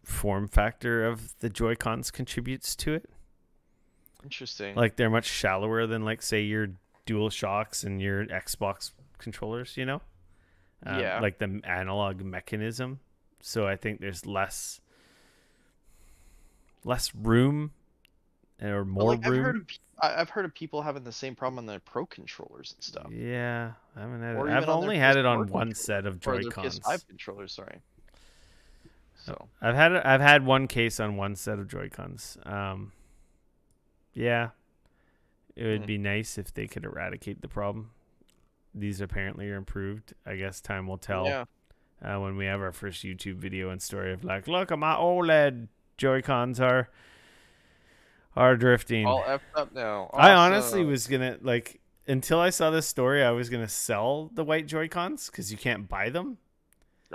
form factor of the Joy-Cons contributes to it. Interesting. Like they're much shallower than like say your DualShocks and your Xbox controllers, like the analog mechanism. So I think there's less room or more room. I've heard of people having the same problem on their Pro controllers and stuff. Yeah, I haven't had Or it. I've only had it on one set of Joy-Cons. PS5 controllers, sorry. So I've had one case on one set of Joy-Cons. Yeah, it would be nice if they could eradicate the problem. These apparently are improved. I guess time will tell. Yeah. When we have our first YouTube video and story of like, look at my OLED Joy-Cons are drifting. All effed up now. Awesome. I honestly was gonna until I saw this story, I was gonna sell the white Joy-Cons because you can't buy them.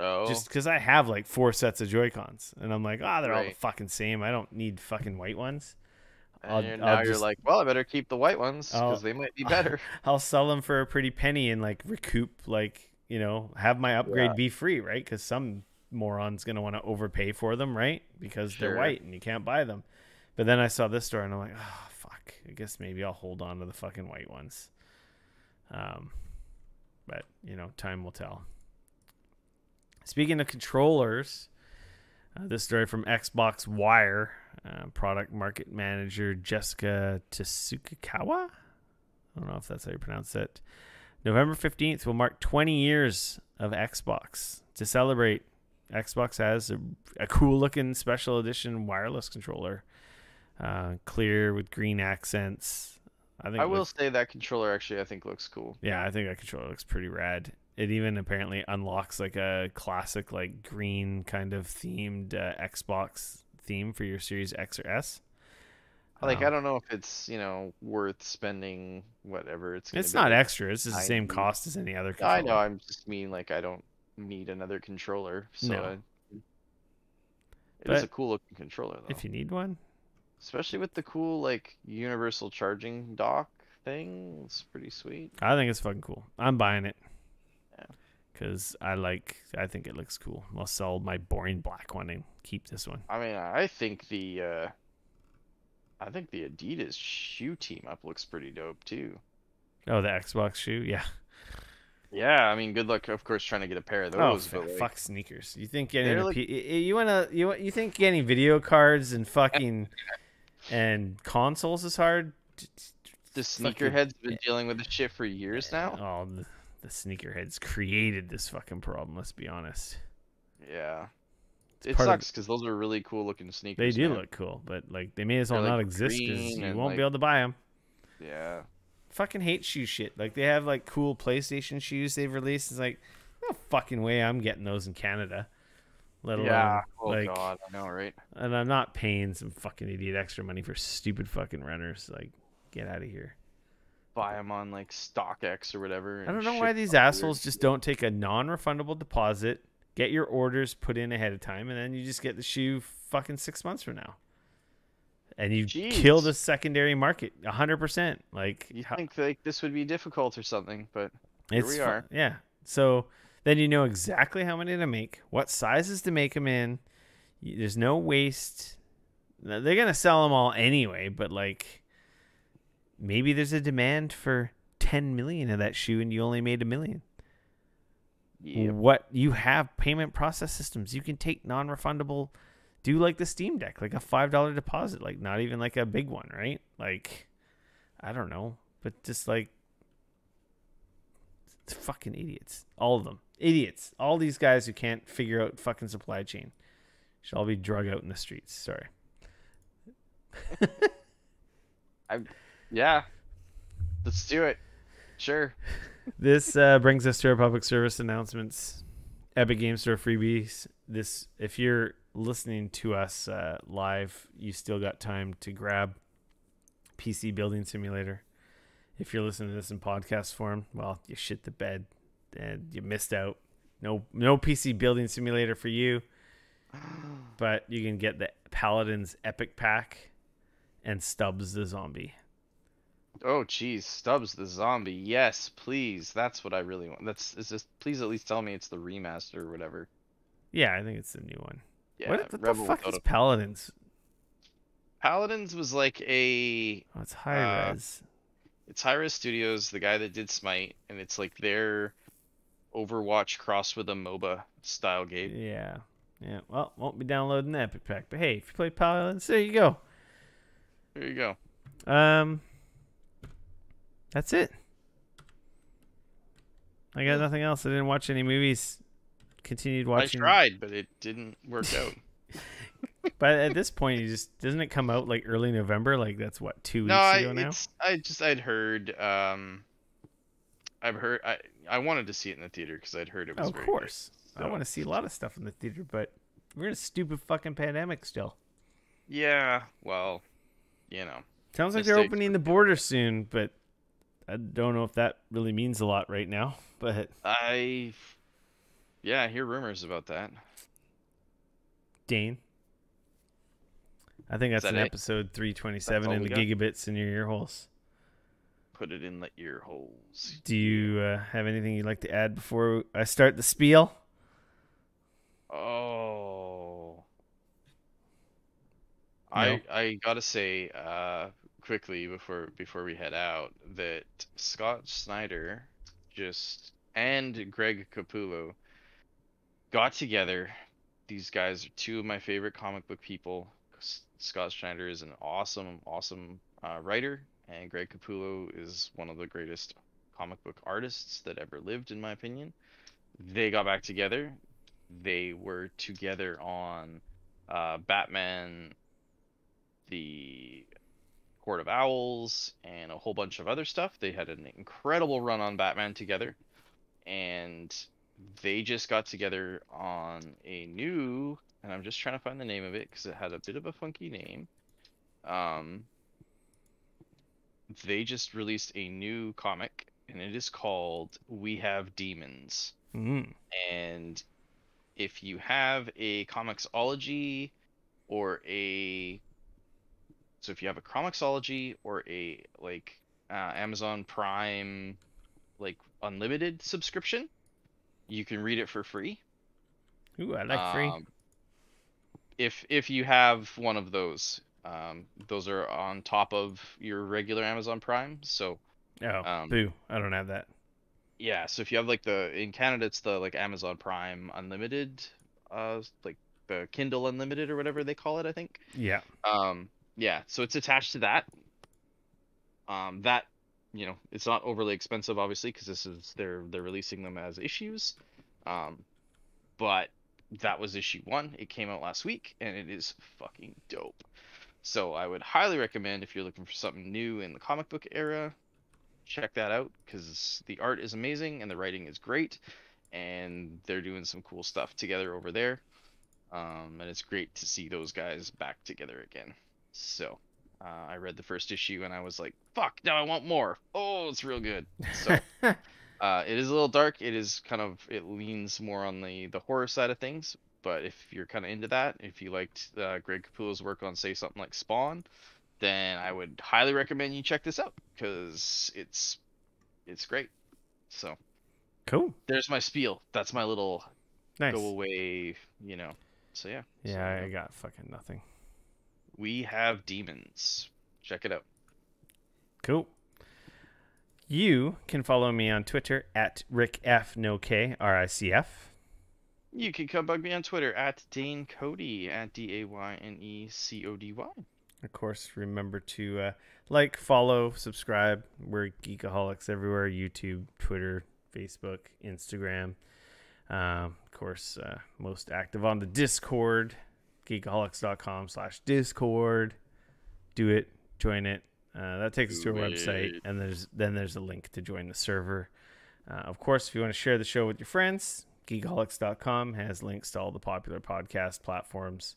Oh. Just because I have like 4 sets of Joy-Cons, and I'm like, they're all the Right. fucking same. I don't need fucking white ones. And you're like, well, I better keep the white ones because they might be better. I'll sell them for a pretty penny and like recoup, have my upgrade be free, right? Because some moron's gonna want to overpay for them, right? Because they're white and you can't buy them. But then I saw this store and I'm like, oh fuck, I guess maybe I'll hold on to the fucking white ones. But time will tell. Speaking of controllers, this story from Xbox Wire, product market manager Jessica Tsukawa. I don't know if that's how you pronounce it. November 15th will mark 20 years of Xbox. To celebrate, Xbox has a cool-looking special edition wireless controller. Clear with green accents. I will say that controller actually I think looks cool. Yeah, I think that controller looks pretty rad. It even apparently unlocks like a classic like green kind of themed Xbox theme for your Series X or S. I don't know if it's, worth spending whatever it's going to be. It's not extra. It's just the same cost as any other controller. I know. I'm just mean like I don't need another controller. So it is a cool looking controller though. If you need one. Especially with the cool like universal charging dock thing. It's pretty sweet. I think it's fucking cool. I'm buying it. Yeah. Because I think it looks cool. I'll sell my boring black one and keep this one. I mean, I think the Adidas shoe team up looks pretty dope too. Oh, the Xbox shoe, yeah. Yeah, I mean, good luck, of course, trying to get a pair of those. Oh, fuck sneakers! You think getting you think getting video cards and fucking and consoles is hard? The sneakerheads have been dealing with this shit for years now. Oh, the sneakerheads created this fucking problem. Let's be honest. Yeah. It sucks because those are really cool looking sneakers. They do look cool, but like they may as well not exist because you won't be able to buy them. Yeah. fucking hate shoe shit. Like they have like cool PlayStation shoes they've released. It's like no fucking way I'm getting those in Canada. Let Yeah. alone Oh like, God, I know, right? and I'm not paying some fucking idiot extra money for stupid fucking runners. Like, get out of here. Buy them on like StockX or whatever I and don't know ship why these them over there. assholes just don't take a non-refundable deposit, get your orders put in ahead of time, and then you just get the shoe fucking 6 months from now. And you kill the Jeez. secondary market 100%. Like, You think like this would be difficult or something, but here it's we are. yeah. So then you know exactly how many to make, what sizes to make them in. There's no waste. They're gonna sell them all anyway, but like maybe there's a demand for 10 million of that shoe and you only made 1 million. Yep. What you have payment process systems. You can take non-refundable, do like the Steam Deck, like a $5 deposit, like not even like a big one, right? Like I don't know, but just like fucking idiots. All of them. Idiots. All these guys who can't figure out fucking supply chain should all be drug out in the streets. Sorry. I Yeah, let's do it. Sure. This brings us to our public service announcements. Epic Game Store freebies. This, if you're listening to us live, you still got time to grab PC Building Simulator. If you're listening to this in podcast form, well, you shit the bed and you missed out. No PC Building Simulator for you, but you can get the Paladin's Epic Pack and Stubbs the Zombie. Oh, geez, Stubbs the zombie. Yes, please. That's what I really want. Is just please at least tell me it's the remaster or whatever. Yeah, I think it's the new one. Yeah, What the Rebel fuck without is a Paladins? Paladins was like a Oh, it's high res. it's Hi-Res Studios, the guy that did Smite, and it's like their Overwatch crossed with a MOBA style game. Yeah. Yeah. Well, won't be downloading the Epic Pack. But hey, if you play Paladins, there you go. There you go. That's it. I got nothing else. I didn't watch any movies. Continued watching. I tried, but it didn't work out. But at this point, you just doesn't it come out like early November? Like that's what 2 weeks No, ago now. I'd heard I wanted to see it in the theater because I'd heard it was Of very course, good. I want to see a lot of stuff in the theater, but we're in a stupid fucking pandemic still. Yeah, well, you know. Sounds like they're opening the border soon, but I don't know if that really means a lot right now. But I hear rumors about that. Dane, I think that's Is an that it? episode 327 all in we the got? gigabits in your ear holes. Put it in the ear holes. Do you have anything you'd like to add before I start the spiel? Oh. No. I gotta say, quickly before we head out, that Scott Snyder and Greg Capullo got together. These guys are two of my favorite comic book people. Scott Snyder is an awesome writer, and Greg Capullo is one of the greatest comic book artists that ever lived, in my opinion. They got back together. They were together on Batman, the Court of Owls, and a whole bunch of other stuff. They had an incredible run on Batman together, and they just got together on a new, and I'm just trying to find the name of it because it had a bit of a funky name. They just released a new comic, and it is called We Have Demons. And if you have a Comixology or a so if you have a Comixology or a like Amazon Prime like unlimited subscription, you can read it for free. Ooh, I like free. If you have one of those are on top of your regular Amazon Prime. So boo, I don't have that. yeah, so if you have like in Canada it's the like Amazon Prime Unlimited, like the Kindle Unlimited or whatever they call it, I think. Yeah. Yeah, so it's attached to that. That it's not overly expensive, obviously, because they're releasing them as issues. But that was issue 1. It came out last week, and it is fucking dope. So I would highly recommend if you're looking for something new in the comic book era, check that out because the art is amazing and the writing is great, and they're doing some cool stuff together over there. And it's great to see those guys back together again. So, I read the first issue and I was like, "Fuck! Now I want more." Oh, it's real good. So, it is a little dark. It leans more on the horror side of things. But if you're kind of into that, if you liked Greg Capullo's work on, say, something like Spawn, then I would highly recommend you check this out because it's great. So Cool. there's my spiel. That's my little Nice. go away, you know. So yeah. Yeah, So, I got fucking nothing. We Have Demons. Check it out. Cool. You can follow me on Twitter at RickFNoK, RICF. You can come bug me on Twitter at Dane Cody at DAYNECODY. Of course, remember to like, follow, subscribe. We're Geekoholics everywhere: YouTube, Twitter, Facebook, Instagram. Of course, most active on the Discord, Geekoholics.com/Discord. Do it, join it. That takes us to our website, and there's a link to join the server. Of course, if you want to share the show with your friends, Geekoholics.com has links to all the popular podcast platforms.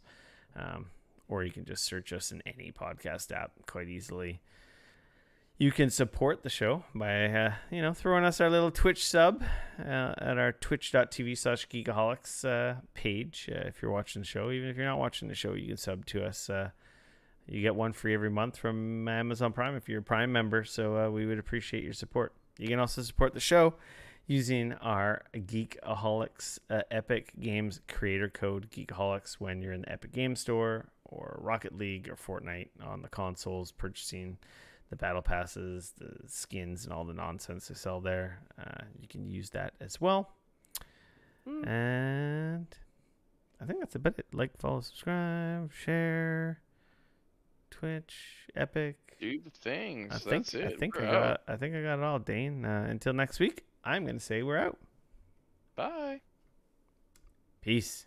Or you can just search us in any podcast app quite easily. You can support the show by, throwing us our little Twitch sub at our twitch.tv/Geekoholics page. If you're watching the show, even if you're not watching the show, you can sub to us. You get one free every month from Amazon Prime if you're a Prime member. So we would appreciate your support. You can also support the show using our Geekoholics Epic Games creator code, Geekoholics, when you're in the Epic Game Store or Rocket League or Fortnite on the consoles, purchasing the battle passes, the skins, and all the nonsense they sell there. You can use that as well. And I think that's about it. Like, follow, subscribe, share, Twitch, Epic. Do the things. That's it. I think I got it all, Dane. Until next week, I'm going to say we're out. Bye. Peace.